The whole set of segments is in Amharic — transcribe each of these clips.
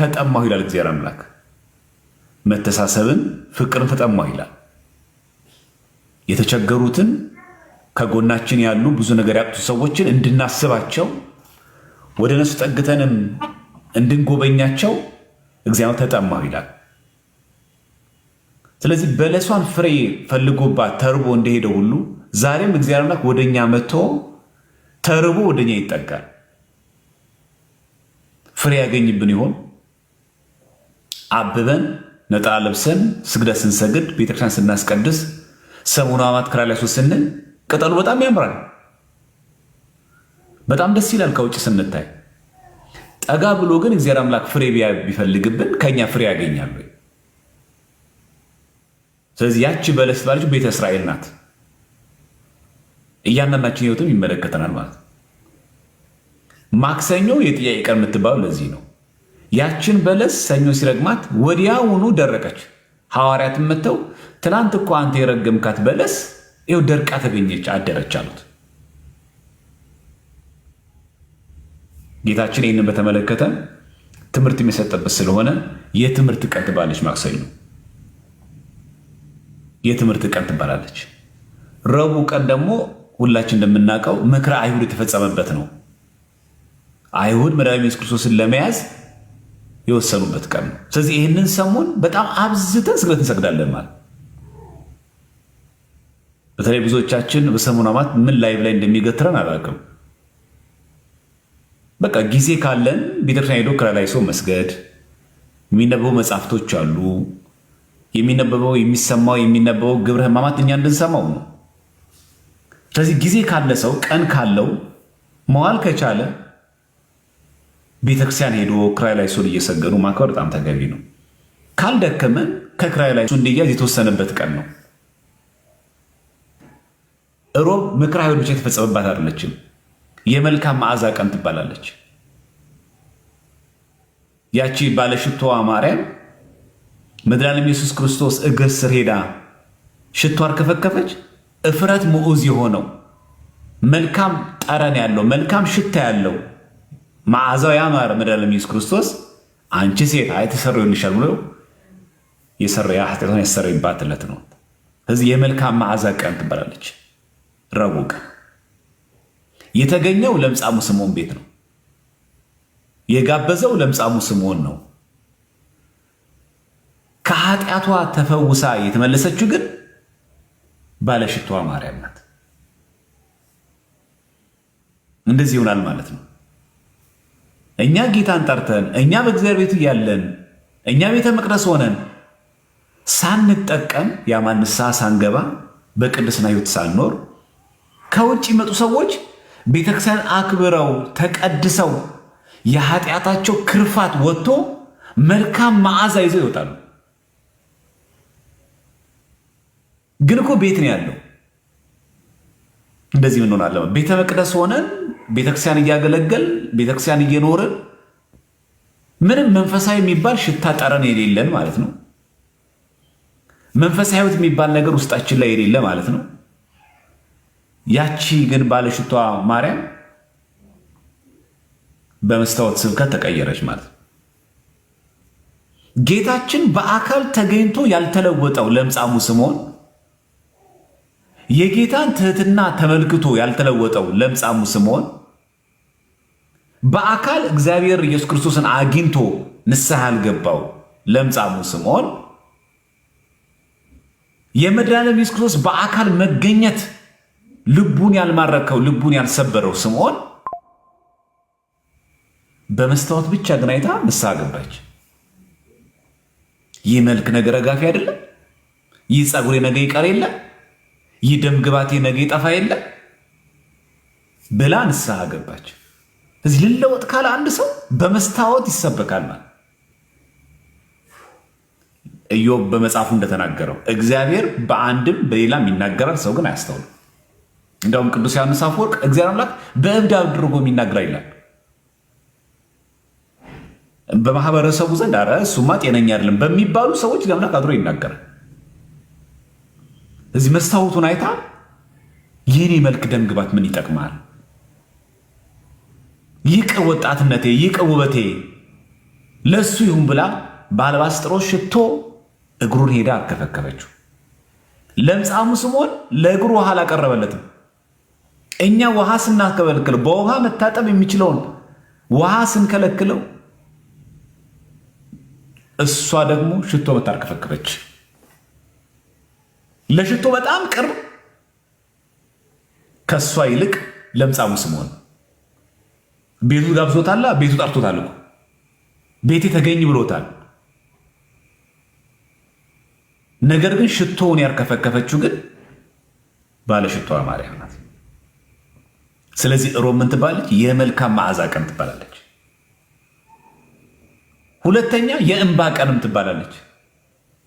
ተጠማሁ ይላል እግዚአብሔር አምላክ። መተሳሰብን፣ ፍቅርን ተጠማሁ ይላል። የተቸገሩትን ከጎናችን ያሉ ብዙ ነገር ያጡ ሰዎችን እንድናስባቸው ወደ እነሱ ጠግተንም እንድንጎበኛቸው እግዚአብሔር ተጠማሁ ይላል። ስለዚህ በለሷን ፍሬ ፈልጎባት ተርቦ እንደሄደው ሁሉ ዛሬም እግዚአብሔር አምላክ ወደኛ መጥቶ ተርቦ ወደኛ ይጠጋል። ፍሬ ያገኝብን ይሆን? አብበን ነጠላ ለብሰን ስግደት ስንሰግድ ቤተክርስቲያን ስናስቀድስ ሰሙነ ሕማማት ክራሊያሱ ስንል ቅጠሉ በጣም ያምራል፣ በጣም ደስ ይላል ከውጭ ስንታይ። ጠጋ ብሎ ግን እግዚአብሔር አምላክ ፍሬ ቢፈልግብን ከኛ ፍሬ ያገኛል። ስለዚህ ያቺ በለስ ባለች ቤተ እስራኤል ናት። እያንዳንዳችን ህይወትም ይመለከተናል ማለት ነው። ማክሰኞ የጥያቄ ቀን የምትባለው ለዚህ ነው። ያችን በለስ ሰኞ ሲረግማት ወዲያውኑ ደረቀች። ሐዋርያትም መጥተው ትናንት እኮ አንተ የረገምካት በለስ ይኸው ደርቃ ተገኘች፣ አደረች አሉት። ጌታችን ይህንን በተመለከተ ትምህርት የሚሰጠበት ስለሆነ የትምህርት ቀን ትባለች። ማክሰኞ የትምህርት ቀን ትባላለች። ረቡዕ ቀን ደግሞ ሁላችን እንደምናውቀው ምክረ አይሁድ የተፈጸመበት ነው። አይሁድ መድኃኒታችን ኢየሱስ ክርስቶስን ለመያዝ የወሰኑበት ቀን ነው። ስለዚህ ይህንን ሰሞን በጣም አብዝተን ስግደት እንሰግዳለን ማለት። በተለይ ብዙዎቻችን በሰሙነ ሕማማት ምን ላይቭ ላይ እንደሚገትረን አላውቅም። በቃ ጊዜ ካለን ቤተክርስቲያን ሄዶ ክራሊያሶ መስገድ፣ የሚነበቡ መጽሐፍቶች አሉ። የሚነበበው የሚሰማው የሚነበበው ግብረ ሕማማት እኛ እንድንሰማው ነው። ስለዚህ ጊዜ ካለ ሰው ቀን ካለው መዋል ከቻለ ቤተክርስቲያን ሄዶ ክራሊያሶን እየሰገዱ ማክበር በጣም ተገቢ ነው። ካልደከመን ከክራሊያሶ እንዲያዝ የተወሰነበት ቀን ነው። ሮብ ምክረ አይሁድ ብቻ የተፈጸመባት አይደለችም። የመልካም መዓዛ ቀን ትባላለች። ያቺ ባለሽቶዋ ማርያም መድኃኒታችን ኢየሱስ ክርስቶስ እግር ስር ሄዳ ሽቶ አርከፈከፈች። እፍረት ምዑዝ የሆነው መልካም ጠረን ያለው መልካም ሽታ ያለው መዓዛው ያማረ መድኃኒታችን ኢየሱስ ክርስቶስ አንቺ ሴት ተሰርዮልሻል ብሎ ኃጢአቷን ያሰረይባት ዕለት ነው። ስለዚህ የመልካም መዓዛ ቀን ትባላለች። ረቡዕ ቀን የተገኘው ለምጻሙ ስምዖን ቤት ነው። የጋበዘው ለምጻሙ ስምዖን ነው። ከኃጢአቷ ተፈውሳ የተመለሰችው ግን ባለሽቶዋ ማርያም ናት። እንደዚህ ይሆናል ማለት ነው። እኛ ጌታን ጠርተን እኛ በእግዚአብሔር ቤቱ ያለን እኛ ቤተ መቅደስ ሆነን ሳንጠቀም ያማን ንስሐ ሳንገባ በቅድስና ሕይወት ሳንኖር ከውጭ ይመጡ ሰዎች ቤተክርስቲያን አክብረው ተቀድሰው የኃጢአታቸው ክርፋት ወጥቶ መልካም መዓዛ ይዘው ይወጣሉ። ግን እኮ ቤት ነው ያለው። እንደዚህ ምን ሆናለን? ቤተ መቅደስ ሆነን ቤተክርስቲያን እያገለገል ቤተክርስቲያን እየኖርን ምንም መንፈሳዊ የሚባል ሽታ ጠረን የሌለን ማለት ነው። መንፈሳዊ ሕይወት የሚባል ነገር ውስጣችን ላይ የሌለ ማለት ነው። ያቺ ግን ባለሽቷ ማርያም በመስታወት ስብከት ተቀየረች ማለት ነው። ጌታችን በአካል ተገኝቶ ያልተለወጠው ለምጻሙ ስምዖን የጌታን ትህትና ተመልክቶ ያልተለወጠው ለምጻሙ ስምዖን በአካል እግዚአብሔር ኢየሱስ ክርስቶስን አግኝቶ ንስሐ ያልገባው ለምጻሙ ስምዖን የመድኃኒታችን ኢየሱስ ክርስቶስ በአካል መገኘት ልቡን ያልማረከው ልቡን ያልሰበረው ስምዖን በመስታወት ብቻ ግን አይታ ንስሐ ገባች። ይህ መልክ ነገ ረጋፊ አይደለም? ይህ ፀጉሬ ነገ ይቀር የለ? ይህ ደም ግባቴ ነገ ይጠፋ የለ ብላ ንስሐ ገባች። እዚህ ልለወጥ ካለ አንድ ሰው በመስታወት ይሰበካል ማለት። ኢዮብ በመጽሐፉ እንደተናገረው እግዚአብሔር በአንድም በሌላም ይናገራል፣ ሰው ግን አያስተውልም። እንደውም ቅዱስ ዮሐንስ አፈወርቅ እግዚአብሔር አምላክ በእብድ አድርጎ የሚናገር ይላል። በማህበረሰቡ ዘንድ ኧረ እሱማ ጤነኛ አይደለም በሚባሉ ሰዎች አምላክ አድሮ ይናገራል። እዚህ መስታወቱን አይታ የኔ መልክ ደም ግባት ምን ይጠቅማል? ይቅር ወጣትነቴ፣ ይቅር ውበቴ፣ ለሱ ይሁን ብላ በአልባስጥሮስ ሽቶ እግሩን ሄዳ አርከፈከፈችው። ለምጻሙ ስምዖን ለእግሩ ውሃ አላቀረበለትም። እኛ ውሃ ስናከለክለው በውሃ መታጠብ የሚችለውን ውሃ ስንከለክለው እሷ ደግሞ ሽቶ መታርከፈከፈች። ለሽቶ በጣም ቅርብ ከሷ ይልቅ ለምጻሙ ስምዖን ቤቱ ጋብዞታል። ቤቱ ጠርቶታል እኮ ቤቴ ተገኝ ብሎታል። ነገር ግን ሽቶውን ያርከፈከፈችው ግን ባለ ሽቶዋ ማርያም ናት። ስለዚህ ሮብ ምን ትባላለች? የመልካም መዓዛ ቀን ትባላለች። ሁለተኛ የእንባ ቀንም ትባላለች።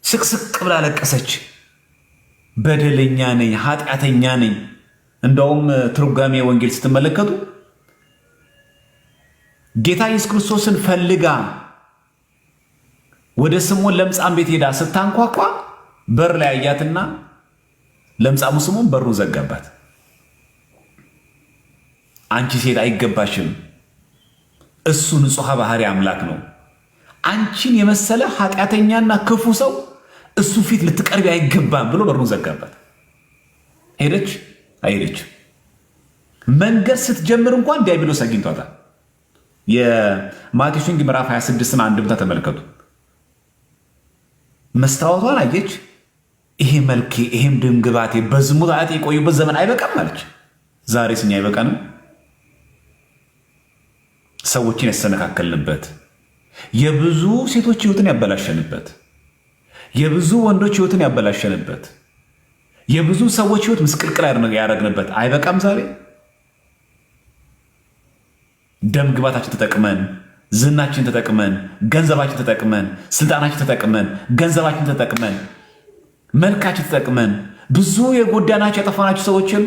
ስቅስቅ ብላ ለቀሰች። በደለኛ ነኝ፣ ኃጢአተኛ ነኝ። እንደውም ትርጓሜ ወንጌል ስትመለከቱ ጌታ ኢየሱስ ክርስቶስን ፈልጋ ወደ ስምዖን ለምጻም ቤት ሄዳ ስታንኳኳ በር ላይ አያትና ለምጻሙ ስምዖን በሩን ዘጋባት። አንቺ ሴት አይገባሽም፣ እሱ ንጹሐ ባህሪ አምላክ ነው። አንቺን የመሰለ ኃጢአተኛና ክፉ ሰው እሱ ፊት ልትቀርቢ አይገባም ብሎ በሩን ዘጋባት። ሄደች አይሄደች? መንገድ ስትጀምር እንኳን ዲያብሎስ አግኝቷታል። የማቴዎስ ወንጌል ምዕራፍ 26ን አንድምታ ተመልከቱ። መስታወቷን አየች። ይሄ መልኬ ይሄም ድምግባቴ በዝሙት ኃጢአት የቆዩበት ዘመን አይበቃም አለች። ዛሬስ እኛ አይበቃንም? ሰዎችን ያሰነካከልንበት፣ የብዙ ሴቶች ህይወትን ያበላሸንበት፣ የብዙ ወንዶች ህይወትን ያበላሸንበት፣ የብዙ ሰዎች ህይወት ምስቅልቅል ያደረግንበት አይበቃም? ዛሬ ደም ግባታችን ተጠቅመን፣ ዝናችን ተጠቅመን፣ ገንዘባችን ተጠቅመን፣ ስልጣናችን ተጠቅመን፣ ገንዘባችን ተጠቅመን፣ መልካችን ተጠቅመን ብዙ የጎዳናቸው ያጠፋናቸው ሰዎች የሉ?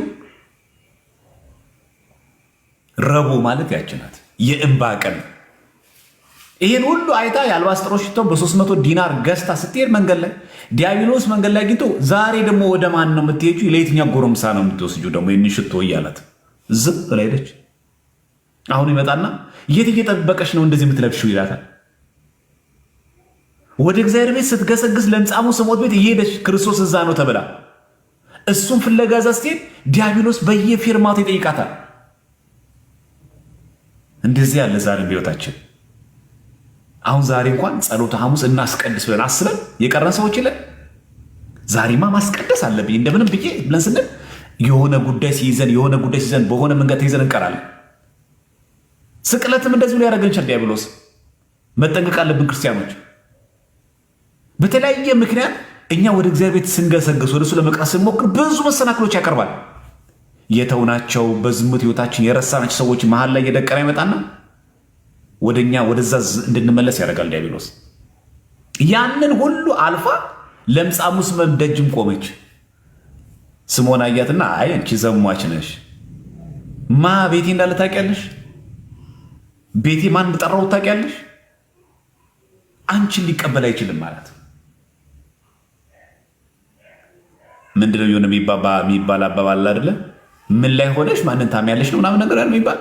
ረቡዕ ማለት ያችናት የእንባ ቀን። ይህን ሁሉ አይታ የአልባስጥሮስ ሽቶ በ300 ዲናር ገዝታ ስትሄድ መንገድ ላይ ዲያብሎስ መንገድ ላይ አግኝቶ ዛሬ ደግሞ ወደ ማን ነው የምትሄጂው? ለየትኛው ጎረምሳ ነው የምትወስጂው ደግሞ ይህን ሽቶ እያላት ዝም ብላ ሄደች። አሁን ይመጣና የት እየጠበቀች ነው እንደዚህ የምትለብሽው ይላታል። ወደ እግዚአብሔር ቤት ስትገሰግስ ለምጻሙ ስምዖን ቤት እየሄደች ክርስቶስ እዛ ነው ተብላ እሱን ፍለጋ እዛ ስትሄድ ዲያብሎስ በየፊርማቱ ይጠይቃታል። እንደዚህ ያለ ዛሬም በሕይወታችን አሁን ዛሬ እንኳን ጸሎተ ሐሙስ እናስቀድስ ብለን አስበን የቀረን ሰዎች የለን። ዛሬማ ማስቀደስ አለብኝ እንደምንም ብዬ ብለን ስንል የሆነ ጉዳይ ሲይዘን በሆነ መንገድ ተይዘን እንቀራለን። ስቅለትም እንደዚሁ ሊያደርገን ይችላል ዲያብሎስ። መጠንቀቅ አለብን ክርስቲያኖች። በተለያየ ምክንያት እኛ ወደ እግዚአብሔር ቤት ስንገሰግስ ወደ እሱ ለመቅረብ ስንሞክር ብዙ መሰናክሎች ያቀርባል። የተውናቸው በዝሙት ህይወታችን የረሳናቸው ሰዎች መሀል ላይ እየደቀነ ይመጣና ወደኛ ወደዛ እንድንመለስ ያደርጋል ዲያብሎስ። ያንን ሁሉ አልፋ ለምጻሙ ስምዖን ደጅም ቆመች። ስምዖን አያትና አይ አንቺ ዘሟች ነሽ፣ ማ ቤቴ እንዳለ ታውቂያለሽ? ቤቴ ማን እንደጠራው ታውቂያለሽ? አንቺን ሊቀበል አይችልም ማለት ምንድነው? የሆነ የሚባል አባባል አይደለ? ምን ላይ ሆነሽ ማንን ታሚያለሽ ነው ምናምን ነገር የሚባል።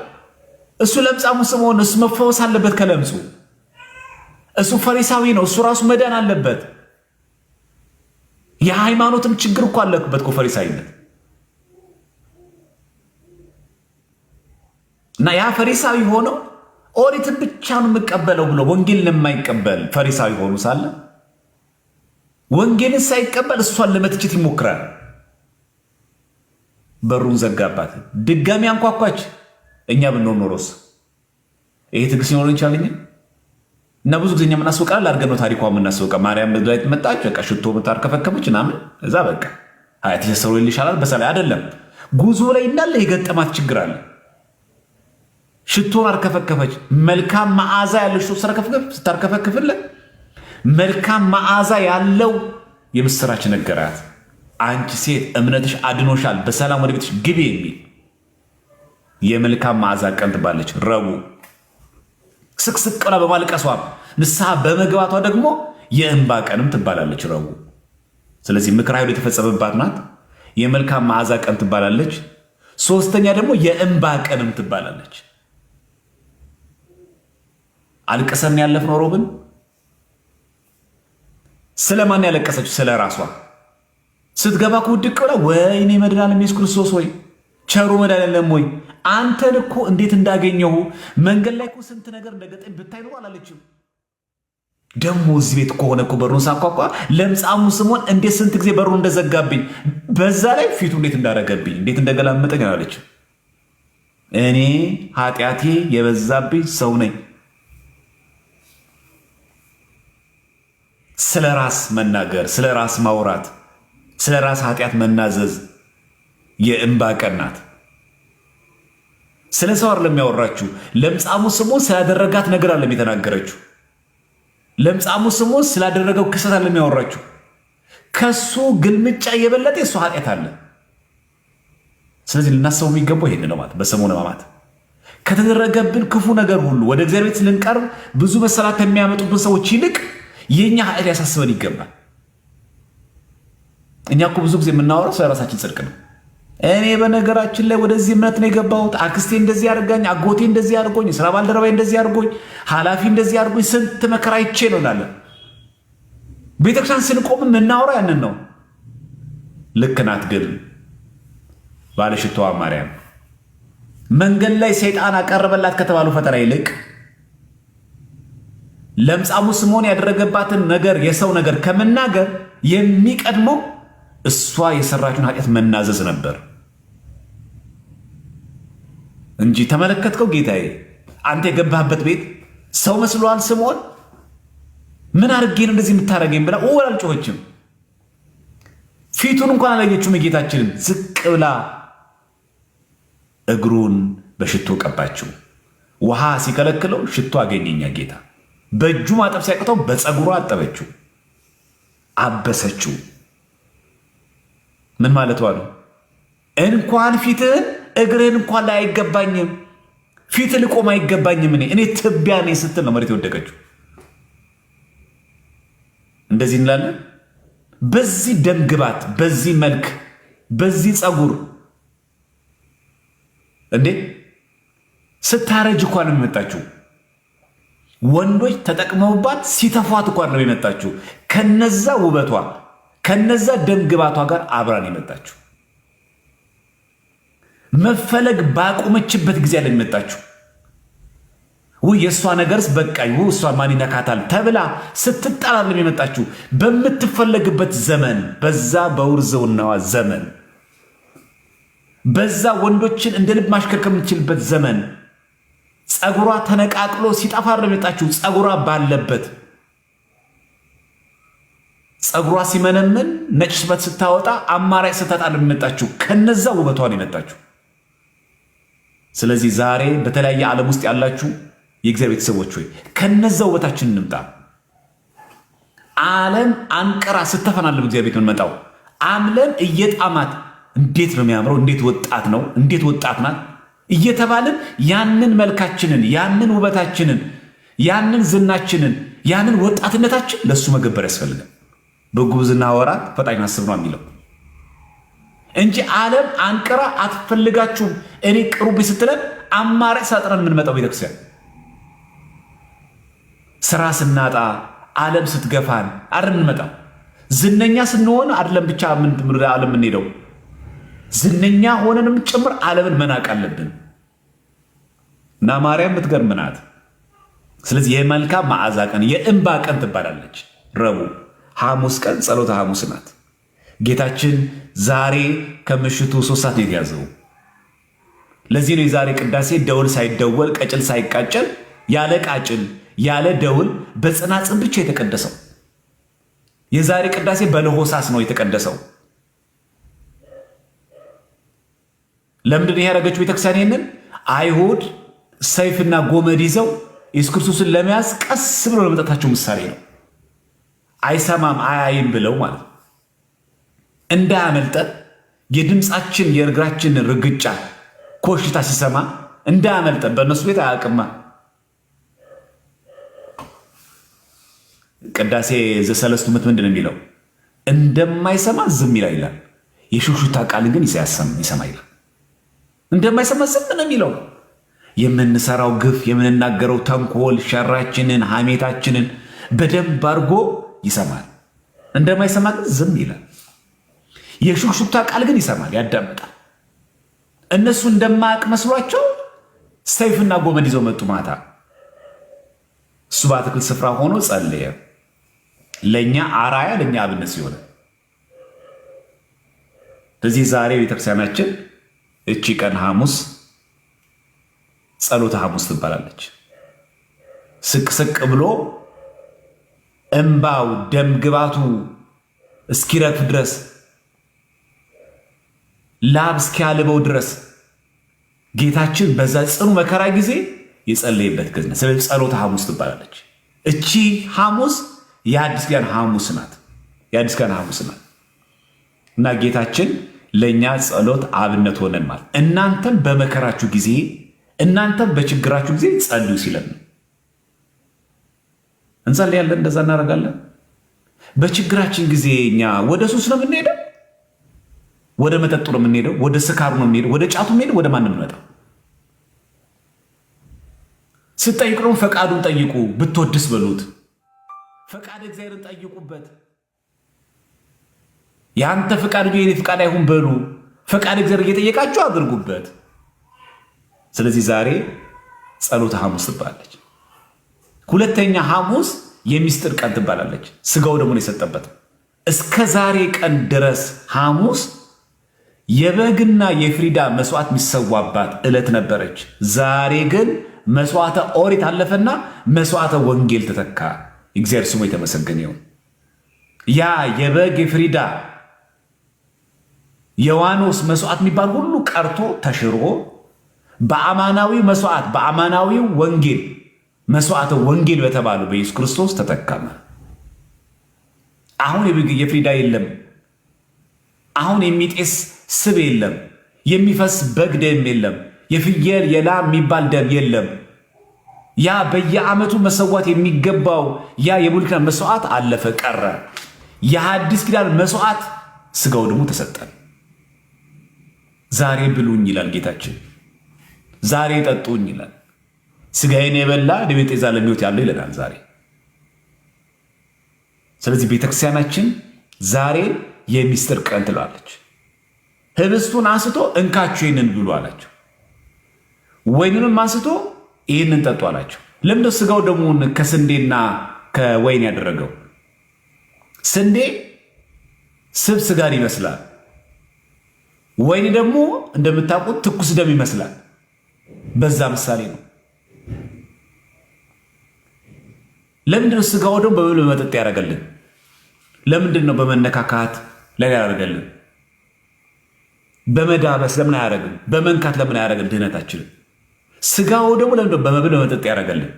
እሱ ለምጻሙ ስምዖን እሱ መፈወስ አለበት ከለምጹ። እሱ ፈሪሳዊ ነው፣ እሱ ራሱ መዳን አለበት። የሃይማኖትም ችግር እኮ አለበት እኮ ፈሪሳዊነት። እና ያ ፈሪሳዊ ሆኖ ኦሪትን ብቻ ነው የምቀበለው ብሎ ወንጌልን የማይቀበል ፈሪሳዊ ሆኖ ሳለ ወንጌልን ሳይቀበል እሷን ለመትችት ይሞክራል። በሩን ዘጋባት። ድጋሚ አንኳኳች። እኛ ብንሆን ኖሮስ ይሄ ትዕግስት ሊኖር ይቻልኝ እና ብዙ ጊዜ እኛ የምናስወቃል አድርገን ነው ታሪኳ የምናስወቃ። ማርያም ላይ መጣች፣ በቃ ሽቶ ታርከፈከፈች ምናምን፣ እዛ በቃ ተሰሩ ይልሻላል። በሰላይ አይደለም ጉዞ ላይ እንዳለ የገጠማት ችግር አለ። ሽቶን አርከፈከፈች። መልካም መዓዛ ያለው ሽቶ ስታርከፈክፍለት መልካም መዓዛ ያለው የምስራች ነገራት። አንቺ ሴት እምነትሽ አድኖሻል፣ በሰላም ወደ ቤትሽ ግቢ የሚል የመልካም መዓዛ ቀን ትባለች ረቡዕ። ስቅስቅ ብላ በማልቀሷ ንስሐ በመግባቷ ደግሞ የእንባ ቀንም ትባላለች ረቡዕ። ስለዚህ ምክረ አይሁድ የተፈጸመባት ናት። የመልካም መዓዛ ቀን ትባላለች። ሶስተኛ ደግሞ የእንባ ቀንም ትባላለች። አልቀሰን ያለፍነው ሮብን ስለማን ያለቀሰችው? ስለ ራሷ ስትገባ ውድቅ ብላ ወይኔ መድኃኒዓለም ኢየሱስ ክርስቶስ ወይ ቸሩ መድኃኒዓለም ወይ አንተን እኮ እንዴት እንዳገኘሁ መንገድ ላይ እኮ ስንት ነገር እንደገጠኝ ብታይ ነው አላለችም። ደግሞ እዚህ ቤት ከሆነ እኮ በሩን ሳንኳኳ ለምጻሙ ስምዖን እንዴት ስንት ጊዜ በሩን እንደዘጋብኝ በዛ ላይ ፊቱ እንዴት እንዳረገብኝ እንዴት እንደገላመጠኝ አላለችም። እኔ ኃጢአቴ የበዛብኝ ሰው ነኝ። ስለ ራስ መናገር፣ ስለ ራስ ማውራት፣ ስለ ራስ ኃጢአት መናዘዝ የእንባ ቀን ናት። ስለ ሰው አይደለም ያወራችሁ። ለምጻሙ ስምዖን ስላደረጋት ነገር አለም የተናገረችው። ለምጻሙ ስምዖን ስላደረገው ክሰት አለም ያወራችሁ። ከሱ ግልምጫ የበለጠ የሱ ኃጢአት አለ። ስለዚህ ልናስበው የሚገባው ይሄን ነው ማለት በሰሙነ ሕማማት ከተደረገብን ክፉ ነገር ሁሉ ወደ እግዚአብሔር ቤት ልንቀርብ ብዙ መሰላት ከሚያመጡብን ሰዎች ይልቅ የኛ ኃጢአት ያሳስበን ይገባል። እኛ እኮ ብዙ ጊዜ የምናወራው ስለ ራሳችን ጽድቅ ነው። እኔ በነገራችን ላይ ወደዚህ እምነት ነው የገባሁት፣ አክስቴ እንደዚህ አድርጋኝ፣ አጎቴ እንደዚህ አድርጎኝ፣ ስራ ባልደረባይ እንደዚህ አድርጎኝ፣ ኃላፊ እንደዚህ አድርጎኝ፣ ስንት መከራ ይቼ ነው እንላለን። ቤተክርስቲያን ስንቆም የምናወራው ያንን ነው። ልክ ናት። ግን ባለሽቶዋ ማርያም መንገድ ላይ ሰይጣን አቀረበላት ከተባሉ ፈተና ይልቅ ለምጻሙ ስምዖን ያደረገባትን ነገር የሰው ነገር ከመናገር የሚቀድመው እሷ የሰራችውን ኃጢአት መናዘዝ ነበር እንጂ ተመለከትከው ጌታዬ፣ አንተ የገባህበት ቤት ሰው መስሏል። ስምዖን ምን አድርጌ ነው እንደዚህ የምታደርገኝ ብላ አልጮኸችም። ፊቱን እንኳን አላየችውም። ጌታችንን ዝቅ ብላ እግሩን በሽቶ ቀባችው። ውሃ ሲከለክለው ሽቶ አገኘኛ ጌታ። በእጁ ማጠብ ሲያቅተው በፀጉሯ አጠበችው፣ አበሰችው። ምን ማለቷ ነው? እንኳን ፊትህን እግርህን እንኳን ላይ አይገባኝም፣ ፊት ልቆም አይገባኝም፣ እኔ ትቢያ ነኝ ስትል ነው መሬት የወደቀችው። እንደዚህ እንላለን። በዚህ ደምግባት፣ በዚህ መልክ፣ በዚህ ፀጉር እንዴ ስታረጅ እንኳን ነው የመጣችው። ወንዶች ተጠቅመውባት ሲተፏት እንኳን ነው የመጣችው። ከነዛ ውበቷ ከነዛ ደምግባቷ ጋር አብራን የመጣችው። መፈለግ ባቆመችበት ጊዜ ያለ የመጣችው። ውይ የእሷ ነገርስ በቃኝ፣ እሷ ማን ይነካታል ተብላ ስትጣላለም የመጣችው። በምትፈለግበት ዘመን፣ በዛ በውርዘውናዋ ዘመን፣ በዛ ወንዶችን እንደ ልብ ማሽከርከር የምትችልበት ዘመን ፀጉሯ ተነቃቅሎ ሲጠፋ የመጣችው። ፀጉሯ ባለበት ፀጉሯ ሲመነምን ነጭ ሽበት ስታወጣ አማራጭ ስታጣ የመጣችው። ከነዛ ውበቷን የመጣችው። ስለዚህ ዛሬ በተለያየ ዓለም ውስጥ ያላችሁ የእግዚአብሔር ቤተሰቦች ሆይ ከነዛ ውበታችን እንምጣ። ዓለም አንቀራ ስተፈናለም እግዚአብሔር ቤት የምንመጣው ዓለም እየጣማት እንዴት ነው የሚያምረው፣ እንዴት ወጣት ነው፣ እንዴት ወጣት ናት እየተባልን ያንን መልካችንን፣ ያንን ውበታችንን፣ ያንን ዝናችንን፣ ያንን ወጣትነታችን ለሱ መገበር ያስፈልጋል። በጉብዝና ወራት ፈጣሪን አስብ ነው የሚለው እንጂ ዓለም አንቀራ አትፈልጋችሁም እኔ ቅሩብ ስትለን አማራጭ ሳጥረን የምንመጣው ቤተክርስቲያን ስራ ስናጣ ዓለም ስትገፋን አይደል የምንመጣው። ዝነኛ ስንሆን አይደለም ብቻ ምን ዓለም የምንሄደው፣ ዝነኛ ሆነንም ጭምር ዓለምን መናቅ አለብን። እና ማርያም የምትገርም ናት። ስለዚህ የመልካም መዓዛ ቀን የእንባ ቀን ትባላለች። ረቡዕ ሐሙስ ቀን ጸሎተ ሐሙስ ናት። ጌታችን ዛሬ ከምሽቱ 3 ሰዓት ነው የተያዘው። ለዚህ ነው የዛሬ ቅዳሴ ደውል ሳይደወል ቀጭል ሳይቃጨል ያለ ቃጭል ያለ ደውል በጽናጽን ብቻ የተቀደሰው። የዛሬ ቅዳሴ በለሆሳስ ነው የተቀደሰው። ለምንድን ነው ያደረገችው ቤተክርስቲያን? ይህንን አይሁድ ሰይፍና ጎመድ ይዘው ኢየሱስ ክርስቶስን ለመያዝ ቀስ ብሎ ለመጠታቸው ምሳሌ ነው። አይሰማም አያይም ብለው ማለት ነው። እንዳያመልጠን የድምፃችን የእግራችን ርግጫ ኮሽታ ሲሰማ እንዳያመልጠን። በእነሱ ቤት አያውቅማ። ቅዳሴ ዘሰለስቱ ምዕት ምንድን ነው የሚለው? እንደማይሰማ ዝም ይላል። የሹክሹክታ ቃልን ግን ይሰማ ይላል። እንደማይሰማ ዝም ነው የሚለው። የምንሰራው ግፍ፣ የምንናገረው ተንኮል፣ ሸራችንን፣ ሐሜታችንን በደንብ አድርጎ ይሰማል። እንደማይሰማ ግን ዝም ይላል። የሹክሹክታ ቃል ግን ይሰማል፣ ያዳምጣል። እነሱ እንደማያውቅ መስሏቸው ሰይፍና ጎመድ ይዘው መጡ ማታ። እሱ በአትክልት ስፍራ ሆኖ ጸለየ። ለእኛ አራያ፣ ለእኛ አብነት ሲሆነ ስለዚህ ዛሬ ቤተክርስቲያናችን እቺ ቀን ሐሙስ ጸሎተ ሐሙስ ትባላለች። ስቅስቅ ብሎ እንባው ደም ግባቱ እስኪረግፍ ድረስ ላብ እስኪያልበው ድረስ ጌታችን በዛ ጽኑ መከራ ጊዜ የጸለየበት ጊዜ ነው። ስለዚህ ጸሎተ ሐሙስ ትባላለች። እቺ ሐሙስ የአዲስ ኪዳን ሐሙስ ናት። የአዲስ ኪዳን ሐሙስ ናት እና ጌታችን ለእኛ ጸሎት አብነት ሆነን ማለት እናንተም በመከራችሁ ጊዜ እናንተም በችግራችሁ ጊዜ ጸልዩ ሲለን እንጸልያለን። እንደዛ እናደርጋለን። በችግራችን ጊዜ እኛ ወደ ሱስ ነው የምንሄደው፣ ወደ መጠጡ ነው የምንሄደው፣ ወደ ስካሩ ነው የምንሄደው፣ ወደ ጫቱ የምንሄደው፣ ወደ ማንም እንመጣው። ስትጠይቁ ነው ፈቃዱን ጠይቁ፣ ብትወድስ በሉት። ፈቃድ እግዚአብሔርን ጠይቁበት። የአንተ ፈቃድ የኔ ፈቃድ አይሁን በሉ። ፈቃድ እግዚአብሔር እየጠየቃችሁ አድርጉበት። ስለዚህ ዛሬ ጸሎተ ሐሙስ ትባላለች። ሁለተኛ ሐሙስ የሚስጥር ቀን ትባላለች። ስጋው ደግሞ የሰጠበት እስከ ዛሬ ቀን ድረስ ሐሙስ የበግና የፍሪዳ መስዋዕት የሚሰዋባት ዕለት ነበረች። ዛሬ ግን መስዋዕተ ኦሪት አለፈና መስዋዕተ ወንጌል ተተካ። እግዚአብሔር ስሙ የተመሰገነ ይሁን። ያ የበግ የፍሪዳ የዋኖስ መስዋዕት የሚባል ሁሉ ቀርቶ ተሽሮ በአማናዊው መስዋዕት በአማናዊው ወንጌል መስዋዕተ ወንጌል በተባለው በኢየሱስ ክርስቶስ ተተከመ። አሁን የፍሪዳ የለም። አሁን የሚጤስ ስብ የለም። የሚፈስ በግ ደም የለም። የፍየል የላም የሚባል ደም የለም። ያ በየዓመቱ መሰዋት የሚገባው ያ የብሉይ ኪዳን መስዋዕት አለፈ፣ ቀረ። የሐዲስ ኪዳን መስዋዕት ስጋው ደግሞ ተሰጠን። ዛሬ ብሉኝ ይላል ጌታችን። ዛሬ ጠጡኝ ይላል። ስጋዬን የበላ ደሜን ጤዛ ለሚወት ያለው ይለናል ዛሬ። ስለዚህ ቤተክርስቲያናችን ዛሬ የሚስጥር ቀን ትላለች። ህብስቱን አንስቶ እንካችሁ ይህንን ብሉ አላቸው። ወይኑንም አንስቶ ይህንን ጠጡ አላቸው። ለምንድነው ስጋው ደሙን ከስንዴና ከወይን ያደረገው? ስንዴ ስብ ስጋን ይመስላል። ወይን ደግሞ እንደምታውቁት ትኩስ ደም ይመስላል። በዛ ምሳሌ ነው። ለምንድነው ስጋው ደግሞ በመብል በመጠጥ ያደረገልን? ለምንድነው በመነካካት ላይ ያደረገልን? በመዳበስ ለምን አያደረግም? በመንካት ለምን አያደረግም? ድህነታችንን ስጋው ደግሞ ለምንድነው በመብል በመጠጥ ያደረገልን?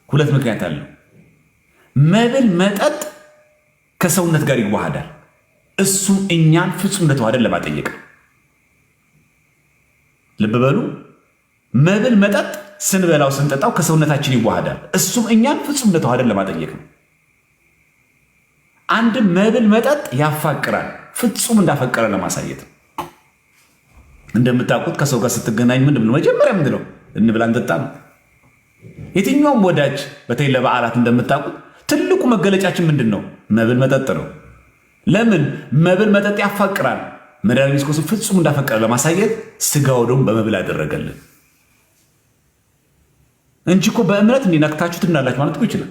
ሁለት ምክንያት አለው። መብል መጠጥ ከሰውነት ጋር ይዋሃዳል። እሱም እኛን ፍጹም እንደተዋሃደን ለማጠየቅ ነው። ልብ በሉ። መብል መጠጥ ስንበላው ስንጠጣው ከሰውነታችን ይዋሃዳል። እሱም እኛን ፍጹም እንደተዋሃደን ለማጠየቅ ነው። አንድም መብል መጠጥ ያፋቅራል፣ ፍጹም እንዳፈቀረ ለማሳየት ነው። እንደምታውቁት ከሰው ጋር ስትገናኝ ምንድን ነው መጀመሪያ ምንድነው? እንብላ እንጠጣ ነው። የትኛውም ወዳጅ በተለይ ለበዓላት እንደምታውቁት ትልቁ መገለጫችን ምንድን ነው? መብል መጠጥ ነው። ለምን? መብል መጠጥ ያፋቅራል። መድኃኒዓለም ኢየሱስ ክርስቶስ ፍጹም እንዳፈቀረ ለማሳየት ስጋው ደግሞ በመብል ያደረገልን እንጂ እኮ በእምነት እንዲነክታችሁ ትድናላችሁ ማለት እኮ ይችላል።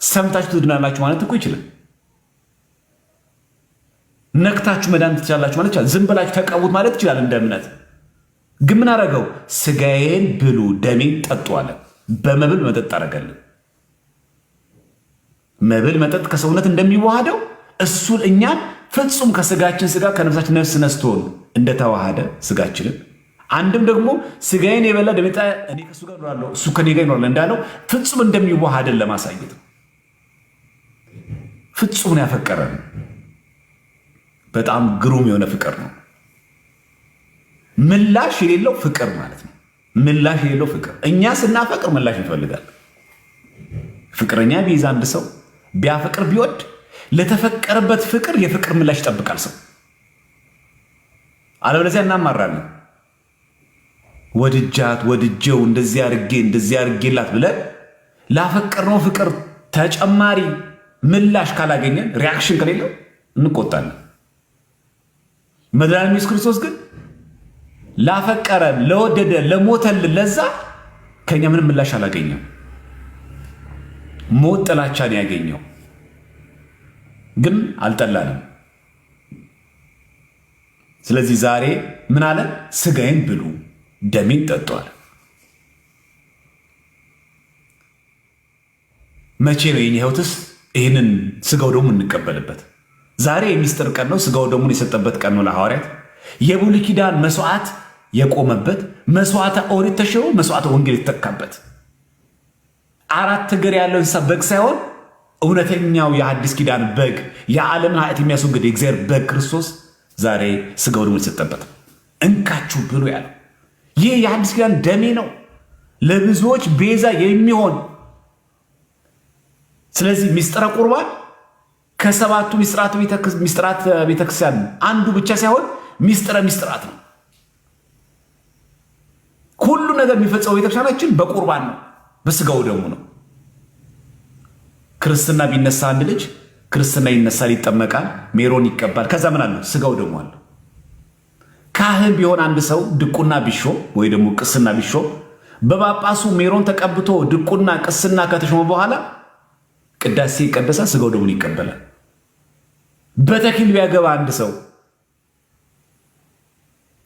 ሰምታችሁ ትድናላችሁ ማለት እኮ ይችላል። ነክታችሁ መዳን ትችላላችሁ ማለት ይችላል። ዝም ብላችሁ ተቀቡት ማለት ይችላል እንደ እምነት። ግን ምን አደረገው? ስጋዬን ብሉ ደሜን ጠጡ አለ። በመብል መጠጥ አደረገልን። መብል መጠጥ ከሰውነት እንደሚዋሃደው እሱን እኛን ፍጹም ከስጋችን ስጋ ከነፍሳችን ነፍስ ነስቶን እንደተዋሃደ ስጋችንን አንድም ደግሞ ስጋዬን የበላ ደሜን ጠጣ እኔ ከእሱ ጋር እኖራለሁ እሱ ከኔ ጋር ይኖራል እንዳለው ፍጹም እንደሚዋሃደን ለማሳየት ነው። ፍጹም ነው ያፈቀረን። በጣም ግሩም የሆነ ፍቅር ነው። ምላሽ የሌለው ፍቅር ማለት ነው። ምላሽ የሌለው ፍቅር። እኛ ስናፈቅር ምላሽ ይፈልጋል። ፍቅረኛ ቢይዝ አንድ ሰው ቢያፈቅር ቢወድ ለተፈቀረበት ፍቅር የፍቅር ምላሽ ይጠብቃል ሰው። አለበለዚያ እናማራለን። ወድጄው እንደዚህ አድርጌላት ብለን ላፈቀርነው ፍቅር ተጨማሪ ምላሽ ካላገኘን ሪያክሽን ከሌለው እንቆጣለን። መድኃኒታችን ኢየሱስ ክርስቶስ ግን ላፈቀረን፣ ለወደደ፣ ለሞተልን ለዛ ከኛ ምንም ምላሽ አላገኘም። ሞት ጥላቻን ያገኘው ግን አልጠላንም። ስለዚህ ዛሬ ምን አለ? ስጋዬን ብሉ ደሜን ጠጡ አለ። መቼ ነው የኛ ህይወትስ ይህንን ስጋው ደግሞ እንቀበልበት? ዛሬ የሚስጥር ቀን ነው። ስጋው ደሙን የሰጠበት ቀን ነው። ለሐዋርያት የብሉይ ኪዳን መስዋዕት የቆመበት፣ መስዋዕተ ኦሪት ተሽሮ መስዋዕተ ወንጌል የተተካበት፣ 4 እግር ያለው እንስሳ በግ ሳይሆን እውነተኛው የአዲስ ኪዳን በግ፣ የዓለምን ኃጢአት የሚያስወግድ የእግዚአብሔር በግ ክርስቶስ ዛሬ ስጋው ደሙን የተሰጠበት እንካችሁ ብሉ ያለው ይህ የአዲስ ኪዳን ደሜ ነው፣ ለብዙዎች ቤዛ የሚሆን። ስለዚህ ሚስጥረ ቁርባን ከሰባቱ ሚስጥራት ቤተክርስቲያን አንዱ ብቻ ሳይሆን ሚስጥራት ነው። ሁሉ ነገር የሚፈጸመው ቤተክርስቲያናችን በቁርባን ነው፣ በስጋው ደሙ ነው። ክርስትና ቢነሳ አንድ ልጅ ክርስትና ይነሳል፣ ይጠመቃል፣ ሜሮን ይቀባል። ከዛ ምን አለው? ስጋው ደሙ አለ። ካህን ቢሆን አንድ ሰው ድቁና ቢሾ ወይ ደግሞ ቅስና ቢሾ በጳጳሱ ሜሮን ተቀብቶ ድቁና ቅስና ከተሾመ በኋላ ቅዳሴ ይቀደሳል፣ ስጋው ደሙን ይቀበላል። በተክሊል ቢያገባ አንድ ሰው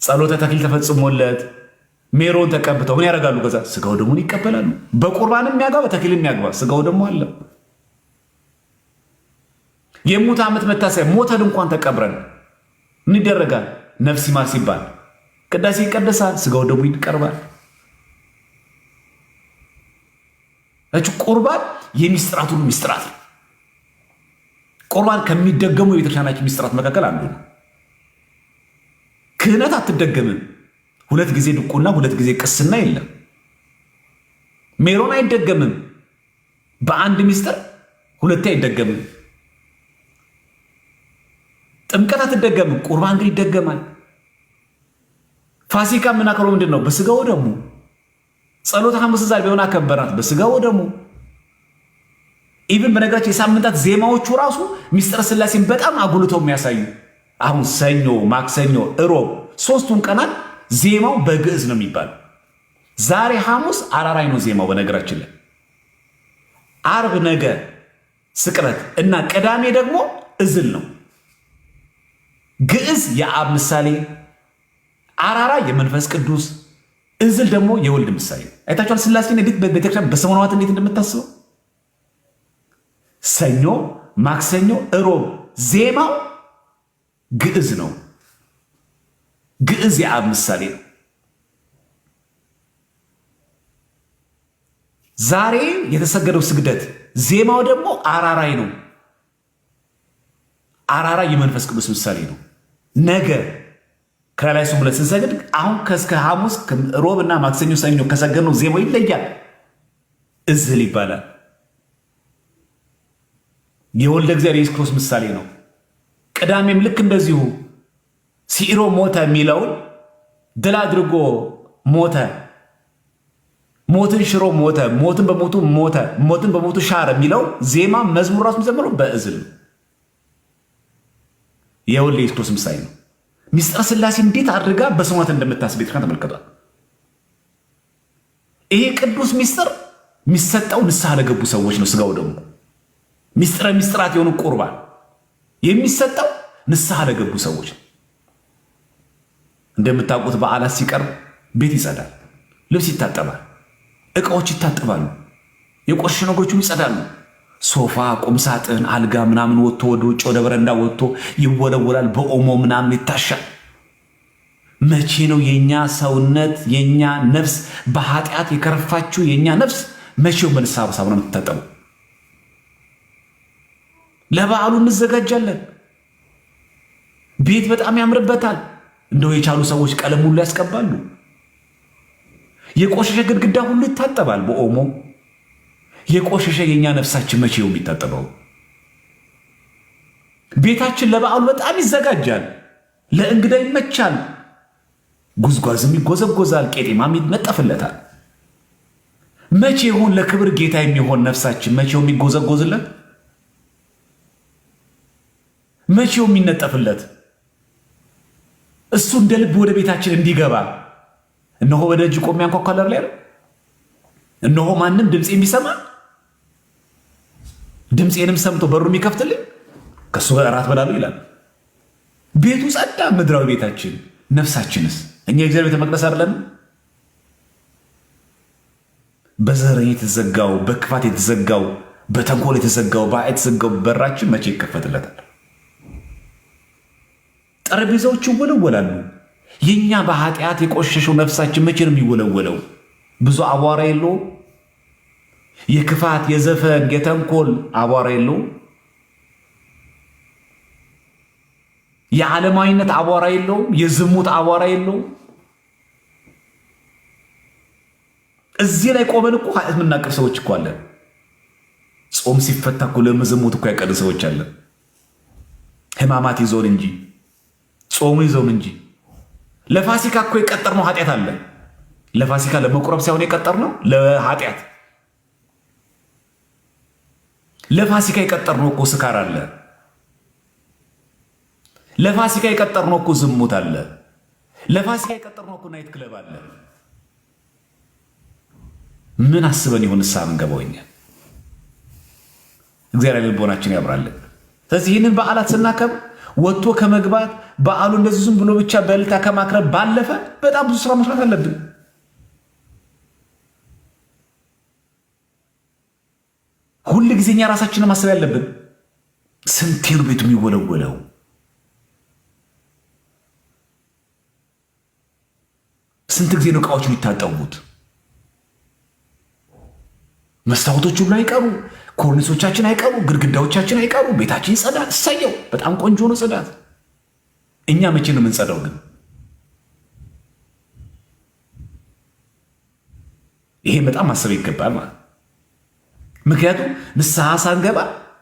ጸሎተ ተክሊል ተፈጽሞለት ሜሮን ተቀብተው ምን ያደርጋሉ? ከዛ ስጋው ደሙን ይቀበላሉ። በቁርባንም የሚያገባ በተክሊል የሚያገባ ስጋው ደሙ አለ። የሙት ዓመት መታሰቢያ ሞተን እንኳን ተቀብረን ምን ይደረጋል? ነፍስ ይማር ሲባል ቅዳሴ ይቀደሳል፣ ስጋው ደሙ ይቀርባል። ቁርባን የሚስጥራት ሁሉ ሚስጥራት ነው። ቁርባን ከሚደገሙ የቤተክርስቲያናችን ሚስጥራት መካከል አንዱ ነው። ክህነት አትደገምም። 2 ጊዜ ድቁና 2 ጊዜ ቅስና የለም። ሜሮን አይደገምም። በአንድ ሚስጥር 2 አይደገምም። ጥምቀት አትደገምም። ቁርባን ግን ይደገማል። ፋሲካ የምናከብረው ምንድን ነው? በስጋው ደሙ። ጸሎተ ሐሙስ ዛሬ ቢሆን አከበርናት በስጋው ደሙ። ኢቭን በነገራችን የሳምንታት ዜማዎቹ ራሱ ሚስጥረ ሥላሴን በጣም አጉልተው የሚያሳዩ አሁን ሰኞ፣ ማክሰኞ፣ እሮብ 3ቱን ቀናት ዜማው በግዕዝ ነው የሚባለው። ዛሬ ሐሙስ አራራይ ነው ዜማው። በነገራችን ላይ አርብ ነገ ስቅለት እና ቅዳሜ ደግሞ እዝል ነው። ግዕዝ የአብ ምሳሌ፣ አራራ የመንፈስ ቅዱስ፣ እዝል ደግሞ የወልድ ምሳሌ። አይታችኋል ሥላሴን እንዴት በቤተክርስቲያን በሰሞናት እንዴት እንደምታስበው። ሰኞ፣ ማክሰኞ፣ እሮብ ዜማው ግዕዝ ነው። ግዕዝ የአብ ምሳሌ ነው። ዛሬ የተሰገደው ስግደት ዜማው ደግሞ አራራይ ነው። አራራይ የመንፈስ ቅዱስ ምሳሌ ነው። ነገ ከላይ ሱም ብለን ስንሰግድ አሁን ከእስከ ሐሙስ ሮብና ማክሰኞ ሰኞ ከሰገድነው ዜማው ይለያል። እዝል ይባላል። የወልደ እግዚአብሔር ኢየሱስ ክርስቶስ ምሳሌ ነው። ቅዳሜም ልክ እንደዚሁ ሲኢሮ ሞተ የሚለውን ድል አድርጎ ሞተ፣ ሞትን ሽሮ ሞተ፣ ሞትን በሞቱ ሞተ፣ ሞትን በሞቱ ሻረ የሚለው ዜማ መዝሙር ራሱ የሚዘምረው በእዝል ነው። የወልደ ኢየሱስ ክርስቶስ ምሳሌ ነው። ሚስጥረ ሥላሴ እንዴት አድርጋ በሰማዕት እንደምታስብ ቤተክርስቲያን ተመልከቷል። ይሄ ቅዱስ ሚስጥር የሚሰጠው ንስሐ ለገቡ ሰዎች ነው። ስጋው ደግሞ ሚስጥረ ሚስጥራት የሆኑ ቁርባን የሚሰጠው ንስሐ ለገቡ ሰዎች ነው። እንደምታውቁት በዓላት ሲቀርብ ቤት ይጸዳል፣ ልብስ ይታጠባል፣ ዕቃዎች ይታጠባሉ፣ የቆሸሹ ነገሮች ይጸዳሉ። ሶፋ፣ ቁምሳጥን፣ አልጋ ምናምን ወጥቶ ወደ ውጭ ወደ በረንዳ ወጥቶ ይወለወላል፣ በኦሞ ምናምን ይታሻል። መቼ ነው የኛ ሰውነት የኛ ነፍስ በኃጢአት የከረፋችው የኛ ነፍስ መቼው በንስሐ ሳሙና የምትታጠበው? ለበዓሉ እንዘጋጃለን። ቤት በጣም ያምርበታል። እንደው የቻሉ ሰዎች ቀለም ሁሉ ያስቀባሉ። የቆሸሸ ግድግዳ ሁሉ ይታጠባል በኦሞ። የቆሸሸ የኛ ነፍሳችን መቼው የሚታጠበው? ቤታችን ለበዓሉ በጣም ይዘጋጃል፣ ለእንግዳ ይመቻል። ጉዝጓዝም ይጎዘጎዛል፣ ቄጤማም ይነጠፍለታል። መቼ ይሆን ለክብር ጌታ የሚሆን ነፍሳችን መቼው የሚጎዘጎዝለት? መቼው የሚነጠፍለት? እሱ እንደ ልብ ወደ ቤታችን እንዲገባ እነሆ በደጅ ቆሜ አንኳኳለሁ ላይ እነሆ ማንም ድምፄ የሚሰማ ድምፄንም ሰምቶ በሩ የሚከፍትልኝ ከእሱ ጋር እራት በላለሁ ይላል። ቤቱ ጸዳ፣ ምድራዊ ቤታችን። ነፍሳችንስ? እኛ የእግዚአብሔር ቤተ መቅደስ አይደለን? በዘረኝ የተዘጋው፣ በክፋት የተዘጋው፣ በተንኮል የተዘጋው፣ በኃጢአት የተዘጋው በራችን መቼ ይከፈትለታል? ጠረጴዛዎች ይወለወላሉ። የኛ በኃጢአት የቆሸሸው ነፍሳችን መቼ ነው የሚወለወለው? ብዙ አቧራ የለውም? የክፋት የዘፈን የተንኮል አቧራ የለውም? የዓለማዊነት አቧራ የለውም? የዝሙት አቧራ የለውም? እዚህ ላይ ቆመን እኮ ኃጢአት የምናቅር ሰዎች እኮ አለን። ጾም ሲፈታ እኮ ለዝሙት እኮ ያቀድን ሰዎች አለን። ሕማማት ይዞን እንጂ ጾሙ ይዞን እንጂ ለፋሲካ እኮ የቀጠርነው ኃጢአት አለ። ለፋሲካ ለመቁረብ ሳይሆን የቀጠርነው ለኃጢአት። ለፋሲካ የቀጠርነው እኮ ስካር አለ። ለፋሲካ የቀጠርነው እኮ ዝሙት አለ። ለፋሲካ የቀጠርነው እኮ ናይት ክለብ አለ። ምን አስበን ይሁን ንስሐ የምንገባው እኛ? እግዚአብሔር ልቦናችን ያብራልን። ስለዚህ ይህንን በዓላት ስናከብር ወጥቶ ከመግባት በዓሉ እንደዚህ ዝም ብሎ ብቻ በእልልታ ከማክረብ ባለፈ በጣም ብዙ ስራ መስራት አለብን። ሁል ጊዜ እኛ ራሳችንን ማሰብ ያለብን ስንቴ ነው ቤቱ የሚወለወለው? ስንት ጊዜ ነው እቃዎች የሚታጠቡት? መስታወቶቹ ሁሉ አይቀሩ፣ ኮርኒሶቻችን አይቀሩ፣ ግድግዳዎቻችን አይቀሩ፣ ቤታችን ይጸዳል። እሰየው፣ በጣም ቆንጆ ነው ጽዳት። እኛ መቼ ነው የምንጸዳው ግን? ይሄ በጣም ማሰብ ይገባል ማለት። ምክንያቱም ንስሐ ሳንገባ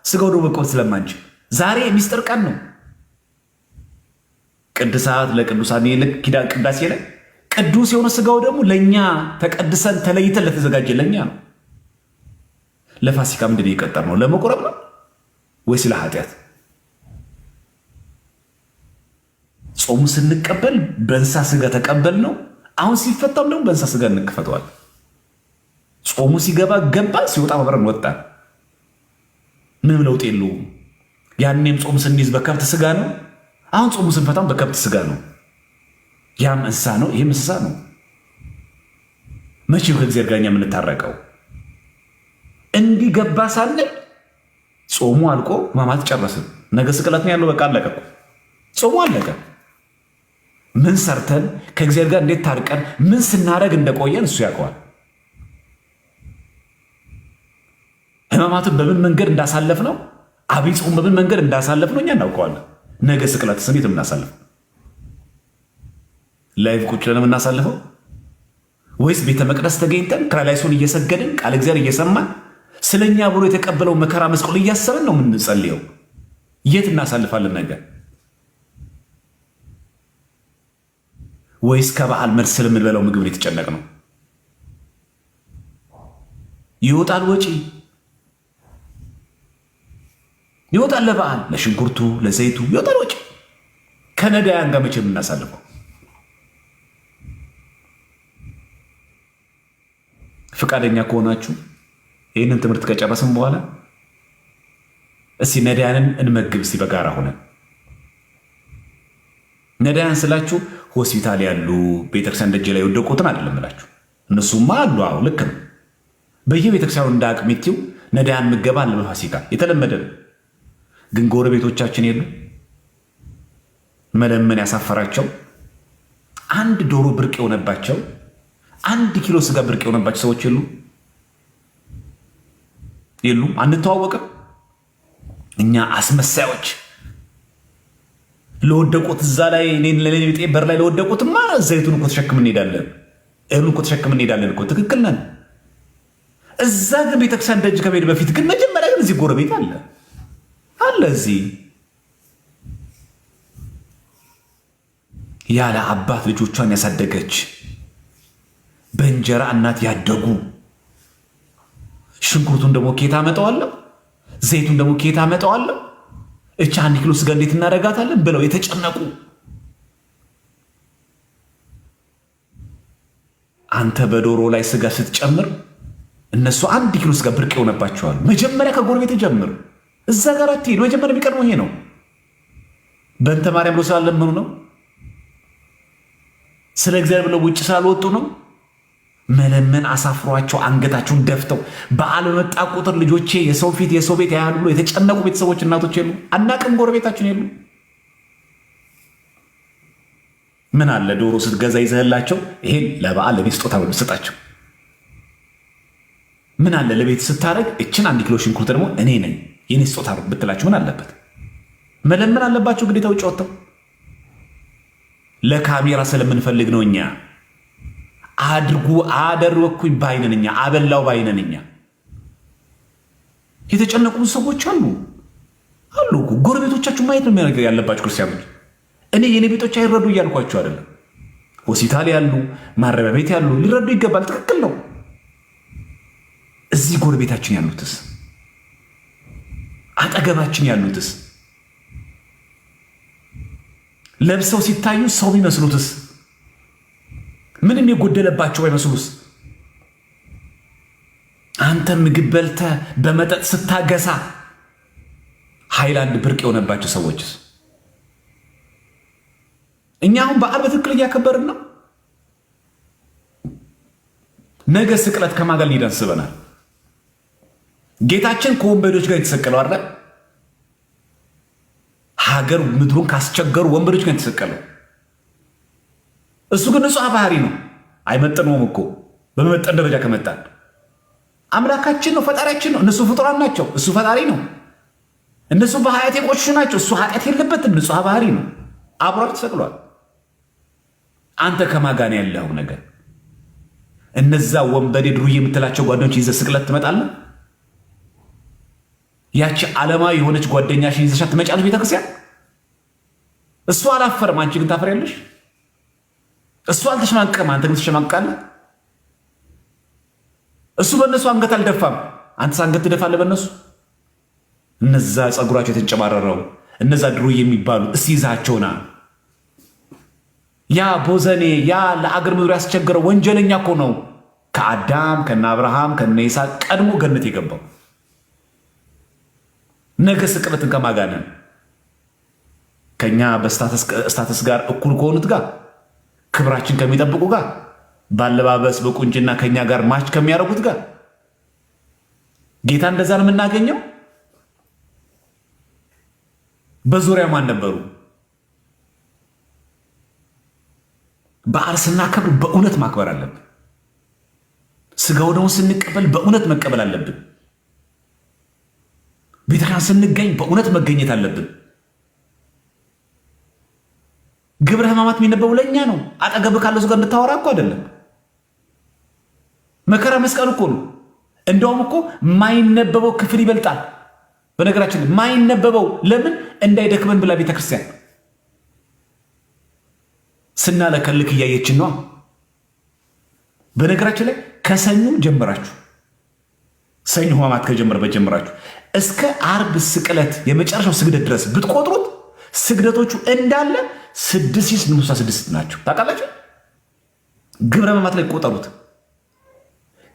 ስጋው ደግሞ መቆም ስለማንችል ዛሬ የሚስጥር ቀን ነው። ቅድሳት ለቅዱሳን ኪዳን ቅዳሴ ላይ ቅዱስ የሆነ ስጋው ደግሞ ለእኛ ተቀድሰን ተለይተን ለተዘጋጀ ለእኛ ነው። ለፋሲካ ምንድን የቀጠር ነው? ለመቁረብ ነው ወይስ ለኃጢአት? ጾሙ ስንቀበል በእንስሳ ስጋ ተቀበል ነው። አሁን ሲፈታም ደግሞ በእንስሳ ስጋ እንከፈተዋል። ጾሙ ሲገባ ገባን፣ ሲወጣ አብረን ወጣን። ምንም ለውጥ የለውም። ያኔም ጾሙ ስንይዝ በከብት ስጋ ነው። አሁን ጾሙ ስንፈታም በከብት ስጋ ነው። ያም እንስሳ ነው፣ ይህም እንስሳ ነው። መቼው ከእግዚአብሔር ጋር እኛ የምንታረቀው? እንዲገባ ሳንል ጾሙ አልቆ ሕማማት ጨረስን። ነገ ስቅለት ነው ያለው። በቃ አለቀ። ጾሙ አለቀ። ምን ሰርተን ከእግዚአብሔር ጋር እንዴት ታርቀን ምን ስናደርግ እንደቆየን እሱ ያውቀዋል። ሕማማትን በምን መንገድ እንዳሳለፍ ነው፣ አብይ ጾም በምን መንገድ እንዳሳለፍ ነው እኛ እናውቀዋለን። ነገ ስቅለት ስሜት የምናሳልፈው ላይቭ ቁጭ ብለን የምናሳልፈው ወይስ ቤተ መቅደስ ተገኝተን ክራላይሶን እየሰገድን ቃል እግዚአብሔር እየሰማን ስለኛ ብሎ የተቀበለው መከራ መስቀል እያሰብን ነው የምንጸልየው? የት እናሳልፋለን ነገር? ወይስ ከበዓል መልስ ስለምንበላው ምግብ የተጨነቅ ነው? ይወጣል ወጪ ይወጣል፣ ለበዓል ለሽንኩርቱ ለዘይቱ ይወጣል ወጪ። ከነዳያን ጋር መቼ የምናሳልፈው? ፈቃደኛ ከሆናችሁ ይህንን ትምህርት ከጨረስን በኋላ እስቲ ነዳያንን እንመግብ። እስቲ በጋራ ሆነን ነዳያን ስላችሁ ሆስፒታል ያሉ ቤተክርስቲያን ደጅ ላይ የወደቁትን አይደለም እላችሁ። እነሱማ አሉ። አዎ ልክ ነው። በየቤተክርስቲያኑ እንደ አቅሜቲው ነዳያን ምገባ አለ። በፋሲካ የተለመደ ነው። ግን ጎረቤቶቻችን የሉ መለመን ያሳፈራቸው፣ አንድ ዶሮ ብርቅ የሆነባቸው፣ 1 ኪሎ ስጋ ብርቅ የሆነባቸው ሰዎች የሉም። አንተዋወቅም። እኛ አስመሳዮች ለወደቁት እዛ ላይ ለሌጤ በር ላይ ለወደቁትማ ዘይቱን እኮ ተሸክምን እንሄዳለን፣ እህሉን እኮ ተሸክምን እንሄዳለን እኮ። ትክክል ነን። እዛ ግን ቤተክርስቲያን ደጅ ከመሄድ በፊት ግን መጀመሪያ ግን እዚህ ጎረቤት አለ እዚህ ያለ አባት ልጆቿን ያሳደገች በእንጀራ እናት ያደጉ ሽንኩርቱን ደግሞ ኬታ አመጣዋለሁ፣ ዘይቱን ደግሞ ኬታ አመጣዋለሁ፣ እቻ 1 ኪሎ ስጋ እንዴት እናደርጋታለን ብለው የተጨነቁ አንተ በዶሮ ላይ ስጋ ስትጨምር እነሱ 1 ኪሎ ስጋ ብርቅ ይሆነባቸዋል። መጀመሪያ ከጎረቤት ጀምር፣ እዛ ጋር አትሄድ። መጀመሪያ የሚቀድመው ይሄ ነው። በእንተ ማርያም ብሎ ስላለመኑ ነው። ስለ እግዚአብሔር ብለው ውጭ ስላልወጡ ነው። መለመን አሳፍሯቸው አንገታቸውን ደፍተው በዓል በመጣ ቁጥር ልጆቼ የሰው ፊት የሰው ቤት ያያሉ ብሎ የተጨነቁ ቤተሰቦች እናቶች የሉ? አናቅም ጎረቤታችን የሉ? ምን አለ ዶሮ ስትገዛ ይዘህላቸው ይሄን ለበዓል ለቤት ስጦታ ብሎ ስጣቸው። ምን አለ ለቤት ስታደርግ እችን 1 ኪሎ ሽንኩርት ደግሞ እኔ ነኝ የኔ ስጦታ ብትላቸው ምን አለበት? መለመን አለባቸው ግዴታ ውጭ ወጥተው። ለካሜራ ስለምንፈልግ ነው እኛ አድርጉ አደረኩኝ ባይነንኛ አበላው ባይነንኛ። የተጨነቁ ሰዎች አሉ ጎረቤቶቻችሁ ማየት ነው የሚያደርገው ያለባችሁ ክርስቲያኖች። እኔ የኔ ቤቶች አይረዱ እያልኳቸው አይደለም። ሆስፒታል ያሉ ማረሚያ ቤት ያሉ ሊረዱ ይገባል። ትክክል ነው። እዚህ ጎረቤታችን ያሉትስ አጠገባችን ያሉትስ ለብሰው ሲታዩ ሰው ቢመስሉትስ ምንም የጎደለባቸው አይመስሉስ? አንተ ምግብ በልተህ በመጠጥ ስታገሳ ሃይላንድ ብርቅ የሆነባቸው ሰዎችስ? እኛ አሁን በዓል በትክክል እያከበርን ነው። ነገ ስቅለት ከማጋል ሊሄድ አስበናል። ጌታችን ከወንበዶች ጋር የተሰቀለው አለ። ሀገር ምድሩን ካስቸገሩ ወንበዶች ጋር የተሰቀለው እሱ ግን ንጹሕ ባህሪ ነው። አይመጥነውም እኮ በመመጠን ደረጃ ከመጣን አምላካችን ነው፣ ፈጣሪያችን ነው። እነሱ ፍጡራን ናቸው፣ እሱ ፈጣሪ ነው። እነሱ በኃጢአት የቆሹ ናቸው፣ እሱ ኃጢአት የለበትም፣ ንጹሕ ባህሪ ነው። አብሮ ተሰቅሏል። አንተ ከማጋን ያለው ነገር እነዛ ወንበዴ ድሩዬ የምትላቸው ጓደኞች ይዘህ ስቅለት ትመጣለህ። ያቺ ዓለማዊ የሆነች ጓደኛሽን ይዘሻት ትመጫለሽ ቤተክርስቲያን። እሱ አላፈርም፣ አንቺ ግን ታፈሪያለሽ። እሱ አልተሸማቀም፣ አንተ ግን ትሸማቀቃለህ። እሱ በእነሱ አንገት አልደፋም፣ አንተስ አንገት ትደፋለህ በእነሱ። እነዛ ፀጉራቸው የተንጨባረረው እነዛ ድሩዬ የሚባሉ እስቲ ይዛቸውና ያ ቦዘኔ ያ ለአገር ምድሩ ያስቸገረው ወንጀለኛ እኮ ነው። ከአዳም ከነ አብርሃም ከነ ይስሐቅ ቀድሞ ገነት የገባው። ነገ ስቅለትን ከማጋነን ከኛ በስታተስ ጋር እኩል ከሆኑት ጋር ክብራችን ከሚጠብቁ ጋር ባለባበስ በቁንጅና ከኛ ጋር ማች ከሚያደርጉት ጋር ጌታ እንደዛ ነው የምናገኘው። በዙሪያ ማን ነበሩ? በዓል ስናከብር በእውነት ማክበር አለብን። ስጋው ደግሞ ስንቀበል በእውነት መቀበል አለብን። ቤተክርስቲያን ስንገኝ በእውነት መገኘት አለብን። ግብረ ሕማማት የሚነበበው ለእኛ ነው። አጠገብ ካለው ጋር እንድታወራ እኮ አይደለም። መከራ መስቀል እኮ ነው። እንደውም እኮ ማይነበበው ክፍል ይበልጣል። በነገራችን ማይነበበው ለምን እንዳይደክመን ብላ ቤተክርስቲያን ስናለከልክ እያየችን ነው። በነገራችን ላይ ከሰኞ ጀምራችሁ ሰኞ ሕማማት ከጀመራችሁ እስከ ዓርብ ስቅለት የመጨረሻው ስግደት ድረስ ብትቆጥሩት ስግደቶቹ እንዳለ 666 ናቸው። ታውቃላችሁ? ግብረ ሕማማት ላይ ቆጠሩት።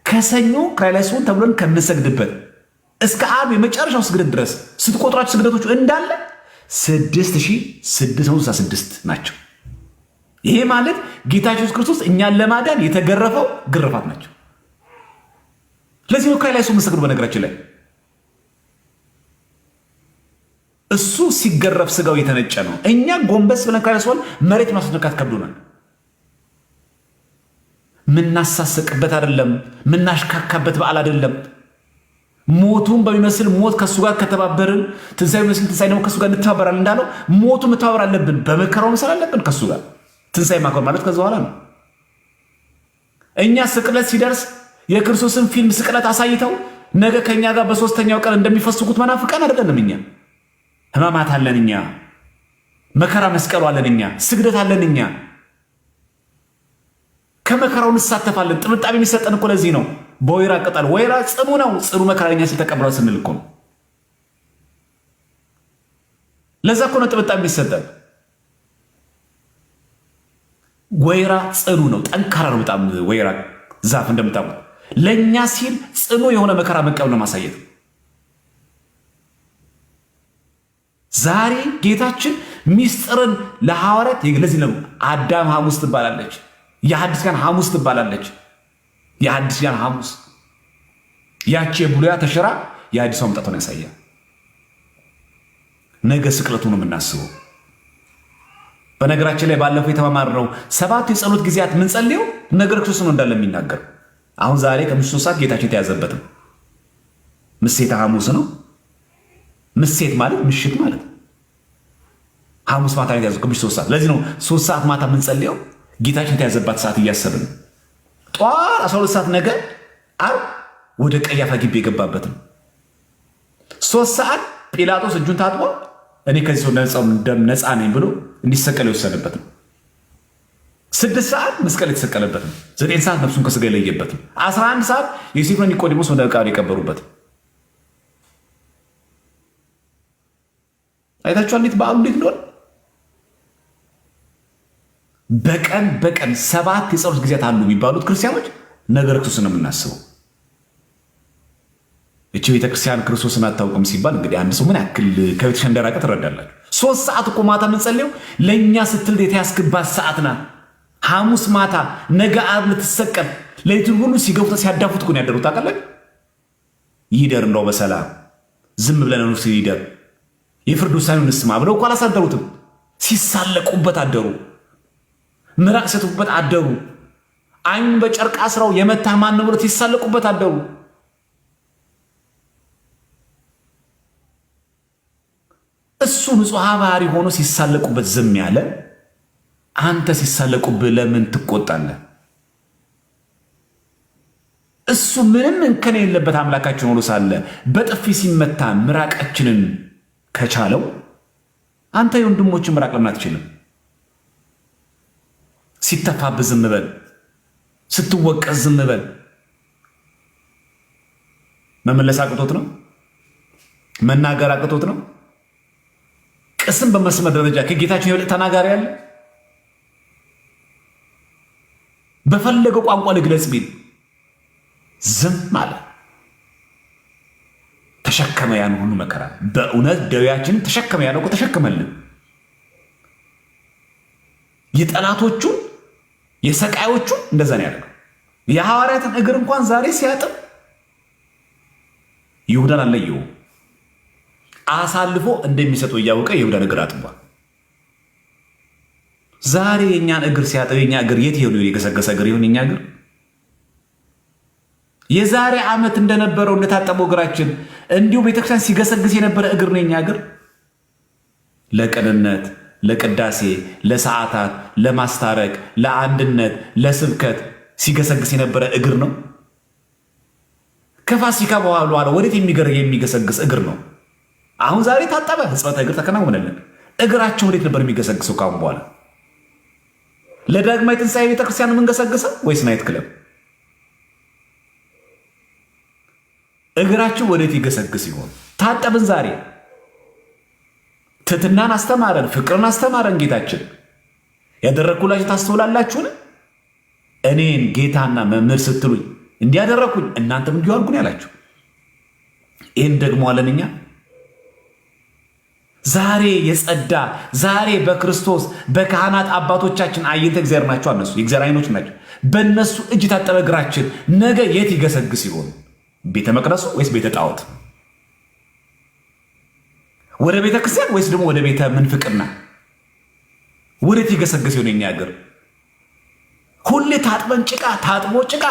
ከሰኞ ከላይ ሲሆን ተብሎን ከምንሰግድበት እስከ ዓርብ የመጨረሻው ስግደት ድረስ ስትቆጥሯቸው ስግደቶቹ እንዳለ 6666 ናቸው። ይሄ ማለት ጌታ ኢየሱስ ክርስቶስ እኛን ለማዳን የተገረፈው ግርፋት ናቸው። ለዚህ ነው ከላይ ሲሆን የምንሰግዱ። በነገራችን ላይ እሱ ሲገረፍ ስጋው የተነጨ ነው። እኛ ጎንበስ ብለን ከላይ ሲሆን መሬት ማስነካት ከብዶናል። ምናሳሰቅበት አይደለም፣ ምናሽካካበት በዓል አይደለም። ሞቱን በሚመስል ሞት ከሱ ጋር ከተባበርን ትንሣኤ በሚመስል ትንሣኤ ደግሞ ከሱ ጋር እንተባበራለን እንዳለው ሞቱ መተባበር አለብን። በመከራው መሰል አለብን ከሱ ጋር። ትንሣኤ ማክበር ማለት ከዛ በኋላ ነው። እኛ ስቅለት ሲደርስ የክርስቶስን ፊልም ስቅለት አሳይተው ነገ ከኛ ጋር በሶስተኛው ቀን እንደሚፈስጉት መናፍቃን አይደለንም። እኛ ሕማማት አለን፣ እኛ መከራ መስቀሉ አለን፣ እኛ ስግደት አለን፣ እኛ ከመከራው እንሳተፋለን። ጥብጣቤ የሚሰጠን እኮ ለዚህ ነው። በወይራ ቅጠል ወይራ ጽኑ ነው። ጽኑ መከራኛ ስለተቀበለው ስንል እኮ ነው። ለዛ እኮ ነው ጥብጣቤ የሚሰጠን። ወይራ ጽኑ ነው፣ ጠንካራ ነው በጣም ወይራ ዛፍ እንደምታውቁት ለእኛ ሲል ጽኑ የሆነ መከራ መቀበል ለማሳየት ዛሬ ጌታችን ሚስጥርን ለሐዋርያት ለዚህ ነው አዳም ሐሙስ ትባላለች፣ የሐዲስ ኪዳን ሐሙስ ትባላለች። የሐዲስ ኪዳን ሐሙስ ያቺ የብሉያ ተሽራ የሐዲስ መምጣቱን ያሳያል። ነገ ስቅለቱን ነው የምናስበው። በነገራችን ላይ ባለፈው የተማማርነው 7 የጸሎት ጊዜያት ምን ጸልየው ነገር ክርስቶስ ነው እንዳለ የሚናገር። አሁን ዛሬ ከምሽቱ 3 ሰዓት ጌታችን የተያዘበትም ምሴተ ሐሙስ ነው። ምሴት ማለት ምሽት ማለት ሐሙስ ማታ ነው የተያዘው ከምሽቱ 3 ሰዓት። ለዚህ ነው 3 ሰዓት ማታ ምን ጸልየው ጌታችን የተያዘባት ሰዓት እያሰብን ጧት 12 ሰዓት ነገ ዓርብ ወደ ቀያፋ ግቢ የገባበትም 3 ሰዓት ጲላጦስ እጁን ታጥቦ እኔ ከዚህ ሰው ነፃ ነኝ ብሎ እንዲሰቀል የወሰነበት ነው። 6 ሰዓት መስቀል የተሰቀለበት ነው። 9 ሰዓት ነፍሱን ከስጋ የለየበት ነው። 11 ሰዓት ዮሴፍና ኒቆዲሞስ ወደ መቃብር የቀበሩበት። አይታችኋል እንዴት በዓሉ እንዴት እንደሆነ። በቀን 7 የጸሎት ጊዜያት አሉ የሚባሉት ክርስቲያኖች ነገረ ክርስቶስን ነው የምናስበው። እቺ ቤተክርስቲያን ክርስቶስን አታውቅም ሲባል እንግዲህ አንድ ሰው ምን ያክል ከቤተክርስቲያን እንደራቀ ትረዳላችሁ። 3 ሰዓት እኮ ማታ የምንጸልየው ለእኛ ስትል የተያዝክባት ሰዓት ናት። ሐሙስ ማታ ነገ ዓርብ ልትሰቀል ሌሊቱን ሁሉ ሲገፉት ሲያዳፉት እኮ ነው ያደሩት። ታውቃለህ? ይደር እንደው በሰላም ዝም ብለን ነው ይደር የፍርድ ውሳኔውን እንስማ ብለው እኮ አላሳደሩትም። ሲሳለቁበት አደሩ። ምራቅ ሲተፉበት አደሩ። አይኑን በጨርቅ አስረው የመታህ ማን ነው ብለው ሲሳለቁበት አደሩ። እሱ ንጹሕ ባህሪ ሆኖ ሲሳለቁበት ዝም ያለ አንተ ሲሳለቁብህ ለምን ትቆጣለህ? እሱ ምንም እንከን የሌለበት አምላካችን ሆኖ ሳለ በጥፊ ሲመታ ምራቃችንን ከቻለው አንተ የወንድሞችን ምራቅ ለምን አትችልም? ሲተፋብህ ዝም በል፣ ስትወቀስ ዝም በል። መመለስ አቅቶት ነው? መናገር አቅቶት ነው? ቅስም በመስመር ደረጃ ከጌታችን የበለጠ ተናጋሪ ያለ በፈለገው ቋንቋ ልግለጽ ቢል ዝም አለ። ተሸከመ ያን ሁሉ መከራ። በእውነት ደዌያችን ተሸከመ ያለው እኮ ተሸከመልን። የጠላቶቹን የሰቃዮቹን እንደዛ ነው ያደረገው። የሐዋርያትን እግር እንኳን ዛሬ ሲያጥብ ይሁዳን አለየው። አሳልፎ እንደሚሰጠው እያወቀ ይሁዳን እግር አጥቧል። ዛሬ የኛን እግር ሲያጥብ የኛ እግር የት ይሆን? የገሰገሰ እግር ይሆን የኛ እግር? የዛሬ ዓመት እንደነበረው እንደታጠበው እግራችን እንዲሁ ቤተክርስቲያን ሲገሰግስ የነበረ እግር ነው የኛ እግር። ለቅንነት፣ ለቅዳሴ፣ ለሰዓታት፣ ለማስታረቅ፣ ለአንድነት፣ ለስብከት ሲገሰግስ የነበረ እግር ነው። ከፋሲካ በኋላ ወዴት የሚገሰግስ እግር ነው? አሁን ዛሬ ታጠበ፣ ሕጽበተ እግር ተከናወነልን። እግራቸው ወዴት ነበር የሚገሰግሰው? ካሁን በኋላ ለዳግማይ ትንሣኤ ቤተክርስቲያን የምንገሰግሰው ወይስ ናይት ክለብ? እግራቸው ወዴት ይገሰግስ ይሆን? ታጠብን። ዛሬ ትሕትናን አስተማረን፣ ፍቅርን አስተማረን ጌታችን። ያደረግኩላችሁ ታስተውላላችሁን? እኔን ጌታና መምህር ስትሉኝ እንዲያደረግኩኝ እናንተም እንዲሁ አድርጉኝ ያላችሁ። ይህን ደግሞ አለን እኛ ዛሬ የጸዳ ዛሬ በክርስቶስ በካህናት አባቶቻችን አይንተ እግዚአብሔር ናቸው። እነሱ የእግዚአብሔር አይኖች ናቸው። በእነሱ እጅ ታጠበ እግራችን ነገ የት ይገሰግስ ይሆን? ቤተ መቅደሱ ወይስ ቤተ ጣዖት? ወደ ቤተ ክርስቲያን ወይስ ደግሞ ወደ ቤተ ምንፍቅና? ወዴት ይገሰግስ ይሆን የኛ እግር? ሁሌ ታጥበን ጭቃ ታጥቦ ጭቃ።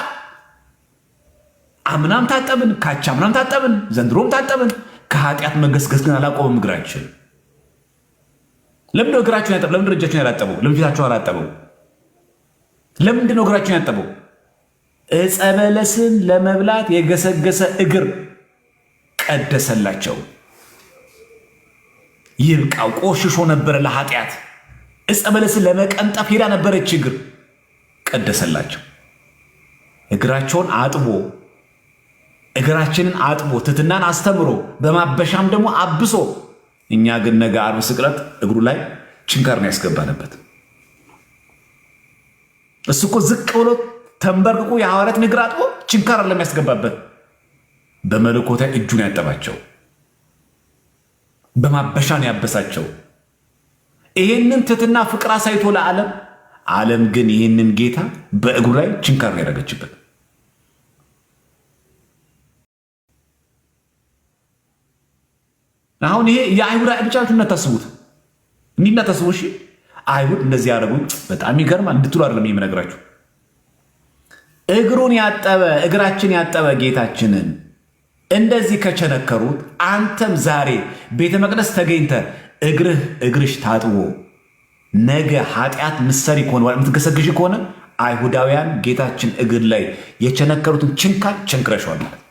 አምናም ታጠብን፣ ካቻምናም ታጠብን፣ ዘንድሮም ታጠብን። ከኃጢአት መገስገስ ግን አላቆመም እግራችን። ለምንድነው እግራችሁን ያጠበው? ለምንድነው እጃችሁን ያላጠበው? ለምን ፊታችሁን አላጠበው? ለምንድነው እግራችሁን ያጠበው? ዕፀ በለስን ለመብላት የገሰገሰ እግር ቀደሰላቸው። ይብቃው፣ ቆሽሾ ነበረ ለኃጢአት። ዕፀ በለስን ለመቀንጠፍ ሄዳ ነበረች እግር ቀደሰላቸው። እግራቸውን አጥቦ እግራችንን አጥቦ ትሕትናን አስተምሮ በማበሻም ደግሞ አብሶ፣ እኛ ግን ነገ ዓርብ ስቅለት እግሩ ላይ ችንካር ነው ያስገባንበት። እሱ እኮ ዝቅ ብሎ ተንበርክኮ የሐዋርያትን እግር አጥቦ ችንካር አለም ያስገባበት። በመለኮታዊ እጁን ያጠባቸው፣ በማበሻን ያበሳቸው። ይህንን ትሕትና ፍቅር አሳይቶ ለዓለም፣ ዓለም ግን ይህንን ጌታ በእግሩ ላይ ችንካር ያደረገችበት። አሁን ይሄ የአይሁድ ብቻችሁ እናታስቡት፣ እንዲህ እናታስቡ። እሺ አይሁድ እንደዚህ ያደረጉ በጣም ይገርማል እንድትሉ አይደለም የምነግራችሁ። እግሩን ያጠበ እግራችን ያጠበ ጌታችንን እንደዚህ ከቸነከሩት፣ አንተም ዛሬ ቤተ መቅደስ ተገኝተ እግርሽ ታጥቦ ነገ ኃጢአት ምሰሪ ከሆነ የምትገሰግሽ ከሆነ አይሁዳውያን ጌታችን እግር ላይ የቸነከሩትን ችንካር ቸንክረሸዋል ማለት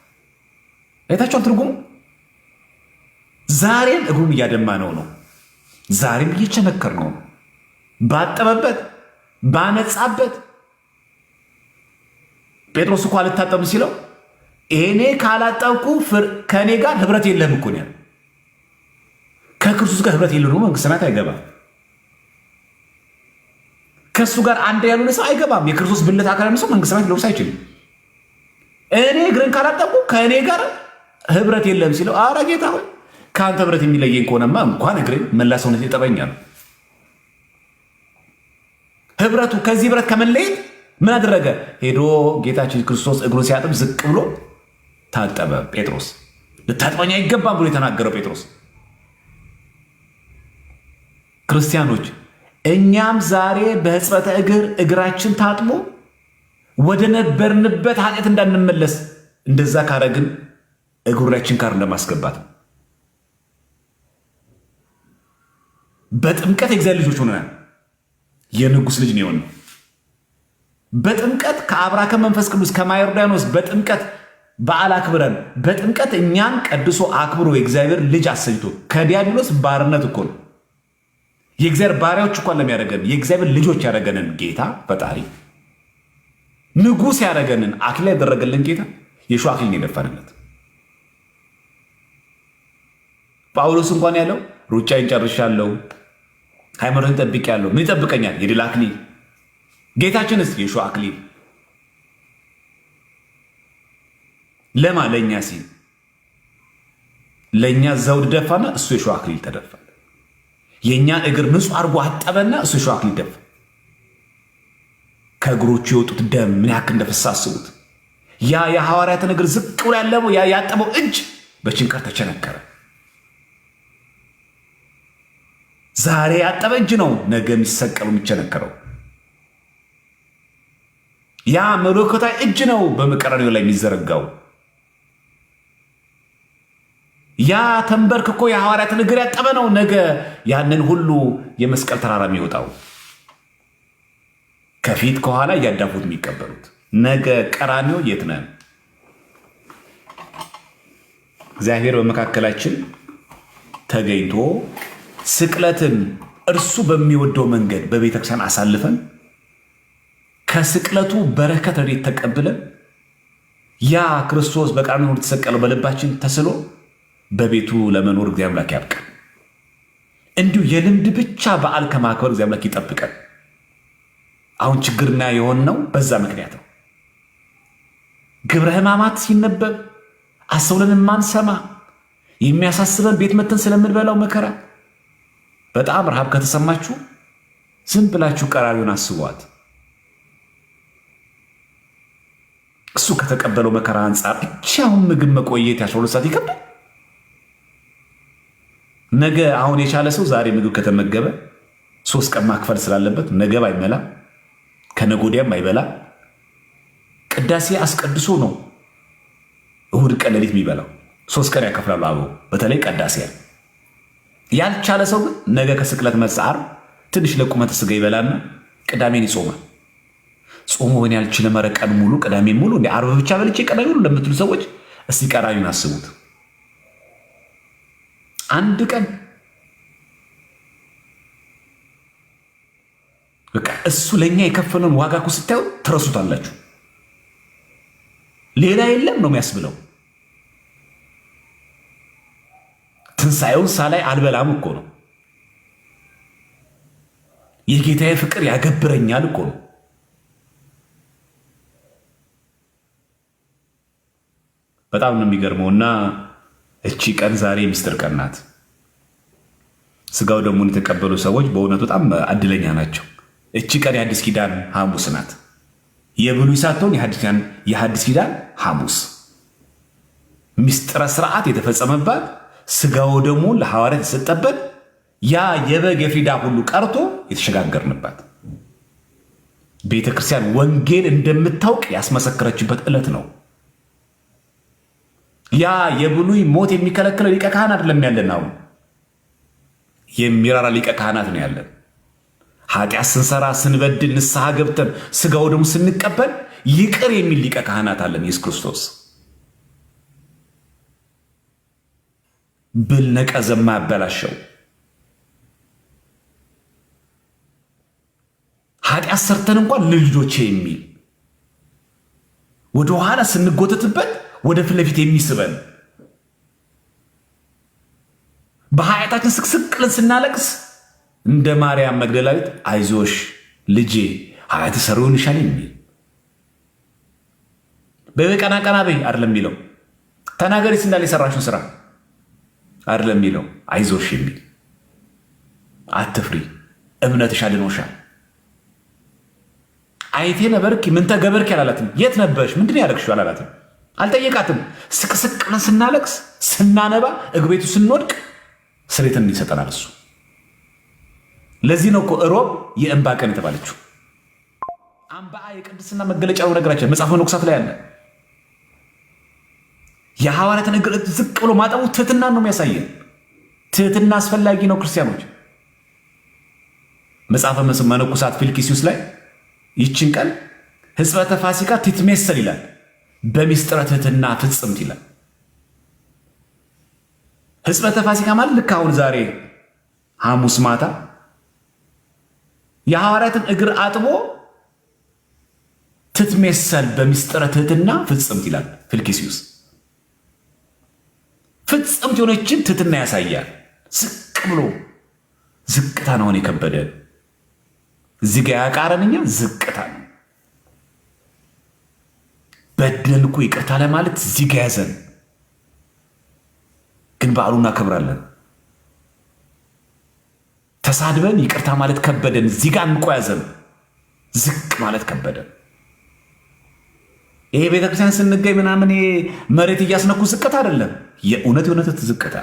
አይታችኋል ትርጉሙ። ዛሬም እግሩን እያደማ ነው። ዛሬም እየቸነከር ነው። ባጠበበት ባነጻበት። ጴጥሮስ እኮ አልታጠብም ሲለው እኔ ካላጠብኩ ከእኔ ጋር ህብረት የለህም እኮ ነው። ከክርስቶስ ጋር ህብረት የለው መንግሥተ ሰማያት አይገባም። ከእሱ ጋር አንድ ያልሆነ ሰው አይገባም። የክርስቶስ ብልት አካል ያልሆነ ሰው መንግሥተ ሰማያት ሊወርስ አይችልም። እኔ እግርን ካላጠብኩ ከእኔ ጋር ህብረት የለም ሲለው፣ አረ ጌታ ሆይ ከአንተ ህብረት የሚለየኝ ከሆነማ እንኳን እግሬን መላ ሰውነት ይጠበኛል። ህብረቱ ከዚህ ህብረት ከመለየት ምን አደረገ? ሄዶ ጌታችን ክርስቶስ እግሩን ሲያጥብ ዝቅ ብሎ ታጠበ። ጴጥሮስ ልታጥበኝ አይገባም ብሎ የተናገረው ጴጥሮስ። ክርስቲያኖች እኛም ዛሬ በሕጽበተ እግራችን ታጥቦ ወደ ነበርንበት ኃጢአት እንዳንመለስ፣ እንደዛ ካረግን እግሩ ላይ ችንካር እንደማስገባት ነው። በጥምቀት የእግዚአብሔር ልጆች ሆነናል። የንጉሥ ልጅ ነው የሆነው። በጥምቀት ከአብራከ መንፈስ ቅዱስ ከማዮርዳኖስ በጥምቀት በዓል አክብረን በጥምቀት እኛን ቀድሶ አክብሮ የእግዚአብሔር ልጅ አሰኝቶ ከዲያብሎስ ባርነት እኮ ነው የእግዚአብሔር ባሪያዎች እኳን ለሚያደርገን የእግዚአብሔር ልጆች ያደረገንን ጌታ ፈጣሪ ንጉሥ ያደረገንን አክሊል ያደረገልን ጌታ የሾህ አክሊል የደፋንለት። ጳውሎስ እንኳን ያለው ሩጫዬን ጨርሻለሁ፣ ሃይማኖትን ጠብቄአለሁ፣ ምን ይጠብቀኛል? የድል አክሊል። ጌታችንስ የሾህ አክሊል ለማ ለእኛ ሲል ለእኛ ዘውድ ደፋና እሱ የሾህ አክሊል ተደፋ። የእኛን እግር ንጹሕ አድርጎ አጠበና እሱ የሾህ አክሊል ደፋ። ከእግሮቹ የወጡት ደም ምን ያክል እንደፈሰሰ አስቡት። ያ የሐዋርያትን እግር ዝቅ ብሎ ያለበው ያ ያጠበው እጅ በችንካር ተቸነከረ። ዛሬ ያጠበ እጅ ነው ነገ የሚሰቀሉ የሚቸነከረው። ያ መለኮታዊ እጅ ነው በመቀራንዮ ላይ የሚዘረጋው። ያ ተንበርክኮ የሐዋርያትን እግር ያጠበ ነው ነገ ያንን ሁሉ የመስቀል ተራራ የሚወጣው። ከፊት ከኋላ እያዳፉት የሚቀበሉት ነገ ቀራንዮ የት ነን? እግዚአብሔር በመካከላችን ተገኝቶ ስቅለትን እርሱ በሚወደው መንገድ በቤተክርስቲያን አሳልፈን ከስቅለቱ በረከት ረድኤት ተቀብለን ያ ክርስቶስ በቀራንዮ የተሰቀለው በልባችን ተስሎ በቤቱ ለመኖር እግዚአብሔር አምላክ ያብቃን። እንዲሁ የልምድ ብቻ በዓል ከማክበር እግዚአብሔር አምላክ ይጠብቀን። አሁን ችግርና የሆነው በዛ ምክንያት ነው። ግብረ ሕማማት ሲነበብ አስተውለን ማንሰማ የሚያሳስበን ቤት መተን ስለምንበላው መከራ በጣም ረሃብ ከተሰማችሁ ዝም ብላችሁ ቀራንዮን አስቧት። እሱ ከተቀበለው መከራ አንጻር ብቻውን ምግብ መቆየት 12 ሰዓት ይከብዳል። ነገ አሁን የቻለ ሰው ዛሬ ምግብ ከተመገበ 3 ቀን ማክፈል ስላለበት ነገ አይበላ፣ ከነገ ወዲያም አይበላ። ቅዳሴ አስቀድሶ ነው እሁድ ቀን ሌሊት የሚበላው። 3 ቀን ያከፍላሉ አበው፣ በተለይ ቅዳሴ። ያልቻለ ሰው ግን ነገ ከስቅለት መልስ ዓርብ ትንሽ ለቁመተ ስጋ ይበላና ቅዳሜን ይጾማል። ጾሙ ሆነ ያልችለ መረቀን ሙሉ ቅዳሜን ሙሉ እንደ ዓርብ ብቻ በልቼ ቅዳሜ ሙሉ ለምትሉ ሰዎች እስቲ ቀራንዮን አስቡት። አንድ ቀን በቃ እሱ ለእኛ የከፈለውን ዋጋ እኮ ስታዩ ትረሱታላችሁ። ሌላ የለም ነው የሚያስብለው። ትንሣኤውን ሳላይ አልበላም እኮ ነው። የጌታዬ ፍቅር ያገብረኛል እኮ ነው። በጣም ነው የሚገርመው። እና እቺ ቀን ዛሬ ሚስጥር ቀን ናት። ስጋው ደሙን የተቀበሉ ሰዎች በእውነቱ በጣም እድለኛ ናቸው። እቺ ቀን የአዲስ ኪዳን ሐሙስ ናት። የብሉይ ሳትሆን የሐዲስ ኪዳን ሐሙስ ሚስጥረ ስርዓት የተፈጸመባት፣ ስጋው ደግሞ ለሐዋርያት የተሰጠበት፣ ያ የበግ የፍሪዳ ሁሉ ቀርቶ የተሸጋገርንባት፣ ቤተ ክርስቲያን ወንጌል እንደምታውቅ ያስመሰከረችበት ዕለት ነው። ያ የብሉይ ሞት የሚከለክለው ሊቀ ካህን አይደለም ያለን፣ አሁን የሚራራ ሊቀ ካህናት ነው ያለን። ኃጢአት ስንሰራ ስንበድል ንስሐ ገብተን ስጋው ደግሞ ስንቀበል ይቅር የሚል ሊቀ ካህናት አለን፣ ኢየሱስ ክርስቶስ። ብል ነቀዝ የማያበላሸው ኃጢአት ሰርተን እንኳን ልጆቼ የሚል ወደ ኋላ ስንጎተትበት ወደ ፊት ለፊት የሚስበን፣ በኃጢአታችን ስቅስቅልን ስናለቅስ እንደ ማርያም መግደላዊት አይዞሽ ልጄ ኃጢአት ሰሪውን ይሻል የሚል፣ በቀና ቀና በይ አይደለም የሚለው፣ ተናገሪስ እንዳለ የሰራሽውን ስራ አይደለም የሚለው፣ አይዞሽ የሚል፣ አትፍሪ እምነትሽ አድኖሻል። አይቴ ነበርኪ ምን ተገበርኪ አላላትም። የት ነበርሽ ምንድን ያደረግሽው አላላትም። አልጠየቃትም። ስቅስቅልን ስናለቅስ ስናነባ እግቤቱ ስንወድቅ ስሬትን ይሰጠናል እሱ። ለዚህ ነው እኮ ሮብ የእንባ ቀን የተባለችው። አምባ የቅድስና መገለጫ ነው። ነገራችን መጽሐፈ መነኮሳት ላይ አለ። የሐዋርያትን እግር ዝቅ ብሎ ማጠቡ ትህትና ነው የሚያሳየን። ትህትና አስፈላጊ ነው ክርስቲያኖች። መጽሐፈ መነኮሳት ፊልክስዩስ ላይ ይችን ቀን ሕጽበተ ፋሲካ ትትሜሰል ይላል፣ በሚስጥረ ትህትና ፍጽምት ይላል። ሕጽበተ ፋሲካ ማለት ልክ አሁን ዛሬ ሐሙስ ማታ የሐዋርያትን እግር አጥቦ ትትሜሰል በሚስጥረ ትህትና ፍጽምት ይላል ፊልክስዩስ። ፍጽምት የሆነችን ትህትና ያሳያል። ዝቅ ብሎ ዝቅታ ነው የከበደ እዚህ ጋ ያቃረንኛ ዝቅታ ነው። በደልን እኮ ይቅርታ ለማለት እዚህ ጋ ያዘን፣ ግን በዓሉን እናከብራለን። ተሳድበን ይቅርታ ማለት ከበደን፣ እዚህ ጋ እንቆ ያዘን፣ ዝቅ ማለት ከበደን። ይሄ ቤተክርስቲያን ስንገኝ ምናምን መሬት እያስነኩ ዝቅታ አይደለም፣ የእውነት የሆነ ዝቅታ፣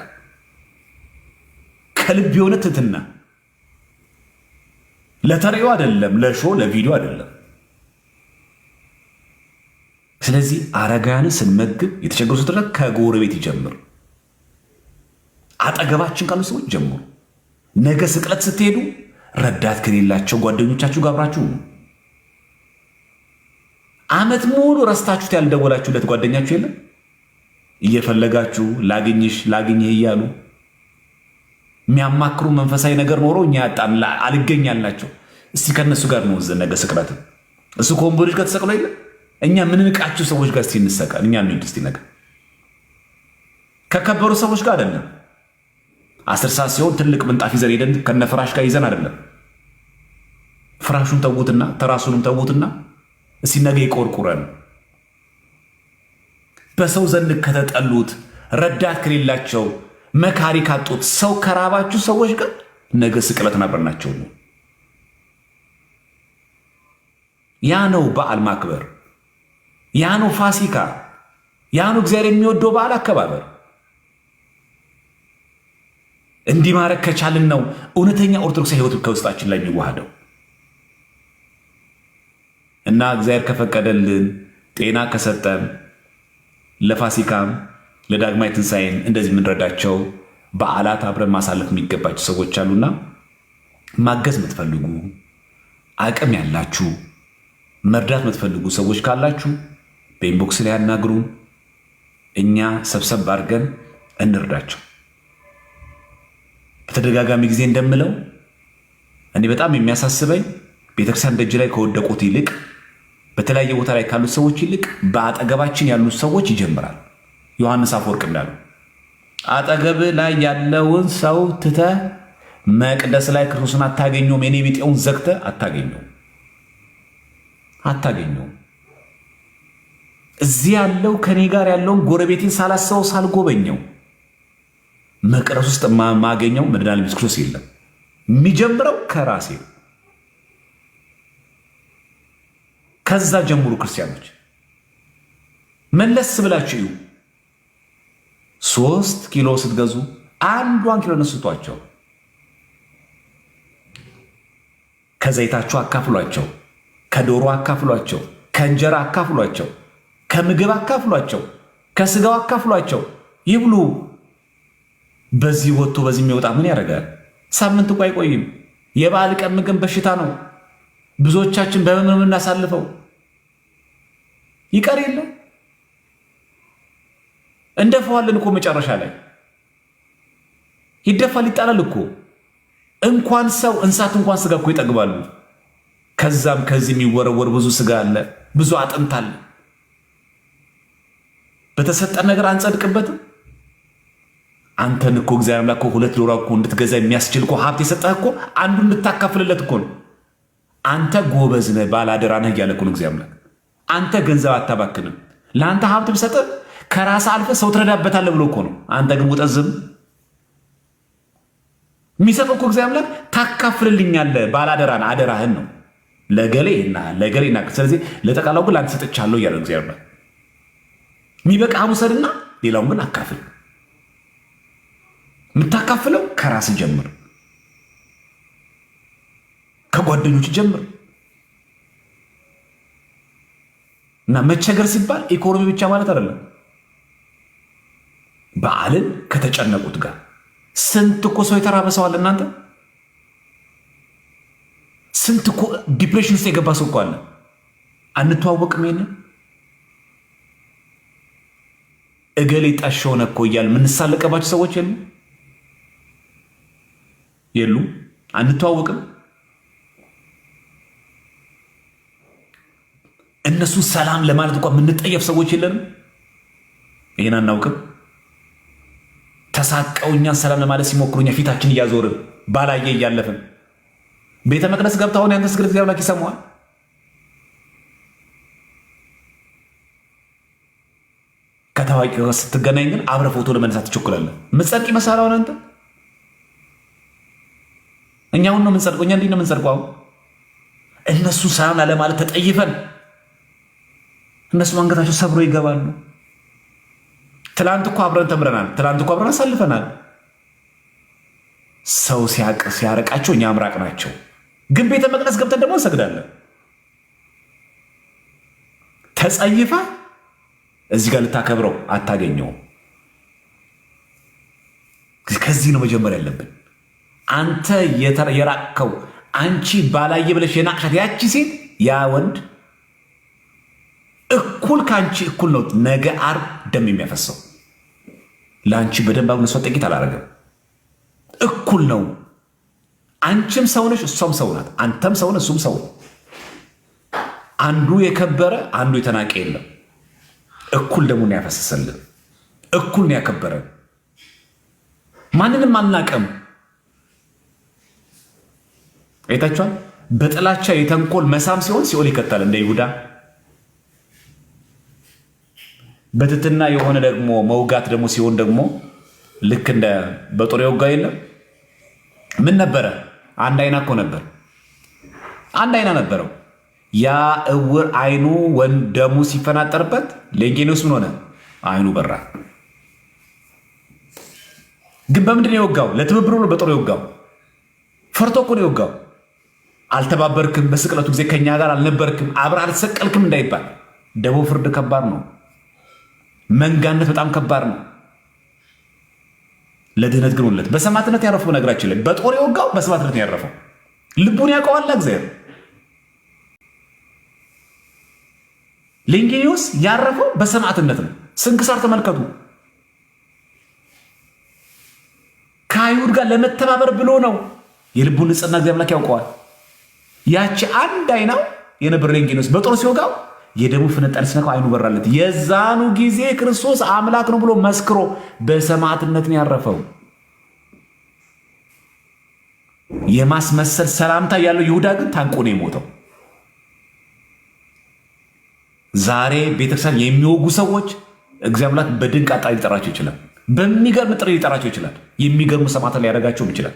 ከልብ የሆነ ትህትና፣ ለተሪዮ አይደለም፣ ለሾ ለቪዲዮ አይደለም። ስለዚህ አረጋውያንን ስንመግብ የተቸገሩ ስትረግ ከጎረቤት ይጀምር፣ አጠገባችን ካሉ ሰዎች ጀምሩ። ነገ ስቅለት ስትሄዱ ረዳት ከሌላቸው ጓደኞቻችሁ ጋር አብራችሁ ነው። ዓመት ሙሉ ረስታችሁት ያልደወላችሁለት ጓደኛችሁ የለም? እየፈለጋችሁ ላግኝሽ ላግኝህ እያሉ የሚያማክሩ መንፈሳዊ ነገር ኖሮ እኛ ያጣን አልገኛልናቸው። እስቲ ከነሱ ጋር ነው ነገ ስቅለት። እሱ ከወንበዶች ጋር ተሰቅሎ የለም? እኛ ምንንቃችሁ ሰዎች ጋር እስቲ እንሰቀል። እኛ ነው እስቲ ነገ ከከበሩ ሰዎች ጋር አይደለም። 10 ሰዓት ሲሆን ትልቅ ምንጣፍ ይዘን ሄደን ከነ ፍራሽ ጋር ይዘን አይደለም። ፍራሹን ተዉትና ተራሱንም ተዉትና እስቲ ነገ ይቆርቁረን። በሰው ዘንድ ከተጠሉት፣ ረዳት ከሌላቸው፣ መካሪ ካጡት፣ ሰው ከራባችሁ ሰዎች ጋር ነገ ስቅለትን አብረናቸው ነው። ያ ነው በዓል ማክበር፣ ያ ነው ፋሲካ፣ ያ ነው እግዚአብሔር የሚወደው በዓል አከባበር። እንዲህ ማድረግ ከቻልን ነው እውነተኛ ኦርቶዶክሳዊ ሕይወት ከውስጣችን ላይ የሚዋሃደው። እና እግዚአብሔር ከፈቀደልን ጤና ከሰጠን ለፋሲካም ለዳግማይ ትንሣኤም እንደዚህ የምንረዳቸው በዓላት አብረን ማሳለፍ የሚገባቸው ሰዎች አሉና ማገዝ የምትፈልጉ አቅም ያላችሁ መርዳት የምትፈልጉ ሰዎች ካላችሁ በኢንቦክስ ላይ ያናግሩን። እኛ ሰብሰብ አድርገን እንርዳቸው። በተደጋጋሚ ጊዜ እንደምለው እኔ በጣም የሚያሳስበኝ ቤተክርስቲያን ደጅ ላይ ከወደቁት ይልቅ በተለያየ ቦታ ላይ ካሉት ሰዎች ይልቅ በአጠገባችን ያሉት ሰዎች ይጀምራል። ዮሐንስ አፈወርቅ እንዳለው አጠገብ ላይ ያለውን ሰው ትተህ መቅደስ ላይ ክርስቶስን አታገኘውም። የኔ ቢጤውን ዘግተህ አታገኘውም። እዚህ ያለው ከኔ ጋር ያለውን ጎረቤቴን ሳላስበው ሳልጎበኘው መቅደስ ውስጥ ማገኘው መድኃኒዓለም ኢየሱስ ክርስቶስ የለም። የሚጀምረው ከራሴ። ከዛ ጀምሩ ክርስቲያኖች፣ መለስ ብላችሁ እዩ። 3 ኪሎ ስትገዙ 1 ኪሎ ነስቷቸው፣ ከዘይታችሁ አካፍሏቸው፣ ከዶሮ አካፍሏቸው፣ ከእንጀራ አካፍሏቸው፣ ከምግብ አካፍሏቸው፣ ከስጋው አካፍሏቸው፣ ይብሉ። በዚህ ወጥቶ በዚህ የሚወጣ ምን ያደርጋል? ሳምንት እኮ አይቆይም። የበዓል ቀን ምግብ በሽታ ነው። ብዙዎቻችን በምን የምናሳልፈው ይቀር የለ እንደፈዋለን እኮ መጨረሻ ላይ ይደፋል፣ ይጣላል እኮ። እንኳን ሰው እንስሳት እንኳን ስጋ እኮ ይጠግባሉ። ከዛም ከዚህ የሚወረወር ብዙ ስጋ አለ፣ ብዙ አጥንት አለ። በተሰጠን ነገር አንጸድቅበትም። አንተን እኮ እግዚአብሔር አምላክ 2 ዶሮ እኮ እንድትገዛ የሚያስችል እኮ ሀብት የሰጠህ እኮ አንዱ እንድታካፍልለት እኮ ነው። አንተ ጎበዝ ነህ፣ ባላደራ ነህ እያለ እኮ ነው እግዚአብሔር አምላክ። አንተ ገንዘብ አታባክንም። ለአንተ ሀብት ቢሰጥህ ከራስ አልፈ ሰው ትረዳበታለህ ብሎ እኮ ነው። አንተ ግን ውጠዝም የሚሰጠው እኮ እግዚአብሔር አምላክ ታካፍልልኛለህ፣ ባላደራን አደራህን ነው። ለገሌና ለገሌና ስለዚህ ለጠቃላው ግን ላንተ ሰጥቻለሁ እያለ እግዚአብሔር አምላክ። የሚበቃህን ውሰድና ሌላውን ግን አካፍል። የምታካፍለው ከራስ ጀምር፣ ከጓደኞች ጀምር። እና መቸገር ሲባል ኢኮኖሚ ብቻ ማለት አይደለም። በዓልን ከተጨነቁት ጋር ስንት እኮ ሰው የተራበ ሰው አለ እናንተ። ስንት እኮ ዲፕሬሽን ውስጥ የገባ ሰው እኮ አለ። አንተዋወቅም። ይሄንን እገሌ ጣሽ ሆነ እኮ እያል የምንሳለቀባቸው ሰዎች የሉም። አንተዋወቅም። እነሱ ሰላም ለማለት እንኳን የምንጠየፍ ሰዎች የለንም። ይሄን አናውቅም። ተሳቀው እኛን ሰላም ለማለት ሲሞክሩ እኛ ፊታችን እያዞርን ባላየ እያለፍን ቤተ መቅደስ ገብተው አሁን ያንተ ስግደት እግዚአብሔር አምላክ ይሰማዋል። ከታዋቂ ጋር ስትገናኝ ግን አብረህ ፎቶ ለመነሳት ትቸኩላለህ። ምጸድቅ ይመስልሃል አሁን አንተ? እኛውን ነው የምንጸድቀው። እኛ እንዲህ ነው የምንጸድቀው። አሁን እነሱ ሰላም ላለማለት ተጠይፈን እነሱ አንገታቸው ሰብሮ ይገባሉ። ትላንት እኮ አብረን ተምረናል። ትላንት እኮ አብረን አሳልፈናል። ሰው ሲያረቃቸው እኛ አምራቅ ናቸው። ግን ቤተ መቅደስ ገብተን ደግሞ እንሰግዳለን። ተጸይፈ እዚህ ጋር ልታከብረው አታገኘውም። ከዚህ ነው መጀመር ያለብን። አንተ የራቅከው አንቺ ባላየ ብለሽ የናቅሻት ያቺ ሴት ያ ወንድ እኩል ከአንቺ እኩል ነው። ነገ ዓርብ ደም የሚያፈሰው ለአንቺ በደንብ አግነሷት ጥቂት አላረገም። እኩል ነው። አንቺም ሰው ነሽ፣ እሷም ሰው ናት። አንተም ሰው ነህ፣ እሱም ሰው። አንዱ የከበረ አንዱ የተናቀ የለም። እኩል ደግሞ ነው ያፈሰሰልን፣ እኩል ነው ያከበረን። ማንንም አልናቀም። አይታችኋል። በጥላቻ የተንኮል መሳም ሲሆን ሲኦል ይከታል እንደ ይሁዳ። በትትና የሆነ ደግሞ መውጋት ደግሞ ሲሆን ደግሞ ልክ እንደ በጦር የወጋ የለም። ምን ነበረ? አንድ አይና እኮ ነበር። አንድ አይና ነበረው። ያ እውር አይኑ ደሙ ሲፈናጠርበት ሌንጌኖስ ምን ሆነ? አይኑ በራ። ግን በምንድን ነው የወጋው? ለትብብሩ ነው በጦር የወጋው። ፈርቶ እኮ ነው የወጋው። አልተባበርክም፣ በስቅለቱ ጊዜ ከኛ ጋር አልነበርክም፣ አብረህ አልተሰቀልክም እንዳይባል። ደቦ ፍርድ ከባድ ነው። መንጋነት በጣም ከባድ ነው። ለድህነት ግን ሁለት በሰማዕትነት ያረፈው በነገራችን ላይ በጦር የወጋው በሰማዕትነት ያረፈው ልቡን ያውቀዋል እግዚአብሔር። ሌንጌኒዮስ ያረፈው በሰማዕትነት ነው። ስንክሳር ተመልከቱ። ከአይሁድ ጋር ለመተባበር ብሎ ነው። የልቡን ንጽሕና እግዚአብሔር አምላክ ያውቀዋል። ያቺ አንድ አይናው የነብር ሌንጌኖስ በጦር ሲወጋው የደሙ ፍንጣሪ ሲነካው አይኑ በራለት። የዛኑ ጊዜ ክርስቶስ አምላክ ነው ብሎ መስክሮ በሰማዕትነት ነው ያረፈው። የማስመሰል ሰላምታ ያለው ይሁዳ ግን ታንቆ ነው የሞተው። ዛሬ ቤተክርስቲያን የሚወጉ ሰዎች እግዚአብሔር አምላክ በድንቅ አጣሪ ሊጠራቸው ይችላል። በሚገርም ጥሪ ሊጠራቸው ይችላል። የሚገርሙ ሰማዕታት ሊያደርጋቸውም ይችላል።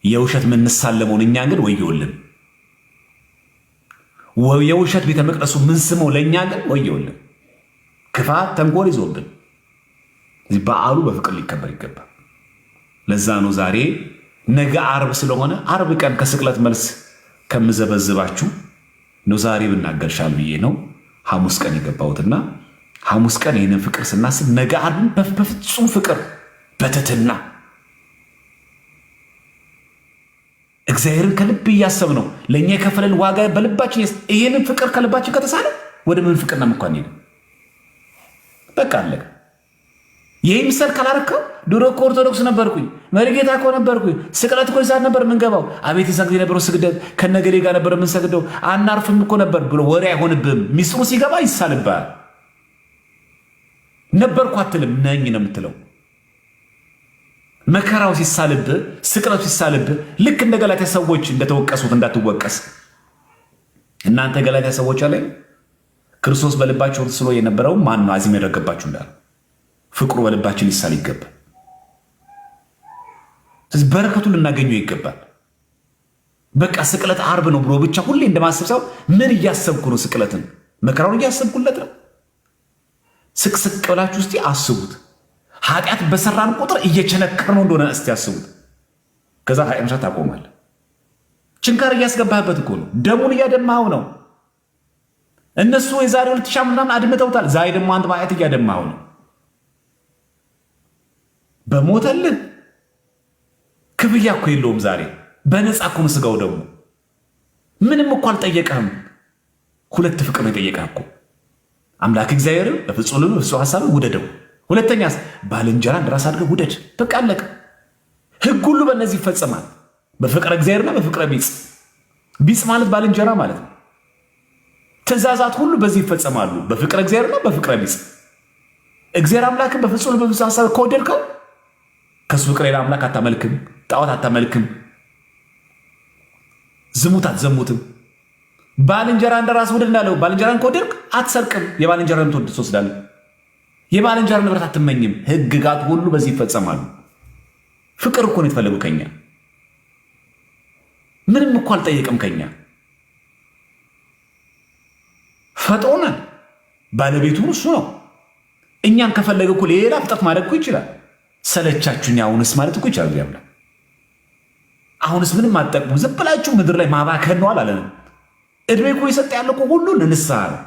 የውሸት ምንሳለመውን እኛ ግን ወየውልን። የውሸት ቤተ መቅደሱ ምን ስመው ለእኛ ግን ወየውልን። ክፋት ተንኮል ይዞብን በዓሉ በፍቅር ሊከበር ይገባል። ለዛ ነው ዛሬ ነገ ዓርብ ስለሆነ ዓርብ ቀን ከስቅለት መልስ ከምዘበዝባችሁ ነው ዛሬ ብናገርሻል ብዬ ነው ሐሙስ ቀን የገባሁትና ሐሙስ ቀን ይህንን ፍቅር ስናስብ ነገ ዓርብን በፍጹም ፍቅር በትህትና እግዚአብሔርን ከልብ እያሰብ ነው ለእኛ የከፈለን ዋጋ በልባችን ይህንን ፍቅር ከልባችን ከተሳለ ወደ ምን ፍቅርና ምኳን ሄደ በቃ አለቀ። ይህ ምሰል ካላረከው ድሮ እኮ ኦርቶዶክስ ነበርኩኝ መሪጌታ እኮ ነበርኩኝ ስቅለት እኮ ይዛት ነበር ምንገባው አቤት የዛን ጊዜ ነበረው ስግደት ከነገሌ ጋር ነበር የምንሰግደው አናርፍም እኮ ነበር ብሎ ወሬ አይሆንብህም። ሚስጥሩ ሲገባ ይሳልብሃል። ነበርኩ አትልም ነኝ ነው የምትለው። መከራው ሲሳልብህ ስቅለቱ ሲሳልብህ ልክ እንደ ገላትያ ሰዎች እንደተወቀሱት እንዳትወቀስ። እናንተ ገላትያ ሰዎች አለ ክርስቶስ በልባቸው ስሎ የነበረው ማን ነው አዚም ያደረገባችሁ እንዳለ ፍቅሩ በልባችን ሊሳል ይገባል። ስለዚህ በረከቱን ልናገኘው ይገባል። በቃ ስቅለት ዓርብ ነው ብሎ ብቻ ሁሌ እንደማሰብ ሰው ምን እያሰብኩ ነው? ስቅለትን መከራውን እያሰብኩለት ነው። ስቅስቅ ብላችሁ እስቲ አስቡት። ኃጢአት በሰራን ቁጥር እየቸነከር ነው እንደሆነ እስቲ አስቡት። ከዛ ኃጢአት መስራት ታቆማለህ። ችንካር እያስገባህበት እኮ ነው። ደሙን እያደማኸው ነው። እነሱ የዛሬ 2000 ዓመት ምናምን አድምተውታል። ዛሬ ደግሞ አንተ በኃጢአት እያደማኸው ነው። በሞተልን ክፍያ እኮ የለውም። ዛሬ በነፃ እኮ ነው ስጋው ደግሞ ምንም እኮ አልጠየቀህም። ሁለት ፍቅር ነው የጠየቀህ እኮ አምላክ እግዚአብሔርን በፍጹም ልብ በፍጹም ሐሳብ ውደደው። ሁለተኛስ ባልንጀራ እንደራስ አድርገህ ውደድ። በቃ አለቀ። ሕግ ሁሉ በእነዚህ ይፈጸማል፣ በፍቅረ እግዚአብሔርና በፍቅረ ቢጽ። ቢጽ ማለት ባልንጀራ ማለት ነው። ትእዛዛት ሁሉ በዚህ ይፈጸማሉ፣ በፍቅረ እግዚአብሔርና በፍቅረ ቢጽ። እግዚአብሔር አምላክን በፍጹም ልብ በፍጹም ሐሳብ ከወደድከው ከሱ ፍቅር ሌላ አምላክ አታመልክም፣ ጣዖት አታመልክም፣ ዝሙት አትዘሙትም። ባልንጀራ እንደራስ ውደድ እንዳለው ባልንጀራን ከወደድክ አትሰርቅም፣ የባልንጀራን ትወድ ትወስዳለህ። የባልንጀራ ንብረት አትመኝም። ሕግጋት ሁሉ በዚህ ይፈጸማሉ። ፍቅር እኮ ነው የተፈለገው ከኛ። ምንም እኮ አልጠየቅም ከኛ። ፈጥሮናል። ባለቤቱን እሱ ነው። እኛን ከፈለገ እኮ ሌላ ፍጥረት ማድረግ እኮ ይችላል። ሰለቻችሁኝ አሁንስ ማለት እኮ ይችላል። ያምላ አሁንስ ምንም አትጠቅሙ፣ ዝም ብላችሁ ምድር ላይ ማባከን ነው አላለን። እድሜ እኮ የሰጠ ያለ እኮ ሁሉ ንስሐ ነው።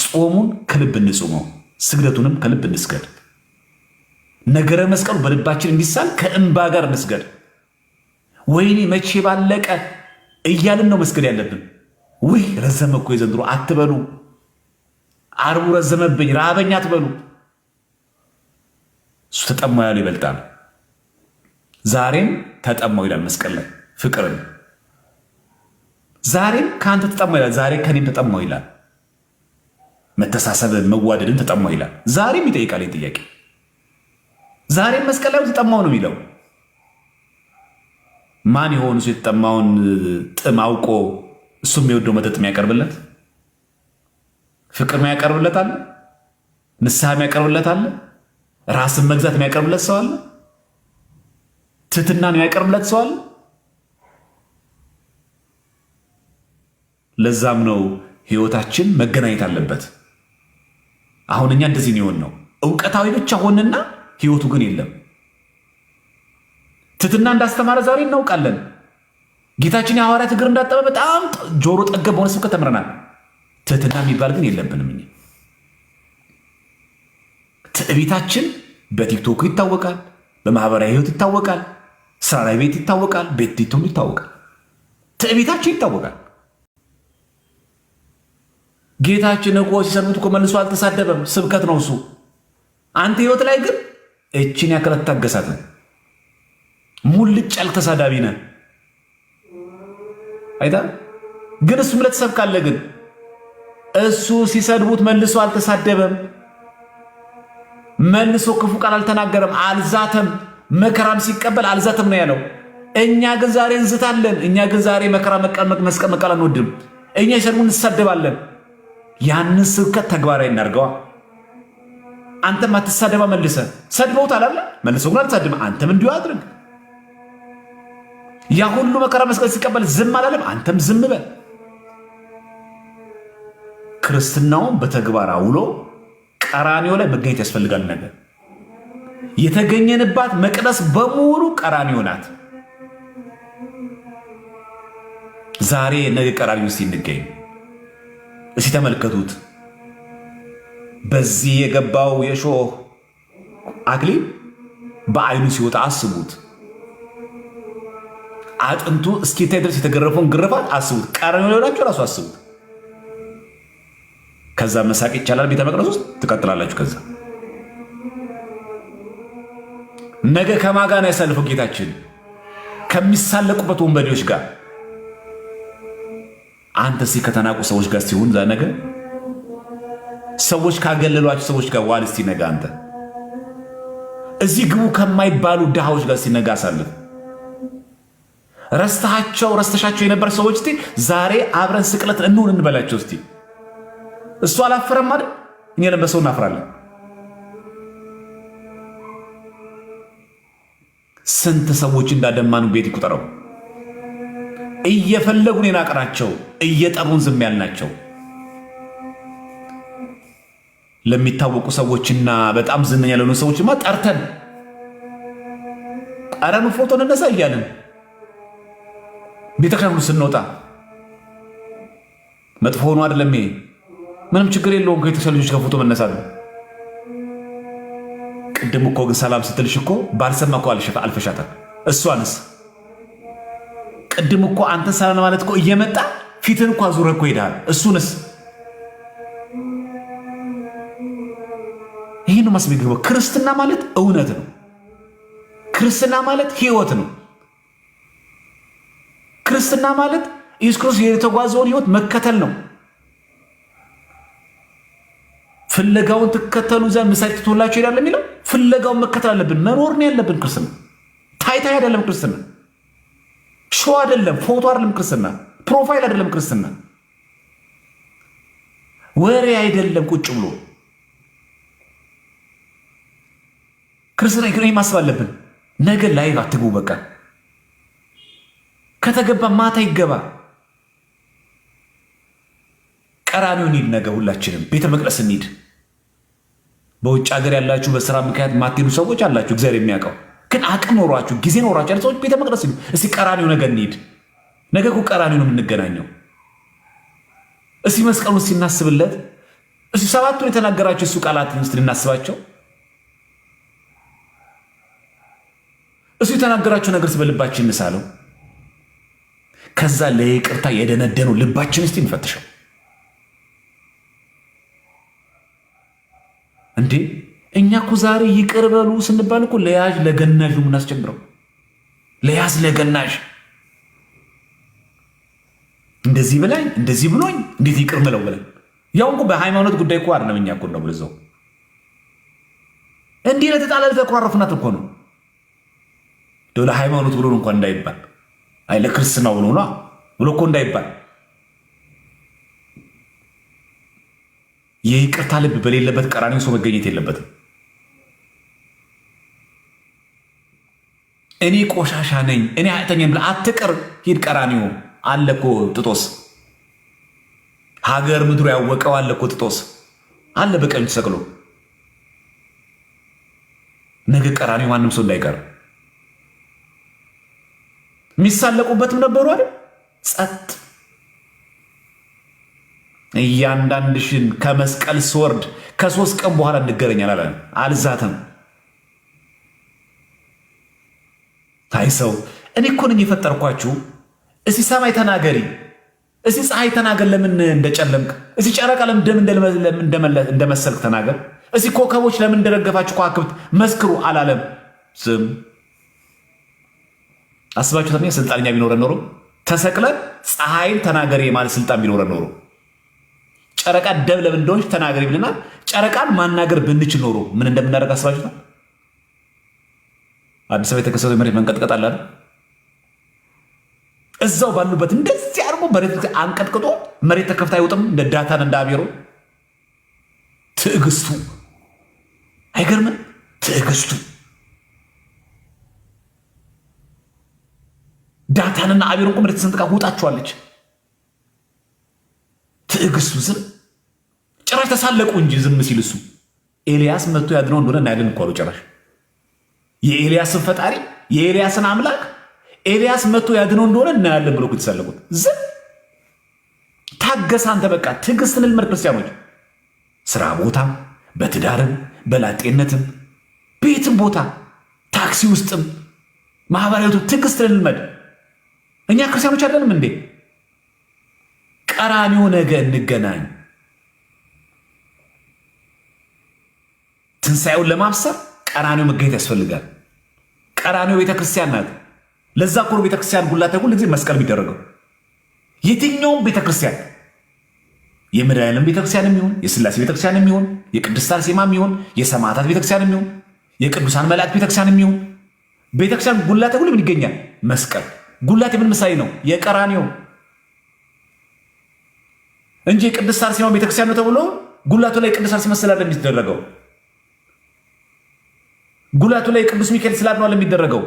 ጾሙን ከልብ እንጾመው፣ ስግደቱንም ከልብ እንስገድ። ነገረ መስቀሉ በልባችን እንዲሳል ከእንባ ጋር እንስገድ። ወይኔ መቼ ባለቀ እያልን ነው መስገድ ያለብን። ውይ ረዘመ እኮ የዘንድሮ አትበሉ። ዓርቡ ረዘመብኝ ረሃበኛ አትበሉ። እሱ ተጠማው ያለው ይበልጣል። ዛሬም ተጠማው ይላል መስቀል ላይ ፍቅርን። ዛሬም ከአንተ ተጠማው ይላል። ዛሬ ከኔም ተጠማው ይላል። መተሳሰብን መዋደድን ተጠማው ይላል። ዛሬም ይጠይቃል ጥያቄ። ዛሬም መስቀል ላይ ተጠማው ነው የሚለው። ማን የሆኑ ሰው የተጠማውን ጥም አውቆ እሱ የሚወደው መጠጥ የሚያቀርብለት፣ ፍቅር የሚያቀርብለት አለ፣ ንስሐ የሚያቀርብለት አለ፣ ራስን መግዛት የሚያቀርብለት ሰው አለ፣ ትህትናን የሚያቀርብለት ሰው አለ። ለዛም ነው ህይወታችን መገናኘት አለበት። አሁን እኛ እንደዚህ ነው ነው እውቀታዊ ብቻ ሆንና ህይወቱ ግን የለም። ትህትና እንዳስተማረ ዛሬ እናውቃለን። ጌታችን የሐዋርያት እግር እንዳጠበ በጣም ጆሮ ጠገብ ሆነ ስብከት ተምረናል። ትህትና የሚባል ግን የለብንም። እኛ ትዕቢታችን በቲክቶክ ይታወቃል፣ በማህበራዊ ህይወት ይታወቃል፣ ስራ ላይ ቤት ይታወቃል፣ ቤት ዲቶም ይታወቃል። ትዕቢታችን ይታወቃል። ጌታችን እኮ ሲሰድቡት እኮ መልሶ አልተሳደበም፣ ስብከት ነው እሱ። አንተ ህይወት ላይ ግን እችን ያክል ታገሳት ነው። ሙልጭ ያልክ ተሳዳቢ ነህ አይታ። ግን እሱም ለተሰብካለህ። ግን እሱ ሲሰድቡት መልሶ አልተሳደበም፣ መልሶ ክፉ ቃል አልተናገረም፣ አልዛተም። መከራም ሲቀበል አልዛተም ነው ያለው። እኛ ግን ዛሬ እንዝታለን። እኛ ግን ዛሬ መከራ መቀበል አንወድም። እኛ ይሰድቡን እንሳደባለን። ያንን ስብከት ተግባራዊ እናድርገዋ። አንተም አትሳደባ መልሰ ሰድበውታል አለ መልሶ ግን አትሳደብ። አንተም እንዲሁ አድርግ። ያ ሁሉ መከራ መስቀል ሲቀበል ዝም አላለም፣ አንተም ዝም በል። ክርስትናውን በተግባር አውሎ ቀራንዮ ላይ መገኘት ያስፈልጋል። ነገር የተገኘንባት መቅደስ በሙሉ ቀራንዮ ናት። ዛሬ ነገ ቀራንዮ ውስጥ እንገኝ። እስቲ ተመልከቱት። በዚህ የገባው የሾህ አክሊል በአይኑ ሲወጣ አስቡት። አጥንቱ እስኪታይ ድረስ የተገረፈውን ግርፋት አስቡት። ቀራንዮ ላይ ሆናችሁ ራሱ አስቡት። ከዛ መሳቅ ይቻላል። ቤተ መቅደስ ውስጥ ትቀጥላላችሁ። ከዛ ነገ ከማን ጋር ነው ያሳልፈው ጌታችን? ከሚሳለቁበት ወንበዴዎች ጋር። አንተ እስኪ ከተናቁ ሰዎች ጋር ሲሆን ዛ ነገ ሰዎች ካገለሏቸው ሰዎች ጋር ዋል። እስቲ ነገ አንተ እዚህ ግቡ ከማይባሉ ድሃዎች ጋር ሲነጋ አሳልፍ። ረስተሻቸው የነበር ሰዎች እስቲ ዛሬ አብረን ስቅለት እንሁን እንበላቸው እስቲ። እሱ አላፈረም አይደል? እኛ ለበሰው እናፍራለን። ስንት ሰዎች እንዳደማኑ ቤት ይቁጠረው። እየፈለጉን የናቅናቸው፣ እየጠሩን ዝም ያልናቸው ለሚታወቁ ሰዎችና በጣም ዝነኛ ለሆኑ ሰዎችማ ጠርተን አረኑ ፎቶ እንነሳ እያልን ቤተክርስቲያኑ ስንወጣ መጥፎ ሆኖ አይደለም ይሄ። ምንም ችግር የለውም ከቤተክርስቲያን ልጆች ከፎቶ መነሳት። ቅድም እኮ ግን ሰላም ስትልሽ እኮ ባልሰማ እኮ አልፈሻታል። እሷንስ ቅድም እኮ አንተን ሰላም ማለት እኮ እየመጣ ፊትን እኮ አዙረህ እኮ ሄደሃል። እሱንስ ይህን ማስበግበው። ክርስትና ማለት እውነት ነው። ክርስትና ማለት ህይወት ነው። ክርስትና ማለት ኢየሱስ ክርስቶስ የተጓዘውን ህይወት መከተል ነው። ፍለጋውን ትከተሉ ዘንድ ምሳሌ ትቶላችሁ ይላል የሚለው ፍለጋውን መከተል አለብን። መኖር ነው ያለብን። ክርስትና ታይታይ አይደለም። ክርስትና ሾው አይደለም። ፎቶ አይደለም። ክርስትና ፕሮፋይል አይደለም። ክርስትና ወሬ አይደለም። ቁጭ ብሎ ክርስትና ይሄ ማሰብ አለብን። ነገ ላይቭ አትግቡ። በቃ ከተገባ ማታ ይገባ። ቀራንዮ እንሂድ። ነገ ሁላችንም ቤተ መቅደስ እንሂድ። በውጭ ሀገር ያላችሁ በስራ ምክንያት ማትሄዱ ሰዎች አላችሁ፣ እግዚአብሔር የሚያውቀው። ግን አቅም ኖሯችሁ ጊዜ ኖሯችሁ ያለ ሰዎች ቤተ መቅደስ ሂዱ። እስቲ ቀራንዮ ነገ እንሂድ። ነገ እኮ ቀራንዮ ነው የምንገናኘው። እስቲ መስቀሉን ሲናስብለት እስቲ ሰባቱን የተናገራቸው እሱ ቃላትን ውስጥ ልናስባቸው። እሱ የተናገራቸው ነገር በልባችን እንሳለው። ከዛ ለይቅርታ የደነደኑ ልባችን እስቲ እንፈትሸው። እንዴ እኛ እኮ ዛሬ ይቅር በሉ ስንባል እኮ ለያዥ ለገናዥ ነው የምናስቸግረው። ለያዝ ለገናዥ እንደዚህ ብላኝ እንደዚህ ብሎኝ እንዴት ይቅር ምለው ብለን ያው እኮ በሃይማኖት ጉዳይ እኮ አይደለም። እኛ እኮ ነው ብለዘው እንዲህ ለተጣለ ለተቆራረፉናት እኮ ነው። ደውለ ሃይማኖት ብሎ እንኳን እንዳይባል አይ ለክርስቲያናው ብሎ ነው ብሎ እኮ እንዳይባል የይቅርታ ልብ በሌለበት ቀራንዮ ሰው መገኘት የለበትም። እኔ ቆሻሻ ነኝ እኔ አያተኛም ብለህ አትቅር። ሂድ ቀራንዮ አለ እኮ ጥጦስ። ሀገር ምድሩ ያወቀው አለ እኮ ጥጦስ አለ በቀኙ ተሰቅሎ። ነገ ቀራንዮ ማንም ሰው እንዳይቀር። የሚሳለቁበትም ነበሩ አይደል? ጸጥ እያንዳንድሽን ከመስቀል ስወርድ ከ3 ቀን በኋላ እንገናኛለን አለ። አልዛተም። አይ ሰው እኔ እኮ ነኝ የፈጠርኳችሁ። እስቲ ሰማይ ተናገሪ፣ እስቲ ፀሐይ ተናገር ለምን እንደጨለምክ፣ እስቲ ጨረቃ ለምን እንደመሰልክ ተናገር፣ እስቲ ኮከቦች ለምን እንደረገፋችሁ ከዋክብት መስክሩ አላለም። ዝም አስባችሁት? ስልጣንኛ ቢኖረን ኖሮ ተሰቅለን ፀሐይን ተናገሪ ማለት ስልጣን ቢኖረን ኖሮ ጨረቃ ደብለብ እንደሆነች ተናገሪ ብልና ጨረቃን ማናገር ብንችል ኖሮ ምን እንደምናደርግ አስባችሁት? አዲስ አበባ የተከሰተው መሬት መንቀጥቀጥ አለ አይደል? እዛው ባሉበት እንደዚህ አድርጎ መሬት አንቀጥቅጦ መሬት ተከፍታ አይወጥም? እንደ ዳታን እንደ አቤሮ ትዕግስቱ አይገርምም? ትዕግስቱ ዳታንና አቤሮን እኮ መሬት ሰንጥቃ ውጣችኋለች። ትዕግስቱ ዝም ጭራሽ ተሳለቁ እንጂ ዝም ሲል እሱ ኤልያስ መጥቶ ያድነው እንደሆነ እናያለን እኮ አሉ። ጭራሽ የኤልያስን ፈጣሪ የኤልያስን አምላክ ኤልያስ መጥቶ ያድነው እንደሆነ እናያለን ብሎ የተሳለቁት ዝም። ታገስ አንተ በቃ ትዕግስትን ልመድ ክርስቲያኖች። ስራ ቦታ፣ በትዳርም በላጤነትም ቤትም ቦታ ታክሲ ውስጥም ማህበራዊቱ ትዕግስትን ልመድ። እኛ ክርስቲያኖች አይደለም እንዴ? ቀራንዮ ነገ እንገናኝ። ትንሣኤውን ለማብሰር ቀራንዮ መገኘት ያስፈልጋል። ቀራንዮ ቤተክርስቲያን ናት። ለዛ እኮ ነው ቤተክርስቲያን ጉላታ ሁሉ ጊዜ መስቀል የሚደረገው። የትኛውም ቤተክርስቲያን የመድኃኔዓለም ቤተክርስቲያን የሚሆን የሥላሴ ቤተክርስቲያን የሚሆን የቅድስት አርሴማ የሚሆን የሰማዕታት ቤተክርስቲያን የሚሆን የቅዱሳን መላእክት ቤተክርስቲያን የሚሆን ቤተክርስቲያን ጉላታ ሁሉ ምን ይገኛል? መስቀል። ጉላት የምን ምሳሌ ነው? የቀራንዮ እንጂ የቅድስት አርሴማ ቤተክርስቲያን ነው ተብሎ ጉላቱ ላይ ቅድስት አርሴማ ስላለ የሚደረገው፣ ጉላቱ ላይ ቅዱስ ሚካኤል ስላለ ነው የሚደረገው።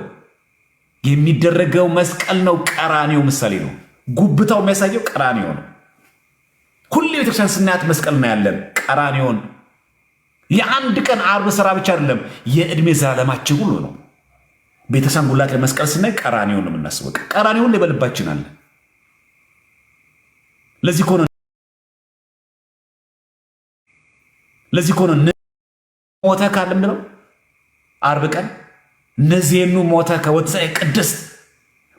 የሚደረገው መስቀል ነው። ቀራንዮ ምሳሌ ነው። ጉብታው የሚያሳየው ቀራንዮ ነው። ሁሌ ቤተክርስቲያን ስናያት መስቀል እናያለን። ቀራንዮን የአንድ ቀን ዓርብ ስራ ብቻ አይደለም፣ የዕድሜ ዘላለማችን ሁሉ ነው። ቤተክርስቲያን ጉላት ላይ መስቀል ስናይ ቀራንዮን ነው የምናስበው። ቀራንዮ ሁሌ በልባችን አለ። ለዚህ ከሆነ ሞተ ካለ ምንድነው? ዓርብ ቀን እነዚህኑ ሞተ ከወትንሣኤ ቅድስት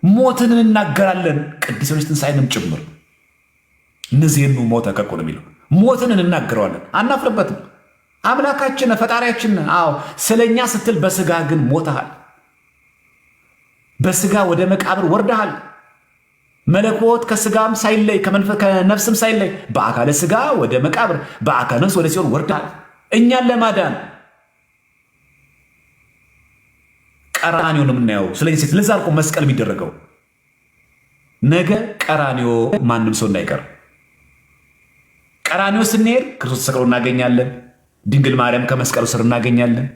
ሞትን እንናገራለን። ቅድስት ሆነች ትንሣኤንም ጭምር እነዚህኑ ሞተ ከኮ ነው የሚለው። ሞትን እንናገረዋለን፣ አናፍርበትም። አምላካችን ፈጣሪያችን። አዎ ስለኛ ስትል በስጋ ግን ሞተሃል። በስጋ ወደ መቃብር ወርደሃል። መለኮት ከስጋም ሳይለይ ከነፍስም ሳይለይ በአካለ ስጋ ወደ መቃብር በአካለ ነፍስ ወደ ሲኦል ወርደሃል እኛን ለማዳን። ቀራንዮ ነው የምናየው። ስለዚህ ሴት ለዛ እኮ መስቀል የሚደረገው ነገ ቀራንዮ ማንም ሰው እንዳይቀር። ቀራንዮ ስንሄድ ክርስቶስ ተሰቅሎ እናገኛለን። ድንግል ማርያም ከመስቀሉ ስር እናገኛለን።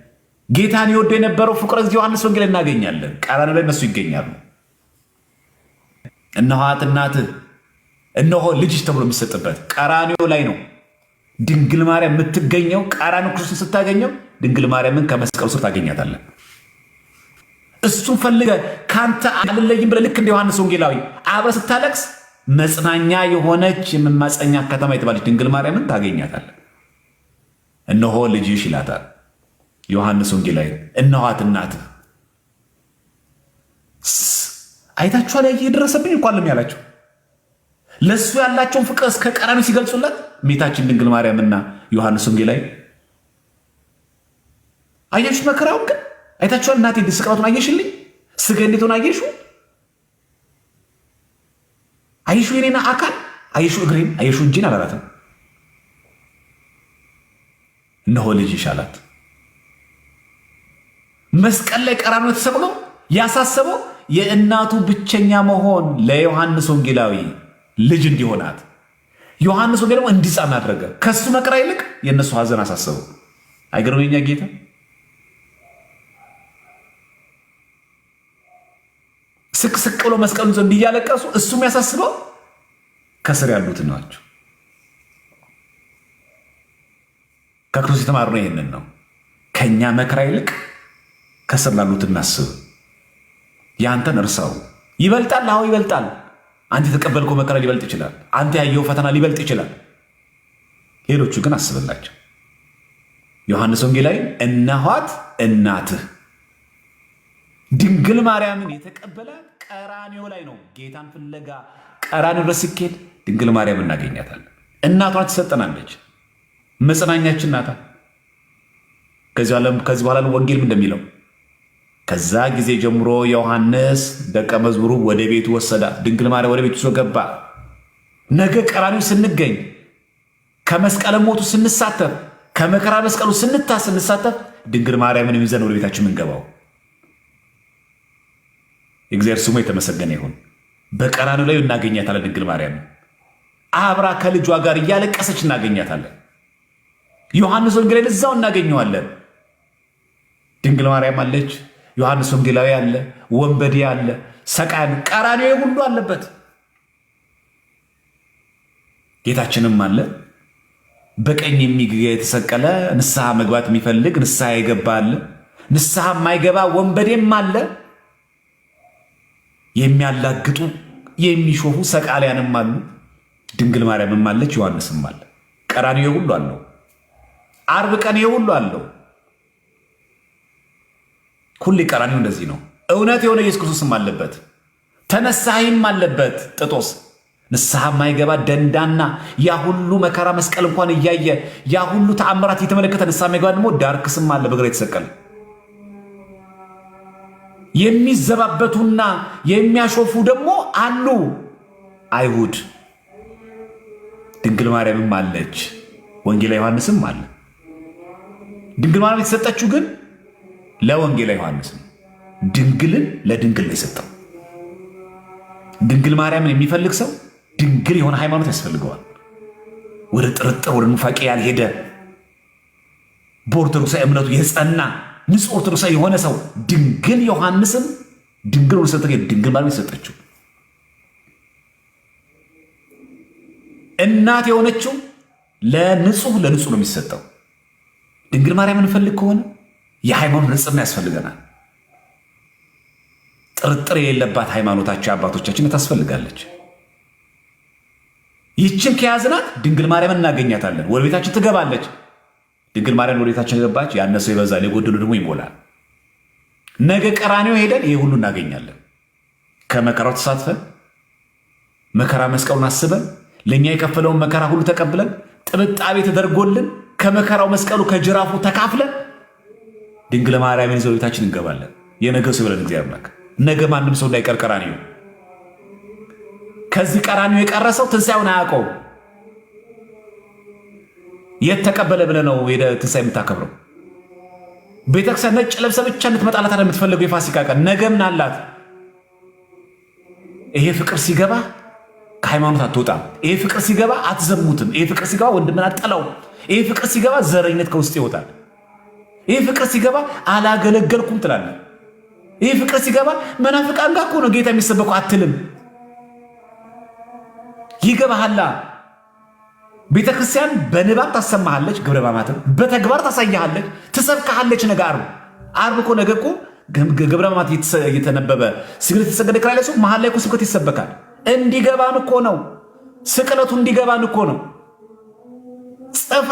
ጌታን ይወዱ የነበረው ፍቁረ እግዚእ ዮሐንስ ወንጌል እናገኛለን። ቀራንዮ ላይ እነሱ ይገኛሉ። እነኋት እናትህ እነሆ ልጅሽ ተብሎ የሚሰጥበት ቀራንዮ ላይ ነው። ድንግል ማርያም የምትገኘው ቀራንዮ ክርስቶስ ስታገኘው ድንግል ማርያምን ከመስቀሉ ስር ታገኛታለን። እሱን ፈልገ ካንተ አልለይም ብለህ ልክ እንደ ዮሐንስ ወንጌላዊ አብረህ ስታለቅስ መጽናኛ የሆነች የመማፀኛ ከተማ የተባለች ድንግል ማርያምን ታገኛታለን። እነሆ ልጅሽ ይላታል ዮሐንስ ወንጌላዊ። እነኋት እናትህ። አይታችኋል? የደረሰብኝ እንኳን ያላቸው ለእሱ ያላቸውን ፍቅር እስከ ቀራንዮ ሲገልጹለት እመቤታችን ድንግል ማርያምና ዮሐንስ ወንጌላዊ። አያችሁት መከራውን ግን አይታችኋል? እናቴ ስቅለቱን አየሽልኝ? ስጋ እንዴት ሆነ አየሹ? አየሹ የኔና አካል አየሹ እግሬን አየሹ እጄን አላላትም። እነሆ ልጅሽ አላት። መስቀል ላይ ቀራንዮ ተሰቅሎ ያሳሰበው የእናቱ ብቸኛ መሆን ለዮሐንስ ወንጌላዊ ልጅ እንዲሆናት፣ ዮሐንስ ወንጌላዊ ደግሞ እንዲጻን አደረገ። ከሱ መከራ ይልቅ የእነሱ ሐዘን አሳሰበው። አይገርም? የኛ ጌታ ስቅስቅ ብሎ መስቀሉን ዘንድ እያለቀሱ እሱም ያሳስበው ከስር ያሉት ናቸው። ከክርስቶስ የተማርነው ይህንን ነው። ከእኛ መከራ ይልቅ ከስር ላሉት እናስብ። ያንተን እርሳው። ይበልጣል። አዎ ይበልጣል። አንተ የተቀበልከው መከራ ሊበልጥ ይችላል። አንተ ያየው ፈተና ሊበልጥ ይችላል። ሌሎቹ ግን አስብላቸው። ዮሐንስ ወንጌላዊ እነኋት እናትህ። ድንግል ማርያምን የተቀበላት ቀራንዮ ላይ ነው። ጌታን ፍለጋ ቀራንዮ ድረስ ሲኬድ ድንግል ማርያም እናገኛታለን። እናቷን ትሰጠናለች። መጽናኛችን ናታ። ከዚህ በኋላ ወንጌል እንደሚለው ከዛ ጊዜ ጀምሮ ዮሐንስ ደቀ መዝሙሩ ወደ ቤቱ ወሰዳት። ድንግል ማርያም ወደ ቤቱ ገባ። ነገ ቀራንዮ ስንገኝ ከመስቀል ሞቱ ስንሳተፍ ከመከራ መስቀሉ ስንሳተፍ ድንግል ማርያምን ይዘን ወደ ቤታችን የምንገባው። እግዚአብሔር ስሙ የተመሰገነ ይሁን። በቀራንዮ ላይ እናገኛታለን። ድንግል ማርያም አብራ ከልጇ ጋር እያለቀሰች እናገኛታለን። ዮሐንስ ወንጌላዊ እዛው እናገኘዋለን። ድንግል ማርያም አለች፣ ዮሐንስ ወንጌላዊ አለ፣ ወንበዴ አለ፣ ሰቃን ቀራንዮ ሁሉ አለበት። ጌታችንም አለ። በቀኝ የተሰቀለ ንስሐ መግባት የሚፈልግ ንስሐ የገባ አለ፣ ንስሐ የማይገባ ወንበዴም አለ። የሚያላግጡ የሚሾፉ ሰቃሊያንም አሉ። ድንግል ማርያምም አለች፣ ዮሐንስም አለ። ቀራንዮ ሁሉ አለው። ዓርብ ቀን ሁሉ አለው። ሁሌ ቀራንዮ እንደዚህ ነው። እውነት የሆነ ኢየሱስ ክርስቶስም አለበት፣ ተነሳሂም አለበት። ጥጦስ ንስሐ የማይገባ ደንዳና ያ ሁሉ መከራ መስቀል እንኳን እያየ ያ ሁሉ ተአምራት እየተመለከተ ንስሐ የማይገባ ደግሞ ዳርክስም አለ፣ በግራ የተሰቀለ። የሚዘባበቱና የሚያሾፉ ደግሞ አሉ፣ አይሁድ። ድንግል ማርያምም አለች፣ ወንጌላ ዮሐንስም አለ። ድንግል ማርያም የተሰጠችው ግን ለወንጌላ ዮሐንስ ነው። ድንግልን ለድንግል ነው የሰጠው። ድንግል ማርያምን የሚፈልግ ሰው ድንግል የሆነ ሃይማኖት ያስፈልገዋል። ወደ ጥርጥር ወደ ኑፋቄ ያልሄደ በኦርቶዶክሳዊ እምነቱ የጸና ንጹሕ ኦርቶዶክሳዊ የሆነ ሰው ድንግል ዮሐንስን ድንግል ወደ ሰጠ ድንግል ማርያም የሰጠችው እናት የሆነችው ለንጹሕ ነው የሚሰጠው። ድንግል ማርያምን እንፈልግ ከሆነ የሃይማኖት ንጽሕና ያስፈልገናል። ጥርጥር የሌለባት ሃይማኖታቸው አባቶቻችን ታስፈልጋለች። ይችን ከያዝናት ድንግል ማርያምን እናገኛታለን። ወደ ቤታችን ትገባለች። ድንግል ማርያም ወደ ቤታችን ገባች፣ ያነሰው ይበዛል፣ የጎደሉ ደግሞ ይሞላል። ነገ ቀራንዮ ሄደን ይሄ ሁሉ እናገኛለን። ከመከራው ተሳትፈን መከራ መስቀሉን አስበን ለእኛ የከፈለውን መከራ ሁሉ ተቀብለን ጥብጣቤ ተደርጎልን ከመከራው መስቀሉ ከጅራፉ ተካፍለን ድንግል ማርያምን ይዘው ቤታችን እንገባለን። የነገ ሰው ብለን እግዚአብሔር አምላክ ነገ ማንም ሰው እንዳይቀር ቀራንዮ። ከዚህ ቀራንዮ የቀረሰው ትንሣኤውን አያውቀው። የት ተቀበለ ብለህ ነው ሄደ ትንሣኤ የምታከብረው? ቤተክርስቲያን ነጭ ለብሰ ብቻ እንድትመጣላት አይደል የምትፈልገው? የፋሲካ ቀን ነገ ምን አላት? ይሄ ፍቅር ሲገባ ከሃይማኖት አትወጣም። ይሄ ፍቅር ሲገባ አትዘሙትም። ይሄ ፍቅር ሲገባ ወንድምን አትጠላው። ይሄ ፍቅር ሲገባ ዘረኝነት ከውስጥ ይወጣል። ይሄ ፍቅር ሲገባ አላገለገልኩም ትላለህ። ይሄ ፍቅር ሲገባ መናፍቃን ጋር እኮ ነው ጌታ የሚሰበከው አትልም። ይገባሃላ። ቤተክርስቲያን በንባብ ታሰማሃለች፣ ግብረ ሕማማትን በተግባር ታሳያሃለች፣ ትሰብካሃለች። ነገ ዓርብ እኮ ነገ እኮ ግብረ ሕማማት እየተነበበ ስግደት የተሰገደ ክራይ ላይ ሰው መሀል ላይ እኮ ስብከት ይሰበካል። እንዲገባን እኮ ነው። ስቅለቱ እንዲገባን እኮ ነው። ጽፋ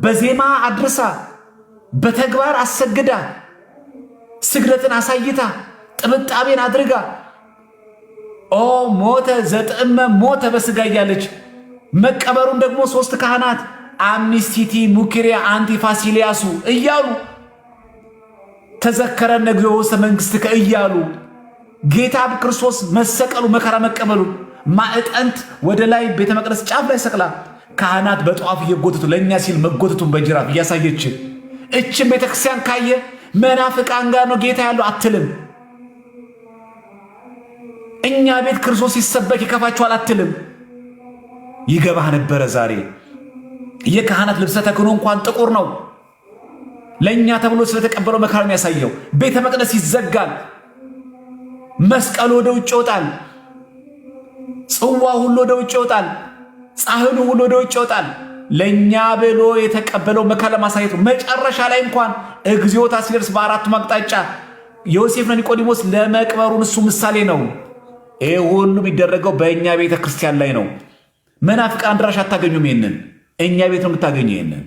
በዜማ አድርሳ በተግባር አሰግዳ ስግደትን አሳይታ ጥብጣቤን አድርጋ ኦ ሞተ ዘጥዕመ ሞተ በስጋ እያለች መቀበሩን ደግሞ 3 ካህናት አምኒስቲቲ ሙኪሪያ አንቲፋሲሊያሱ እያሉ ተዘከረነ እግዚኦ ውስተ መንግሥትከ እያሉ ጌታ ክርስቶስ መሰቀሉ መከራ መቀበሉ ማዕጠንት ወደ ላይ ቤተ መቅደስ ጫፍ ላይ ሰቅላ ካህናት በጧፍ እየጎተቱ ለእኛ ሲል መጎተቱን በጅራፍ እያሳየች እችን ቤተክርስቲያን ካየ መናፍቃን ጋር ነው ጌታ ያለው አትልም። እኛ ቤት ክርስቶስ ሲሰበክ ይከፋችኋል አትልም። ይገባህ ነበረ። ዛሬ የካህናት ልብሰ ተክህኖ እንኳን ጥቁር ነው። ለእኛ ተብሎ ስለተቀበለው መከራ የሚያሳየው ቤተ መቅደስ ይዘጋል። መስቀሉ ወደ ውጭ ይወጣል። ጽዋ ሁሉ ወደ ውጭ ይወጣል። ጻሕሉ ሁሉ ወደ ውጭ ይወጣል። ለእኛ ብሎ የተቀበለው መከራ ለማሳየት ነው። መጨረሻ ላይ እንኳን እግዚኦታ ሲደርስ በአራቱም አቅጣጫ ዮሴፍና ኒቆዲሞስ ለመቅበሩን እሱ ምሳሌ ነው። ይሄ ሁሉ የሚደረገው በእኛ ቤተ ክርስቲያን ላይ ነው። መናፍቃን አድራሽ አታገኙም። ይሄንን እኛ ቤት ነው የምታገኙ። ይሄንን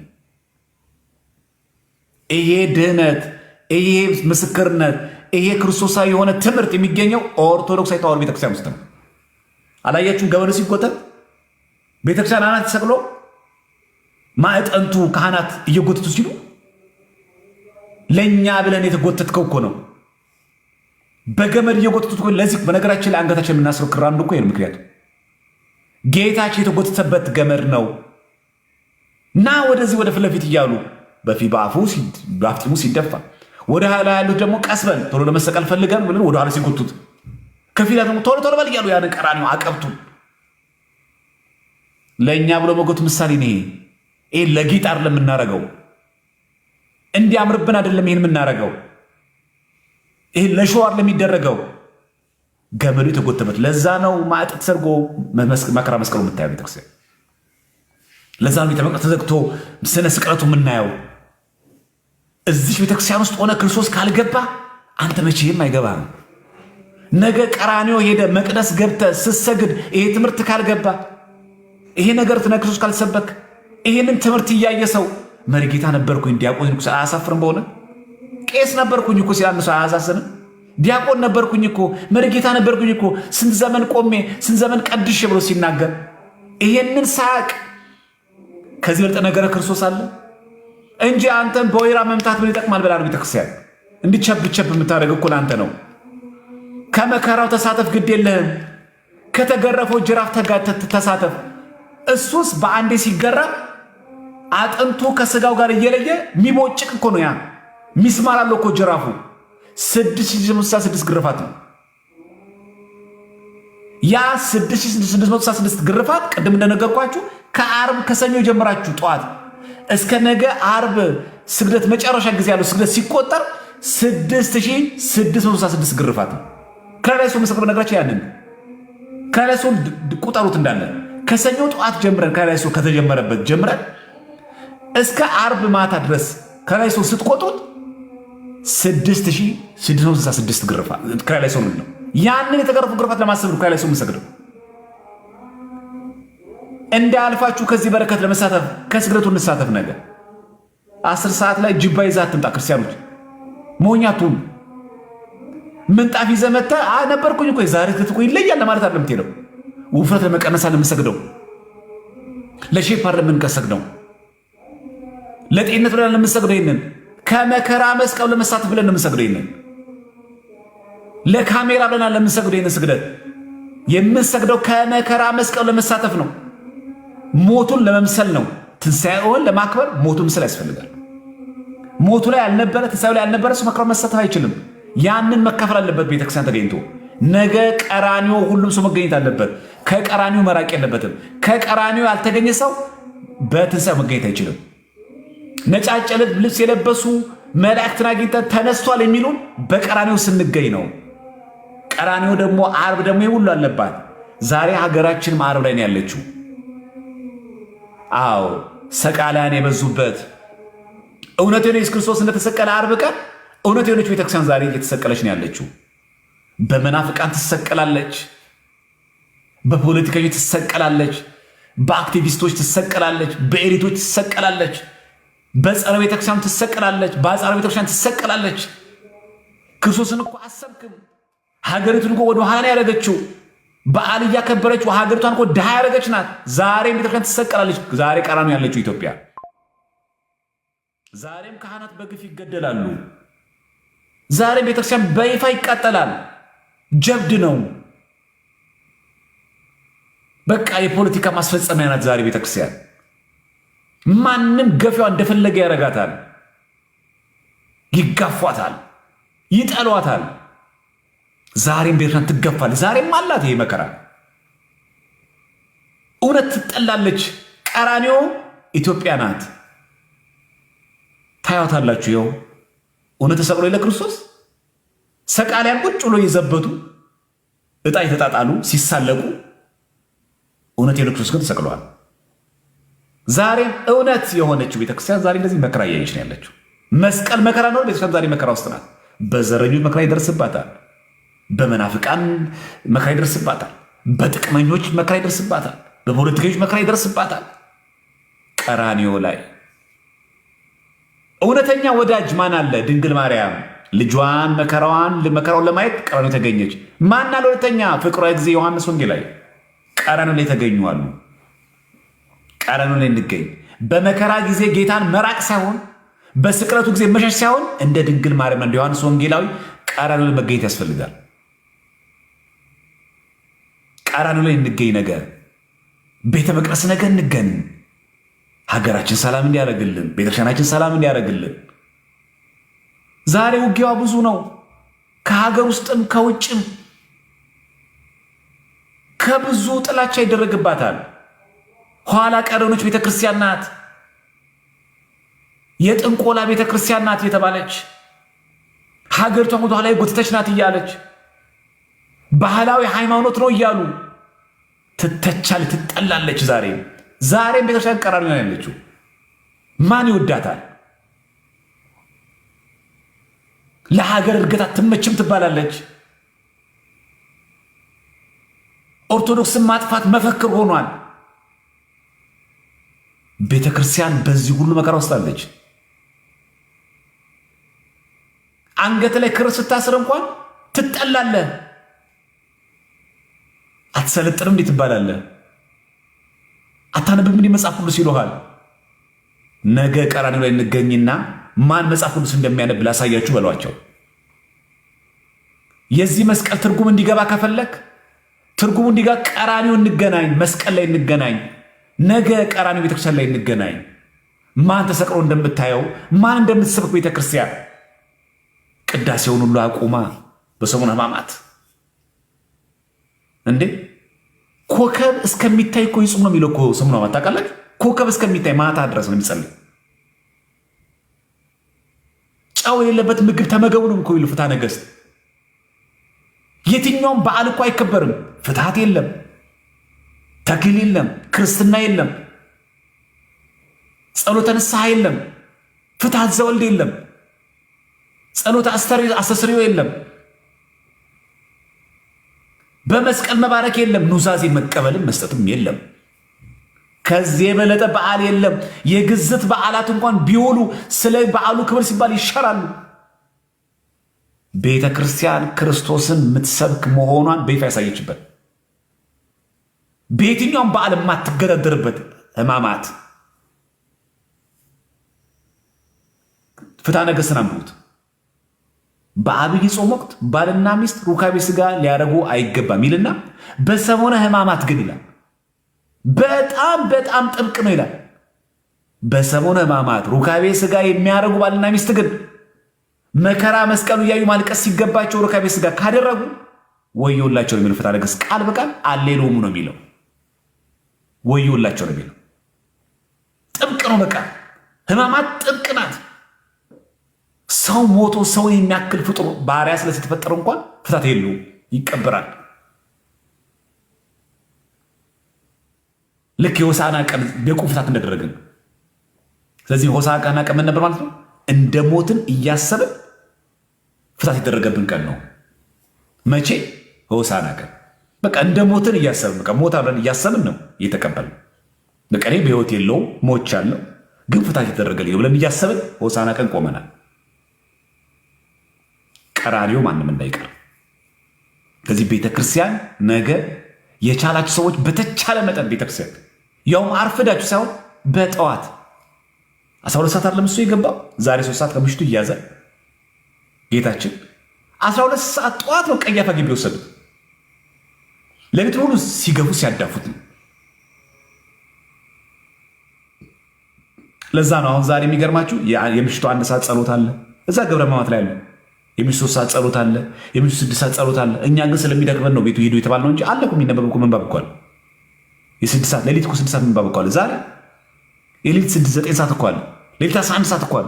ይሄ ድህነት፣ ይሄ ምስክርነት፣ ይሄ ክርስቶሳዊ የሆነ ትምህርት የሚገኘው ኦርቶዶክሳዊ ተዋሕዶ ቤተክርስቲያን ውስጥ ነው። አላያችሁም? ገበሉ ሲጎተት ቤተክርስቲያን አናት ተሰቅሎ ማዕጠንቱ ካህናት እየጎተቱ ሲሉ ለእኛ ብለን የተጎተትከው እኮ ነው። በገመድ እየጎተቱት እኮ ለዚህ በነገራችን ላይ አንገታችን የምናስረው ክር አንዱ እኮ ይሄን ምክንያቱ ጌታችን የተጎተተበት ገመድ ነው እና ወደዚህ ወደ ፊት ለፊት እያሉ በአፍጢሙ ሲደፋ ወደ ኋላ ያሉት ደግሞ ቀስበል ቶሎ ለመሰቀል ፈልገን ብለን ወደ ኋላ ሲጎቱት ከፊላ ደግሞ ቶሎ ቶሎ በል እያሉ ያን ቀራንዮ አቀብቱን ለእኛ ብሎ መጎት ምሳሌ ነው። ይሄ ለጌጥ አይደለም የምናረገው፣ እንዲያምርብን አይደለም ይሄን የምናረገው። ይሄ ለሸዋር ለሚደረገው ገመዱ የተጎተበት ለዛ ነው ማዕጠት ተሰርጎ መከራ መስቀሉ የምታየው ቤተክርስቲያን። ለዛ ነው ቤተ መቅደስ ተዘግቶ ስነ ስቅለቱ የምናየው። እዚህ ቤተክርስቲያን ውስጥ ሆነ ክርስቶስ ካልገባ አንተ መቼም አይገባም። ነገ ቀራንዮ ሄደ መቅደስ ገብተ ስትሰግድ ይሄ ትምህርት ካልገባ ይሄ ነገር ክርስቶስ ካልሰበክ ይሄንን ትምህርት እያየ ሰው መሪጌታ ነበርኩኝ ዲያቆን እኮ አያሳፍርም? በሆነ ቄስ ነበርኩኝ እኮ ሲያነሱ አያሳስንም? ዲያቆን ነበርኩኝ እኮ መሪጌታ ነበርኩኝ እኮ ስንት ዘመን ቆሜ ስንት ዘመን ቀድሼ ብሎ ሲናገር ይሄንን ሳቅ ከዚህ በልጠ ነገረ ክርስቶስ አለ እንጂ አንተን በወይራ መምታት ምን ይጠቅማል? በላ ነው ቤተክርስቲያን እንድቸብቸብ የምታደርግ እኮ ለአንተ ነው። ከመከራው ተሳተፍ፣ ግድ የለህም። ከተገረፈው ጅራፍ ተሳተፍ። እሱስ በአንዴ ሲገራ አጥንቱ ከስጋው ጋር እየለየ የሚቦጭቅ እኮ ነው። ያ ሚስማር አለው እኮ ጅራፉ 666 ግርፋት ነው። ያ 666 ግርፋት ቅድም እንደነገርኳችሁ ከአርብ ከሰኞ ጀምራችሁ ጠዋት እስከ ነገ አርብ ስግደት መጨረሻ ጊዜ ያለው ስግደት ሲቆጠር 6666 ግርፋት ነው። ከላይሶ መስቀል ነገራችሁ ያንን ከላይሶ ቁጠሩት እንዳለ ከሰኞ ጠዋት ጀምረን ከላይሶ ከተጀመረበት ጀምረን እስከ አርብ ማታ ድረስ ከላይሶ ስትቆጥሩት 6666 ግርፋት ከላይሶ ነው። ያንን የተገረፉ ግርፋት ለማሰብ ነው ከላይሶ የምንሰግደው። እንዳልፋችሁ ከዚህ በረከት ለመሳተፍ ከስግደቱ እንሳተፍ። ነገር 10 ሰዓት ላይ ጅባ ይዛ አትምጣ። ክርስቲያኖች ሞኛቱን ምንጣፍ ይዘህ መጥተህ ነበርኩኝ እኮ ዛሬ ክትኩ ይለያል ለማለት አይደለም የምትሄደው። ውፍረት ለመቀነስ አለ የምንሰግደው፣ ለሼፕ አይደለም የምንሰግደው፣ ለጤንነት ብለን የምንሰግደው። ይሄንን ከመከራ መስቀል ለመሳተፍ ብለን የምንሰግደው፣ ይሄንን ለካሜራ ብለን ለምንሰግደው፣ ይሄንን ስግደት የምንሰግደው ከመከራ መስቀል ለመሳተፍ ነው። ሞቱን ለመምሰል ነው። ትንሣኤውን ለማክበር ሞቱ ምስል ያስፈልጋል። ሞቱ ላይ ያልነበረ ትንሣኤው ላይ ያልነበረ ሰው መከራው መሳተፍ አይችልም። ያንን መካፈል አለበት ቤተክርስቲያን ተገኝቶ። ነገ ቀራንዮ ሁሉም ሰው መገኘት አለበት። ከቀራንዮ መራቅ የለበትም። ከቀራንዮ ያልተገኘ ሰው በትንሣኤው መገኘት አይችልም። ነጫጭ ልብስ የለበሱ መላእክትን አግኝተን ተነስቷል የሚሉን በቀራንዮ ስንገኝ ነው። ቀራንዮ ደግሞ ዓርብ ደግሞ ይሁሉ አለባት። ዛሬ ሀገራችን ዓርብ ላይ ነው ያለችው። አዎ ሰቃላን የበዙበት እውነት የሆነ ኢየሱስ ክርስቶስ እንደተሰቀለ ዓርብ ቀን እውነት የሆነች ቤተክርስቲያን ዛሬ እየተሰቀለች ነው ያለችው። በመናፍቃን ትሰቀላለች፣ በፖለቲከኞች ትሰቀላለች፣ በአክቲቪስቶች ትሰቀላለች፣ በኤሊቶች ትሰቀላለች፣ በጸረ ቤተክርስቲያን ትሰቀላለች፣ በአጻረ ቤተክርስቲያን ትሰቀላለች። ክርስቶስን እኮ አሰብክም። ሀገሪቱን እኮ ወደ ኋላ ያደረገችው በዓል እያከበረች ሀገሪቷን እኮ ድሃ ያደረገች ናት። ዛሬም ቤተክርስቲያን ትሰቀላለች። ዛሬ ቀራንዮ ያለችው ኢትዮጵያ። ዛሬም ካህናት በግፍ ይገደላሉ። ዛሬም ቤተክርስቲያን በይፋ ይቃጠላል። ጀብድ ነው። በቃ የፖለቲካ ማስፈጸሚያ ናት ዛሬ ቤተክርስቲያን። ማንም ገፊዋ እንደፈለገ ያረጋታል፣ ይጋፏታል፣ ይጠሏታል። ዛሬም ቤተክርስቲያን ትገፋለች። ዛሬም አላት ይሄ መከራ። እውነት ትጠላለች። ቀራንዮ ኢትዮጵያ ናት። ታያታላችሁ። ይኸው እውነት ተሰቅሎ ለክርስቶስ ሰቃሊያን ቁጭ ብሎ እየዘበቱ ዕጣ የተጣጣሉ ሲሳለቁ፣ እውነት የክርስቶስ ግን ተሰቅለዋል። ዛሬም እውነት የሆነችው ቤተክርስቲያን ዛሬ እንደዚህ መከራ እያየች ነው ያለችው። መስቀል መከራ ነው። ቤተክርስቲያን ዛሬ መከራ ውስጥ ናት። በዘረኞች መከራ ይደርስባታል። በመናፍቃን መከራ ይደርስባታል። በጥቅመኞች መከራ ይደርስባታል። በፖለቲከኞች መከራ ይደርስባታል። ቀራንዮ ላይ እውነተኛ ወዳጅ ማን አለ? ድንግል ማርያም ልጇን መከራውን ለማየት ቀራንዮ ተገኘች። ማን አለ? ሁለተኛ ፍቅሯ ጊዜ ዮሐንስ ወንጌላዊ ቀራንዮ ላይ ተገኙ አሉ። ቀራንዮ ላይ እንገኝ። በመከራ ጊዜ ጌታን መራቅ ሳይሆን፣ በስቅለቱ ጊዜ መሸሽ ሳይሆን እንደ ድንግል ማርያም እንደ ዮሐንስ ወንጌላዊ ቀራንዮ ላይ መገኘት ያስፈልጋል። ቀራንዮ ላይ እንገኝ። ነገር ቤተ መቅደስ ነገር እንገን። ሀገራችን ሰላም እንዲያደርግልን፣ ቤተክርስቲያናችን ሰላም እንዲያደርግልን። ዛሬ ውጊያዋ ብዙ ነው። ከሀገር ውስጥም ከውጭም ከብዙ ጥላቻ ይደረግባታል። ኋላ ቀረኖች ቤተክርስቲያን ናት፣ የጥንቆላ ቤተክርስቲያን ናት የተባለች ሀገሪቷን ወደ ኋላ የጎተተች ናት እያለች ባህላዊ ሃይማኖት ነው እያሉ ትተቻል፣ ትጠላለች። ዛሬም ቤተክርስቲያን ቀራንዮ ነው ያለችው። ማን ይወዳታል? ለሀገር እድገት አትመችም ትባላለች። ኦርቶዶክስን ማጥፋት መፈክር ሆኗል። ቤተክርስቲያን በዚህ ሁሉ መከራ ውስጥ አለች። አንገት ላይ ክር ስታስር እንኳን ትጠላለህ። አትሰለጥንም እንዴት ትባላለህ? አታነብም እንዲህ መጽሐፍ ቅዱስ ይሉሃል። ነገ ቀራንዮ ላይ እንገኝና ማን መጽሐፍ ቅዱስ እንደሚያነብ ላሳያችሁ በሏቸው። የዚህ መስቀል ትርጉም እንዲገባ ከፈለክ ትርጉሙ እንዲገባ ቀራንዮ እንገናኝ፣ መስቀል ላይ እንገናኝ። ነገ ቀራንዮ ቤተክርስቲያን ላይ እንገናኝ። ማን ተሰቅሎ እንደምታየው ማን እንደምትሰብክ ቤተክርስቲያን ቅዳሴውን ሁሉ አቁማ በሰሙነ ሕማማት እንዴ ኮከብ እስከሚታይ እኮ ይጹም ነው የሚለው እኮ ሰሙነ ሕማማት ታውቃላችሁ። ኮከብ እስከሚታይ ማታ ድረስ ነው የሚጸልይ። ጨው የሌለበት ምግብ ተመገቡ ነው እኮ ይሉ ፍትሐ ነገሥት። የትኛውም በዓል እኮ አይከበርም። ፍትሐት የለም፣ ተክሊል የለም፣ ክርስትና የለም፣ ጸሎተ ንስሐ የለም፣ ፍትሐት ዘወልድ የለም፣ ጸሎተ አስተስርዮ የለም፣ በመስቀል መባረክ የለም፣ ኑዛዜ መቀበልም መስጠትም የለም። ከዚህ የበለጠ በዓል የለም። የግዝት በዓላት እንኳን ቢውሉ ስለ በዓሉ ክብር ሲባል ይሻራሉ። ቤተ ክርስቲያን ክርስቶስን የምትሰብክ መሆኗን በይፋ ያሳየችበት በየትኛውም በዓል የማትገዳደርበት ሕማማት ፍትሐ ነገሥትን አንብቡት። በአብይ ጾም ወቅት ባልና ሚስት ሩካቤ ሥጋ ሊያደርጉ አይገባም ይልና በሰሙነ ሕማማት ግን ይላል። በጣም በጣም ጥብቅ ነው ይላል። በሰሙነ ሕማማት ሩካቤ ሥጋ የሚያደርጉ ባልና ሚስት ግን መከራ መስቀሉ እያዩ ማልቀስ ሲገባቸው ሩካቤ ሥጋ ካደረጉ ወዮላቸው ነው የሚለው ፍትሐ ነገሥት ቃል በቃል አሌሉም ነው የሚለው። ወዮላቸው ነው የሚለው። ጥብቅ ነው። በቃ ሕማማት ጥብቅ ናት። ሰው ሞቶ ሰውን የሚያክል ፍጡር ባሪያ ስለተፈጠረ እንኳን ፍታት የለውም፣ ይቀበራል። ልክ የሆሳዕና ቀን የቁም ፍታት እንደደረግን። ስለዚህ ሆሳዕና ቀን ምን ነበር ማለት ነው? እንደ ሞትን እያሰብን ፍታት የተደረገብን ቀን ነው። መቼ? ሆሳዕና ቀን። በቃ እንደ ሞትን እያሰብን በቃ ሞት ብለን እያሰብን ነው እየተቀበልን። በቃ እኔ በሕይወት የለውም ሞቻለሁ፣ ግን ፍታት የተደረገልኝ ብለን እያሰብን ሆሳዕና ቀን ቆመናል። ቀራንዮ ማንም እንዳይቀር። ከዚህ ቤተክርስቲያን ነገ የቻላችሁ ሰዎች በተቻለ መጠን ቤተክርስቲያን ያውም አርፍዳችሁ ሳይሆን በጠዋት 12 ሰዓት አይደለም እሱ የገባው ዛሬ 3 ሰዓት ከምሽቱ እያዘ ጌታችን 12 ሰዓት ጠዋት ነው ቀያፋ ግቢ ወሰዱት። ሌሊት ሁሉ ሲገፉ ሲያዳፉት ነው። ለዛ ነው አሁን ዛሬ የሚገርማችሁ የምሽቱ 1 ሰዓት ጸሎት አለ እዛ ገብረ ሕማማት ላይ አለ። የምሽቱ 3 ሰዓት ጸሎት አለ። የምሽቱ 6 ሰዓት ጸሎት አለ። እኛ ግን ስለሚደክመን ነው ቤቱ ሄዱ የተባል ነው እንጂ አለ እኮ የሚነበብ እኮ ምንባብ እኮ አለ። የ6 ሰዓት ሌሊት እኮ 6 ሰዓት ምንባብ እኮ አለ። ዛሬ የሌሊት 9 ሰዓት እኮ አለ። ሌሊት 11 ሰዓት እኮ አለ።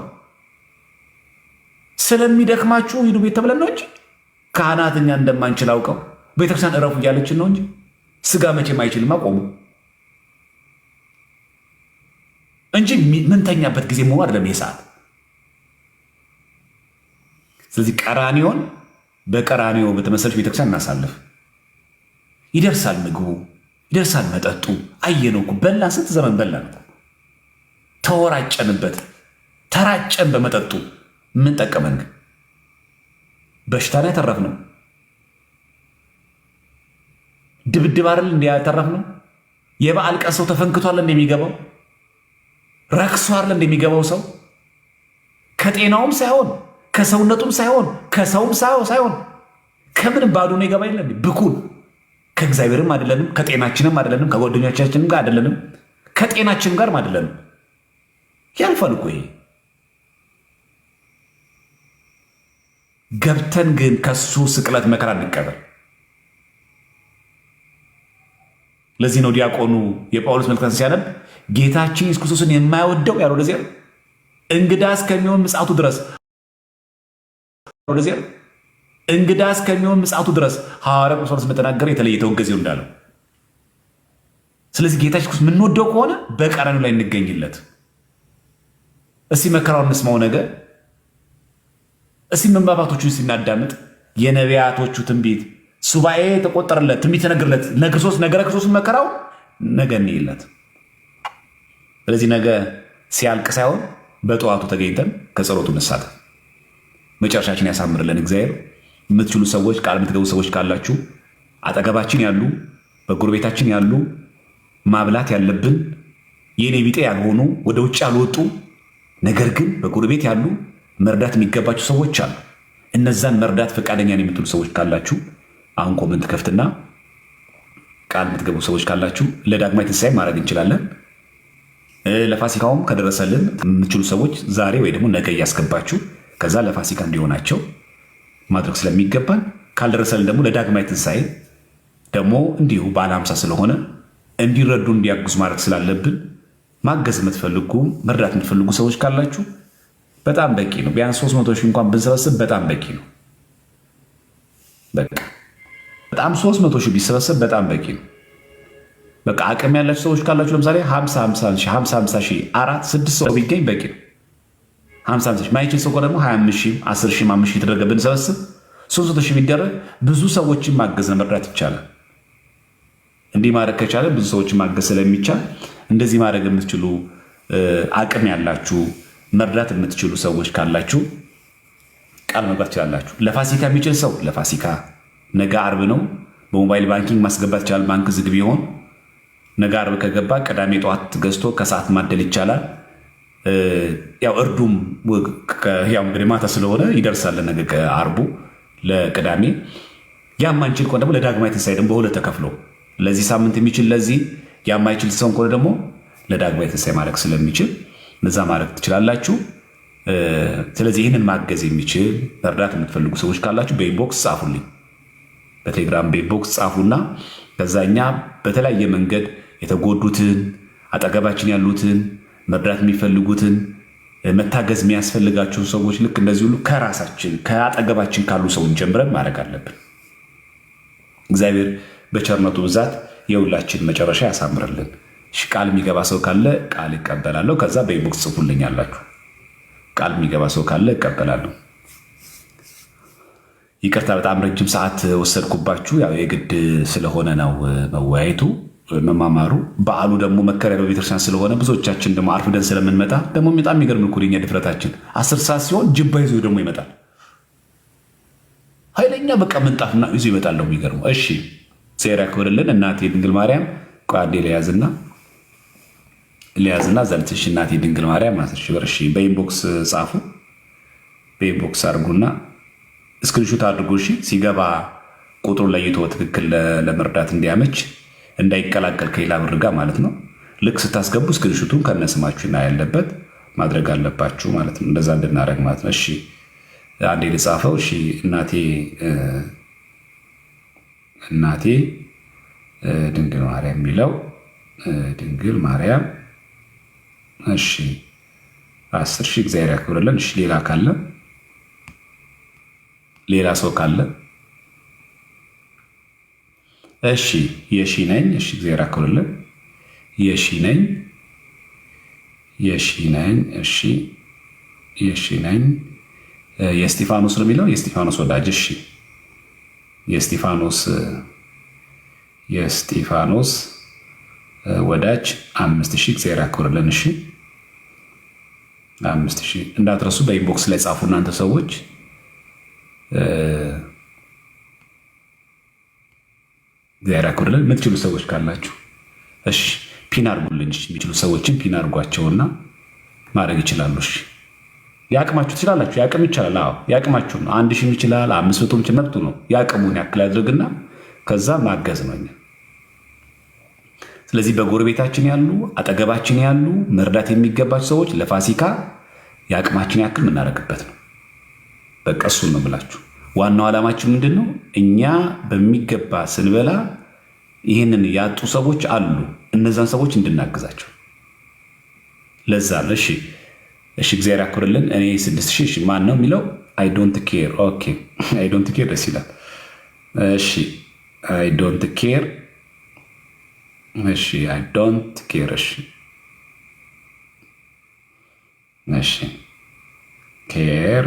ስለሚደክማችሁ ሂዱ ቤት ተብለን ነው እንጂ ካህናት እኛ እንደማንችል አውቀው ቤተክርስቲያን እረፉ እያለችን ነው እንጂ ስጋ መቼም አይችልም አቆሙ እንጂ ምንተኛበት ጊዜ መሆኑ አይደለም ይሄ ሰዓት። ስለዚህ ቀራንዮን በቀራንዮ በተመሰለች ቤተክርስቲያን እናሳልፍ። ይደርሳል ምግቡ፣ ይደርሳል መጠጡ። አየነው እኮ በላን፣ ስንት ዘመን በላን እኮ ተወራጨንበት፣ ተራጨን በመጠጡ። ምን ጠቀመን? በሽታን ያተረፍነው ድብድብ አይደል እንዲያተረፍነው? የበዓል ቀን ሰው ተፈንክቷል እንደሚገባው ረክሷል እንደሚገባው ሰው ከጤናውም ሳይሆን ከሰውነቱም ሳይሆን ከሰውም ሳይሆን ከምንም ባዶ ነው ይገባ የለ ብኩን። ከእግዚአብሔርም አይደለንም፣ ከጤናችንም አይደለንም፣ ከጓደኞቻችንም ጋር አይደለንም፣ ከጤናችንም ጋርም አይደለንም። ያልፋል እኮ ይሄ። ገብተን ግን ከሱ ስቅለት መከራ እንቀበል። ለዚህ ነው ዲያቆኑ የጳውሎስ መልእክትን ሲያነብ ጌታችን ኢየሱስ ክርስቶስን የማይወደው ያለው ለዚህ እንግዳ እስከሚሆን ምጽአቱ ድረስ እንግዳ እስከሚሆን ምጽአቱ ድረስ ሐዋርያ ጳውሎስ እንደተናገረ የተለየ ተወገዘው እንዳለው። ስለዚህ ጌታችን ክርስቶስ የምንወደው ከሆነ በቀራንዮ ላይ እንገኝለት። እስቲ መከራውን እንስማው ነገር እስቲ መንባባቶቹን ሲናዳምጥ የነቢያቶቹ ትንቢት ሱባኤ ተቆጠረለት፣ ትንቢት ተነገረለት፣ ነገረ ክርስቶስን መከራው ነገ እንይለት። ስለዚህ ነገ ሲያልቅ ሳይሆን በጠዋቱ ተገኝተን ከጸሎቱ እንሳተፍ። መጨረሻችን ያሳምርልን እግዚአብሔር። የምትችሉ ሰዎች ቃል የምትገቡ ሰዎች ካላችሁ አጠገባችን ያሉ በጎረቤታችን ያሉ ማብላት ያለብን የኔ ቢጤ ያልሆኑ ወደ ውጭ ያልወጡ ነገር ግን በጎረቤት ያሉ መርዳት የሚገባቸው ሰዎች አሉ። እነዛን መርዳት ፈቃደኛ ነው የምትሉ ሰዎች ካላችሁ አሁን ኮመንት ከፍትና ቃል የምትገቡ ሰዎች ካላችሁ ለዳግማይ ትንሣኤ ማድረግ እንችላለን። ለፋሲካውም ከደረሰልን የምትችሉ ሰዎች ዛሬ ወይ ደግሞ ነገ እያስገባችሁ ከዛ ለፋሲካ እንዲሆናቸው ማድረግ ስለሚገባን ካልደረሰልን ደግሞ ለዳግማይ ትንሣኤ ደግሞ እንዲሁ ባለ 50 ስለሆነ እንዲረዱ እንዲያግዙ ማድረግ ስላለብን ማገዝ የምትፈልጉ መርዳት የምትፈልጉ ሰዎች ካላችሁ በጣም በቂ ነው። ቢያንስ 300 ሺህ እንኳን ብንሰበስብ በጣም በቂ ነው። በቃ በጣም 300 ሺህ ቢሰበስብ በጣም በቂ ነው። በቃ አቅም ያላችሁ ሰዎች ካላችሁ ለምሳሌ 50 ሺህ 4-6 ሰው ቢገኝ በቂ ነው። 50 ሺህ ማይችል ሰው ደግሞ 25 ሺህ 10 ሺህ 5 ሺህ የተደረገ ብንሰበስብ 300 ሺህ ቢደረግ ብዙ ሰዎችን ማገዝ መርዳት ይቻላል። እንዲህ ማድረግ ከቻለ ብዙ ሰዎችን ማገዝ ስለሚቻል እንደዚህ ማድረግ የምትችሉ አቅም ያላችሁ መርዳት የምትችሉ ሰዎች ካላችሁ ቃል መግባት ትችላላችሁ። ለፋሲካ የሚችል ሰው ለፋሲካ ነገ አርብ ነው። በሞባይል ባንኪንግ ማስገባት ይቻላል። ባንክ ዝግ ቢሆን ነገ አርብ ከገባ ቅዳሜ ጠዋት ገዝቶ ከሰዓት ማደል ይቻላል። ያው እርዱም ያው እንግዲህ ማታ ስለሆነ ይደርሳል። ነገ ከአርቡ ለቅዳሜ ያማንችል ከሆነ ደግሞ ለዳግማይ ትንሣኤ ደግሞ በሁለት ተከፍሎ ለዚህ ሳምንት የሚችል ለዚህ ያማይችል ሰው ከሆነ ደግሞ ለዳግማይ ትንሣኤ ማድረግ ስለሚችል እዛ ማድረግ ትችላላችሁ። ስለዚህ ይህንን ማገዝ የሚችል መርዳት የምትፈልጉ ሰዎች ካላችሁ በኢንቦክስ ጻፉልኝ። በቴሌግራም በኢንቦክስ ጻፉና ከዛኛ በተለያየ መንገድ የተጎዱትን አጠገባችን ያሉትን መርዳት የሚፈልጉትን መታገዝ የሚያስፈልጋቸውን ሰዎች ልክ እንደዚህ ሁሉ ከራሳችን ከአጠገባችን ካሉ ሰውን ጀምረን ማድረግ አለብን። እግዚአብሔር በቸርነቱ ብዛት የሁላችን መጨረሻ ያሳምርልን። ቃል የሚገባ ሰው ካለ ቃል ይቀበላለሁ። ከዛ በኢንቦክስ ጽፉልኝ አላችሁ። ቃል የሚገባ ሰው ካለ እቀበላለሁ። ይቅርታ በጣም ረጅም ሰዓት ወሰድኩባችሁ። ያው የግድ ስለሆነ ነው መወያየቱ መማማሩ። በዓሉ ደግሞ መከሪያ በቤተክርስቲያን ስለሆነ ብዙዎቻችን ደግሞ አርፍደን ስለምንመጣ ደግሞ በጣም የሚገርም እኮ የኛ ድፍረታችን 10 ሰዓት ሲሆን ጅባ ይዞ ደግሞ ይመጣል። ኃይለኛ በቃ ምንጣፍና ይዞ ይመጣል ነው የሚገርመው። እሺ ሴራ ክብርልን እናቴ ድንግል ማርያም ቋዴ ሊያዝና ዘልትሽ እናቴ ድንግል ማርያም 10 ሺህ ብር። እሺ በኢንቦክስ ጻፉ። በኢንቦክስ አድርጉና ስክሪንሾት አድርጉ። እሺ ሲገባ ቁጥሩን ለይቶ ትክክል ለመርዳት እንዲያመች እንዳይቀላቀል ከሌላ ብር ጋር ማለት ነው። ልክ ስታስገቡ ስክሪንሾቱን ከነስማችሁና ያለበት ማድረግ አለባችሁ ማለት ነው። እንደዛ እንድናደርግ ማለት ነው። እሺ አንዴ ልጻፈው። እሺ እናቴ ድንግል ማርያም የሚለው ድንግል ማርያም እሺ 10 ሺህ እግዚአብሔር ያክብርልን። እሺ ሌላ ካለ ሌላ ሰው ካለ እሺ የሺ ነኝ። እሺ እግዚአብሔር ያክብርልን። የሺ ነኝ። እሺ የሺ ነኝ። የእስጢፋኖስ ነው የሚለው የእስጢፋኖስ ወዳጅ። እሺ የእስጢፋኖስ ወዳጅ 5000 እግዚአብሔር ያክብርልን። እሺ 5000 እንዳትረሱ። በኢንቦክስ ላይ ጻፉ እናንተ ሰዎች። እግዚአብሔር ያክብርልን። የምትችሉ ሰዎች ካላችሁ እሺ ፒን አድርጉልኝ። የሚችሉ ሰዎችን ፒን አድርጓቸውና ማድረግ ይችላሉ። እሺ ያቅማችሁ ትችላላችሁ። ያቅም ይቻላል። አዎ ያቅማችሁ ነው። 1000 ይችላል፣ 500 ይችላል። መብቱ ነው። ያቅሙን ያክል ያድርግና ከዛ ማገዝ ነው። ስለዚህ በጎረቤታችን ያሉ አጠገባችን ያሉ መርዳት የሚገባቸው ሰዎች ለፋሲካ የአቅማችን ያክል የምናደርግበት ነው። በቃ እሱን ነው ብላችሁ ዋናው ዓላማችን ምንድን ነው? እኛ በሚገባ ስንበላ ይህንን ያጡ ሰዎች አሉ። እነዛን ሰዎች እንድናግዛቸው ለዛ ነው። እሺ እግዚአብሔር ያክብርልን። እኔ 6000 ማን ነው የሚለው? አይ ዶንት ኬር። ኦኬ አይ ዶንት ኬር ደስ ይላል። እሺ አይ ዶንት ኬር። እሺ አይ ዶንት ኬር። እሺ ኬር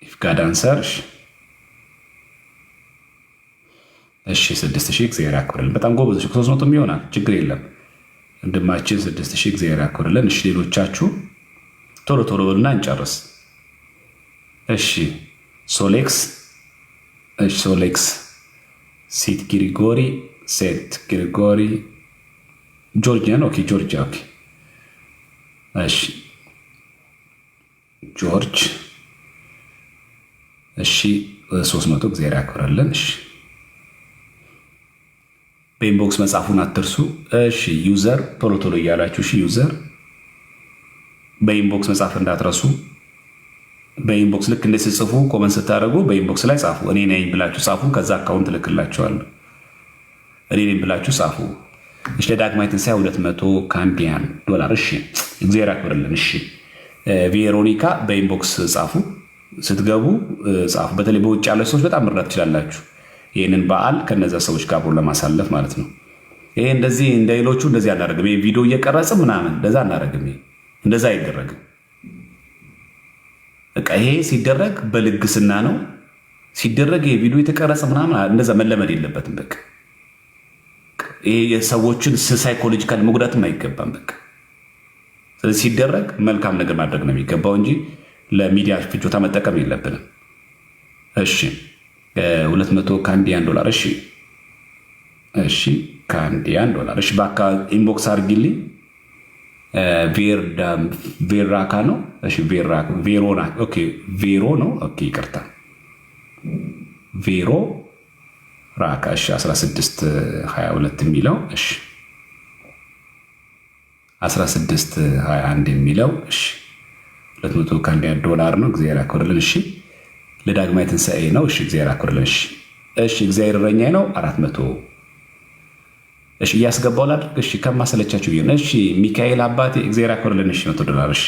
ኢፍ ጋድ አንሰር። እሺ 6000 እግዚአብሔር ያክብርልን። በጣም ጎበዞች። 300 ይሆናል፣ ችግር የለም። ወንድማችን 6000 እግዚአብሔር ያክብርልን። እሺ ሌሎቻችሁ ቶሎ ቶሎ በሉና እንጨርስ። እሺ ሶሌክስ። እሺ ሶሌክስ ሴት ግሪጎሪ ጆርጂያን። ኦኬ ጆርጂያ። ኦኬ እሺ ጆርጅ። እሺ 300 እግዚአብሔር ያክብርልን። እሺ በኢንቦክስ መጻፉን አትርሱ። እሺ ዩዘር ቶሎ ቶሎ እያላችሁ እሺ ዩዘር በኢንቦክስ መጻፍ እንዳትረሱ። በኢንቦክስ ልክ እንደስትጽፉ ኮመንት ስታደርጉ በኢንቦክስ ላይ ጻፉ። እኔ ነኝ ብላችሁ ጻፉ። ከዛ አካውንት ልክላችኋለሁ። እኔ ነኝ ብላችሁ ጻፉ። እሺ ለዳግማዊ ትንሣኤ 200 ካናዲያን ዶላር። እሺ እግዚአብሔር ያክብርልን። እሺ ቬሮኒካ በኢንቦክስ ጻፉ። ስትገቡ ጻፉ። በተለይ በውጭ ያለ ሰዎች በጣም መርዳት ትችላላችሁ። ይህንን በዓል ከነዛ ሰዎች ጋር አብሮ ለማሳለፍ ማለት ነው። ይሄ እንደዚህ እንደ ሌሎቹ እንደዚህ አናደርግም። ይሄ ቪዲዮ እየቀረጽ ምናምን እንደዛ አናደርግም። እንደዛ አይደረግም። በቃ ይሄ ሲደረግ በልግስና ነው ሲደረግ። ይሄ ቪዲዮ የተቀረጸ ምናምን እንደዛ መለመድ የለበትም። በቃ ይሄ የሰዎችን ሳይኮሎጂካል መጉዳትም አይገባም። በቃ ስለዚህ ሲደረግ መልካም ነገር ማድረግ ነው የሚገባው እንጂ ለሚዲያ ፍጆታ መጠቀም የለብንም። እሺ 200 ካናዲያን ዶላር። እሺ ካናዲያን ዶላር። እሺ በአካባቢ ኢንቦክስ አድርጊልኝ። ቬራካ ነው። እሺ ቬሮና። ኦኬ ቬሮ ነው። ኦኬ ይቅርታ ቬሮ ራካ። እሺ 1622 የሚለው እሺ 1621 የሚለው እሺ 200 ካናዲያን ዶላር ነው። እግዚአብሔር ያክብርልን። እሺ ለዳግማዊ ትንሣኤ ነው። እሺ እግዚአብሔር ያክብርልን። እሺ እግዚአብሔር እረኛዬ ነው። 400 እሺ እያስገባው ላድርግ። እሺ ከማሰለቻችሁ ይሁን። እሺ ሚካኤል አባቴ እግዚአብሔር ያክብርልን። እሺ $100። እሺ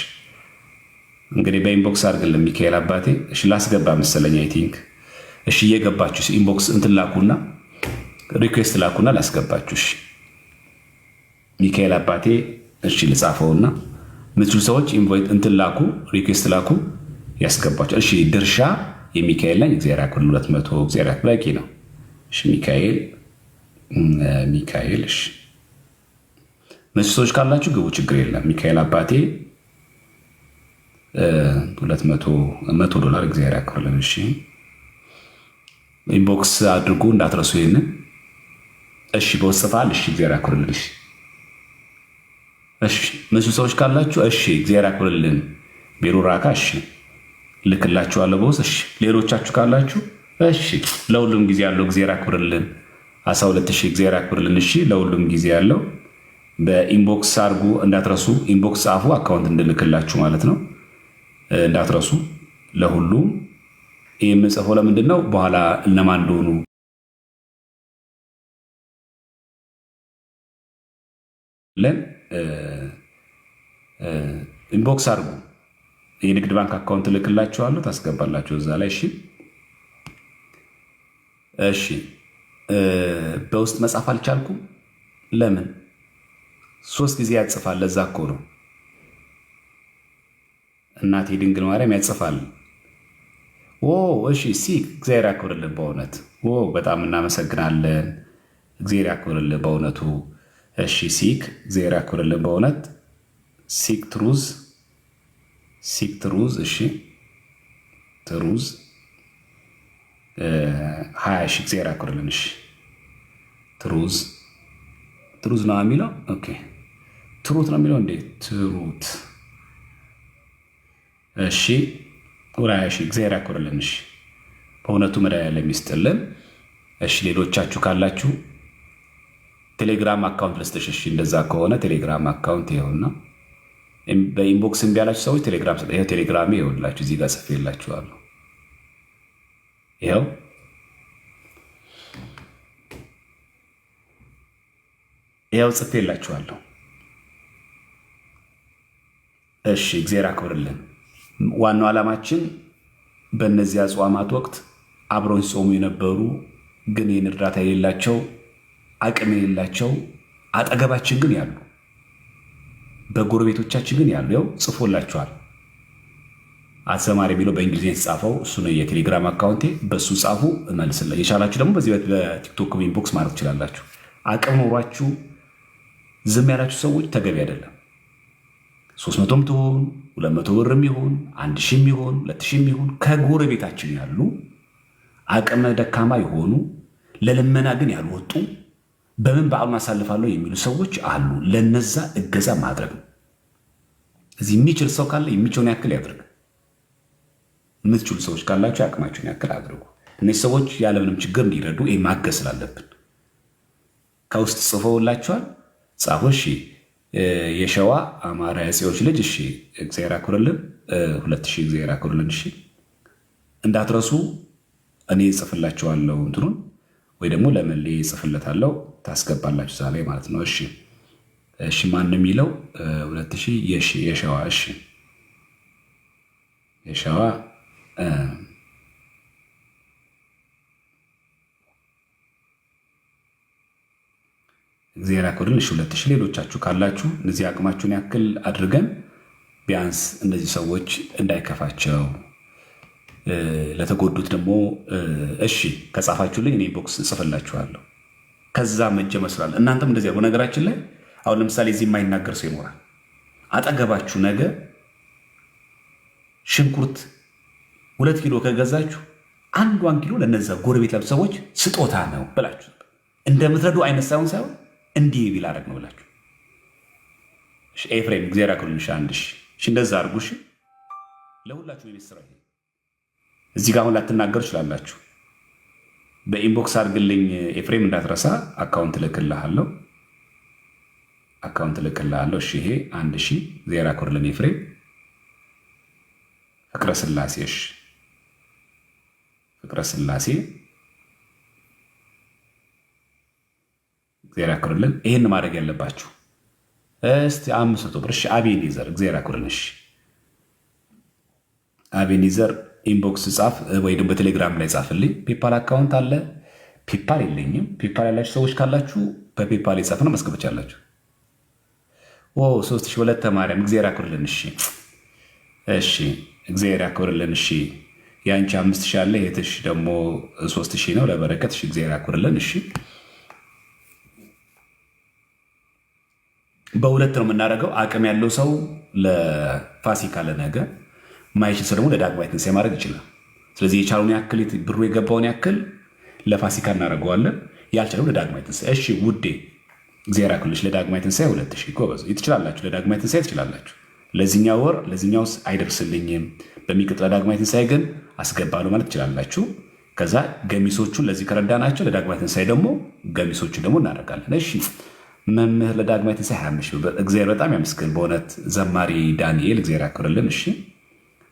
እንግዲህ በኢንቦክስ አድርግልን ሚካኤል አባቴ። እሺ ላስገባ መሰለኝ አይ ቲንክ። እሺ እየገባችሁ ኢንቦክስ እንትን ላኩና ሪኩዌስት ላኩና ላስገባችሁ። እሺ ሚካኤል አባቴ። እሺ ልጻፈውና ምትሉ ሰዎች ኢንቫይት እንትን ላኩ፣ ሪኩዌስት ላኩ፣ ያስገባችሁ። እሺ ድርሻ የሚካኤል ነኝ። እግዚአብሔር ያክብርልን። 200 እግዚአብሔር በቂ ነው። እሺ ሚካኤል። እሺ ምትሉ ሰዎች ካላችሁ ግቡ፣ ችግር የለም። ሚካኤል አባቴ $100 እግዚአብሔር ያክብርልን። እሺ ኢንቦክስ አድርጉ እንዳትረሱ ይሄንን። እሺ በውስጥ ጽፋል። እሺ እግዚአብሔር ያክብርልን። እሺ ምትሉ ሰዎች ካላችሁ እሺ እግዚአብሔር ያክብርልን። ቢሮ ራካ። እሺ ልክላችኋለሁ በውስጥ። እሺ ሌሎቻችሁ ካላችሁ እሺ ለሁሉም ጊዜ ያለው እግዚአብሔር ያክብርልን። 12000 እግዚአብሔር ያክብርልን። እሺ ለሁሉም ጊዜ ያለው በኢንቦክስ አድርጉ እንዳትረሱ። ኢንቦክስ ጻፉ አካውንት እንድልክላችሁ ማለት ነው። እንዳትረሱ ለሁሉም። ይህ የምጽፈው ለምንድን ነው? በኋላ እነማን እንደሆኑ ኢንቦክስ አድርጉ። የንግድ ባንክ አካውንት ልክላችኋለሁ፣ ታስገባላችሁ እዛ ላይ። እሺ በውስጥ መጻፍ አልቻልኩም። ለምን? 3 ጊዜ ያጽፋል። ለዛ እኮ ነው። እናቴ ድንግል ማርያም ያጽፋል። እሺ ሲክ እግዚአብሔር ያክብርልን በእውነት በጣም እናመሰግናለን። እግዚአብሔር ያክብርልን በእውነቱ። እሺ ሲክ እግዚአብሔር ያክብርልን በእውነት። ሲክ ትሩዝ። እሺ ትሩዝ 20 ሺህ እግዚአብሔር ያክብርልን። እሺ ትሩዝ ነው የሚለው። ኦኬ ትሩት ነው የሚለው እንዴ? እሺ ውራያ እሺ እግዚአብሔር ያክብርልን። እሺ በእውነቱ መድኃኒዓለም ይስጥልን። እሺ ሌሎቻችሁ ካላችሁ ቴሌግራም አካውንት ልስጥሽ። እሺ እንደዛ ከሆነ ቴሌግራም አካውንት ይኸውና፣ በኢንቦክስ እምቢ ያላችሁ ሰዎች ቴሌግራም ይኸው ቴሌግራም ይኸውላችሁ እዚህ ጋር ጽፌላችኋለሁ። ይኸው ይኸው ጽፌላችኋለሁ። እሺ እግዚአብሔር አክብርልን። ዋናው ዓላማችን በእነዚህ አጽዋማት ወቅት አብረውን ሲጾሙ የነበሩ ግን ይህን እርዳታ የሌላቸው አቅም የሌላቸው አጠገባችን ግን ያሉ በጎረቤቶቻችን ግን ያሉ ያው ጽፎላችኋል። አዘማሪ የሚለው በእንግሊዝኛ የተጻፈው እሱ ነው። የቴሌግራም አካውንቴ በእሱ ጻፉ፣ እመልስላ። የቻላችሁ ደግሞ በዚህ በቲክቶክ ኢንቦክስ ማድረግ ትችላላችሁ። አቅም ኖሯችሁ ዝም ያላችሁ ሰዎች ተገቢ አይደለም። 300ም ትሆን 200 ብርም ይሁን 1000ም ይሁን 2000ም ይሁን ከጎረቤታችን ያሉ አቅመ ደካማ የሆኑ ለልመና ግን ያልወጡ በምን በዓሉን አሳልፋለሁ የሚሉ ሰዎች አሉ። ለነዛ እገዛ ማድረግ ነው። እዚህ የሚችል ሰው ካለ የሚችለውን ያክል ያድርግ። የምትችሉ ሰዎች ካላችሁ ያቅማችሁን ያክል አድርጉ። እነዚህ ሰዎች ያለምንም ችግር እንዲረዱ ማገዝ ስላለብን ከውስጥ ጽፈውላችኋል። ጻፉ። እሺ የሸዋ አማራ ያጼዎች ልጅ እሺ እግዚአብሔር ያክብርልን። 2000 እግዚአብሔር ያክብርልን። እሺ እንዳትረሱ። እኔ ጽፍላችኋለሁ እንትኑን ወይ ደግሞ ለመሌ ጽፍለታለሁ ታስገባላችሁ እዛ ላይ ማለት ነው። እሺ እሺ ማን የሚለው 2000 የሸዋ እሺ የሸዋ እግዚአብሔር ያክብርልን። እሺ 2000 ሌሎቻችሁ ካላችሁ እነዚህ አቅማችሁን ያክል አድርገን ቢያንስ እነዚህ ሰዎች እንዳይከፋቸው ለተጎዱት ደግሞ እሺ ከጻፋችሁልኝ እኔ ቦክስ ጽፍላችኋለሁ። ከዛ መጀመር ስላለ እናንተም እንደዚህ ያለው ነገራችን ላይ አሁን ለምሳሌ እዚህ የማይናገር ሰው ይኖራል። አጠገባችሁ ነገ ሽንኩርት 2 ኪሎ ከገዛችሁ 1 ኪሎ ለነዛ ጎረቤት ላሉ ሰዎች ስጦታ ነው ብላችሁ እንደምትረዱ አይነት ሳይሆን እንዲህ ቢል አደረግ ነው ብላችሁ እሺ ኤፍሬም እግዚአብሔር ያክብርልሽ። አንድ እሺ እንደዛ አድርጉ። እሺ ለሁላችሁ የቤት ስራ እዚህ ጋር አሁን ላትናገሩ ትችላላችሁ። በኢንቦክስ አድርግልኝ ኤፍሬም እንዳትረሳ። አካውንት ልክልሃለሁ። እሺ ይሄ 1000 እግዚአብሔር ያክብርልን ኤፍሬም። ፍቅረ ስላሴ እሺ ፍቅረ ስላሴ እግዚአብሔር ያክብርልን። ይሄን ማድረግ ያለባችሁ እስቲ 500 ብር እሺ። አቤኔዘር እግዚአብሔር ያክብርልን። እሺ አቤኔዘር ኢንቦክስ ጻፍ ወይ ደግሞ በቴሌግራም ላይ ጻፍልኝ። ፔፓል አካውንት አለ። ፔፓል የለኝም። ፔፓል ያላችሁ ሰዎች ካላችሁ በፔፓል የጻፍ ነው ማስገባት ያላችሁ። 3000 ወለተ ማርያም እግዚአብሔር ያክብርልን። እሺ እሺ እግዚአብሔር ያክብርልን። እሺ ያንቺ 5000 አለ። የትሽ ደግሞ 3000 ነው ለበረከት። እሺ እግዚአብሔር ያክብርልን። እሺ በሁለት ነው የምናደርገው። አቅም ያለው ሰው ለፋሲካ ለነገ ማይችል ሰው ደግሞ ለዳግማይ ትንሣኤ ማድረግ ይችላል። ስለዚህ የቻለውን ያክል ብሩ የገባውን ያክል ለፋሲካ እናደርገዋለን፣ ያልቻለው ለዳግማይ ትንሣኤ። እሺ ውዴ እግዚአብሔር ያክልሽ። ለዳግማይ ትንሣኤ 2000 ጎበዝ ትችላላችሁ። ለዳግማይ ትንሣኤ ትችላላችሁ። ለዚህኛው ወር ለዚህኛው አይደርስልኝም፣ በሚቀጥለው ለዳግማይ ትንሣኤ ግን አስገባለሁ ማለት ትችላላችሁ። ከዛ ገሚሶቹን ለዚህ ከረዳናቸው ለዳግማይ ትንሣኤ ደግሞ ገሚሶቹን ደግሞ እናደርጋለን። እሺ መምህር ለዳግማይ ትንሣኤ 25 ብር እግዚአብሔር በጣም ያመስገን። በእውነት ዘማሪ ዳንኤል እግዚአብሔር ያክብርልን። እሺ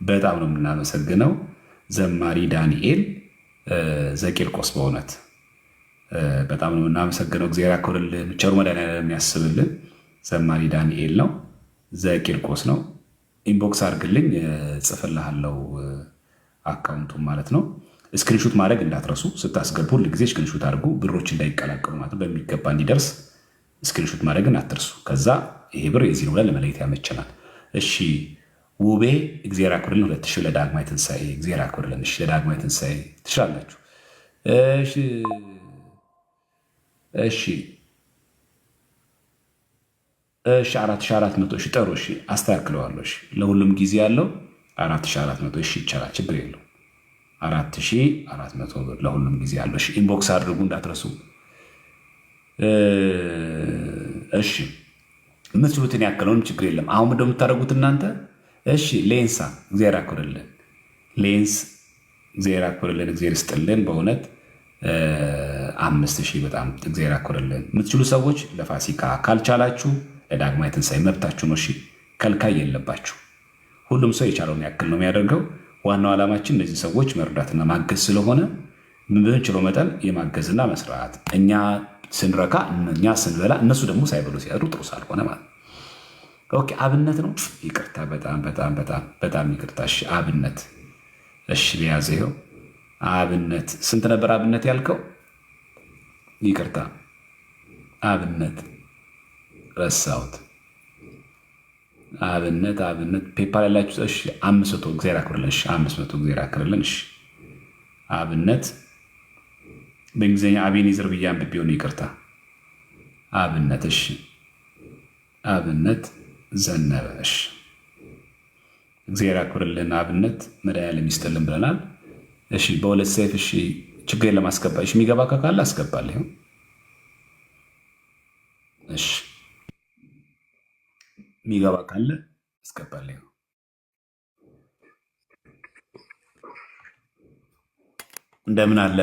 በጣም ነው የምናመሰግነው ዘማሪ ዳንኤል ዘቂርቆስ፣ በእውነት በጣም ነው የምናመሰግነው። እግዚአብሔር ያክብርልን። ቸሩ መድኃኒዓለም የሚያስብልን ዘማሪ ዳንኤል ነው፣ ዘቂርቆስ ነው። ኢንቦክስ አድርግልኝ ጽፍልሃለው አካውንቱን ማለት ነው። ስክሪንሹት ማድረግ እንዳትረሱ። ስታስገቡ ሁል ጊዜ ስክሪንሹት አድርጉ፣ ብሮች እንዳይቀላቀሉ ማለት ነው። በሚገባ እንዲደርስ ስክሪንሹት ማድረግን አትርሱ። ከዛ ይሄ ብር የዚህ ነው ብለን ለመለየት ያመቸናል። እሺ ውቤ እግዚአብሔር ያክብርልን። 2000 ለዳግማይ ትንሣኤ እግዚአብሔር ያክብርልን። እሺ ለዳግማይ ትንሣኤ ትችላላችሁ። እሺ እሺ እሺ 4400 እሺ ጥሩ። እሺ አስተካክለዋለሁ። እሺ ለሁሉም ጊዜ ያለው 4400 እሺ ይቻላል፣ ችግር የለው። 4400 ብር ለሁሉም ጊዜ ያለው። እሺ ኢንቦክስ አድርጉ እንዳትረሱ። እሺ የምትችሉትን ያክለውንም ችግር የለም። አሁን እንደምታደርጉት እናንተ እሺ ሌንሳ እግዚአብሔር ያክብርልን። ሌንስ እግዚአብሔር ያክብርልን፣ እግዚአብሔር ይስጥልን። በእውነት 5000 በጣም እግዚአብሔር ያክብርልን። የምትችሉ ሰዎች ለፋሲካ ካልቻላችሁ ለዳግማይ ትንሣኤ መብታችሁ ነው። እሺ ከልካይ የለባችሁ። ሁሉም ሰው የቻለውን ያክል ነው የሚያደርገው። ዋናው ዓላማችን እነዚህ ሰዎች መርዳትና ማገዝ ስለሆነ ምንችለው መጠን የማገዝና መስራት፣ እኛ ስንረካ እኛ ስንበላ እነሱ ደግሞ ሳይበሉ ሲያድሩ ጥሩ ሳልሆነ ማለት ነው። ኦኬ አብነት ነው። ይቅርታ፣ በጣም በጣም በጣም በጣም ይቅርታ። እሺ አብነት፣ እሺ ሊያዘ ይኸው አብነት። ስንት ነበር አብነት ያልከው? ይቅርታ አብነት ረሳሁት። አብነት ፔፓል ያላችሁ እሺ 500 እግዚአብሔር ያክብርልን። እሺ 500 እግዚአብሔር ያክብርልን። እሺ አብነት በእንግሊዝኛ አቤኔዘር ብዬ አንብቤው ነው ይቅርታ። አብነት እሺ አብነት ዘነበ እሺ እግዚአብሔር ያክብርልን። አብነት መድኃኒዓለም ይስጥልን ብለናል። እሺ በሁለት ሰይፍ እሺ ችግር ለማስገባ እሺ የሚገባ ካለ አስገባለሁ። እሺ የሚገባ ካለ አስገባለሁ። እንደምን አለ?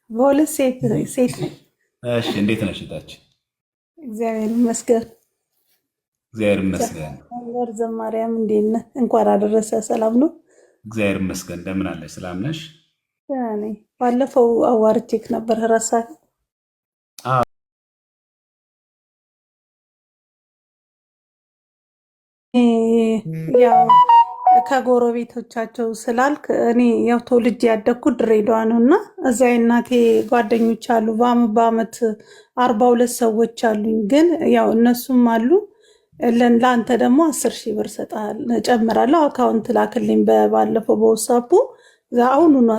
በሁለት ሴት እሺ እንዴት ነሽ እህታችን? እግዚአብሔር ይመስገን። እግዚአብሔር ይመስገን። ወር ዘማርያም እንዴት ነህ? እንኳን አደረሰ። ሰላም ነው? እግዚአብሔር ይመስገን። እንደምን አለሽ? ሰላም ነሽ? ባለፈው አዋርቼክ ነበር ረሳህ? ያው ከጎረቤቶቻቸው ስላልክ እኔ ያው ተወልጄ ያደግኩት ድሬዳዋ ነው እና እዛ የእናቴ ጓደኞች አሉ። በአመት 42 ሰዎች አሉኝ። ግን ያው እነሱም አሉ። ለአንተ ደግሞ 10,000 ብር ጨምራለሁ። አካውንት ላክልኝ ባለፈው በወሳፑ አሁኑኑ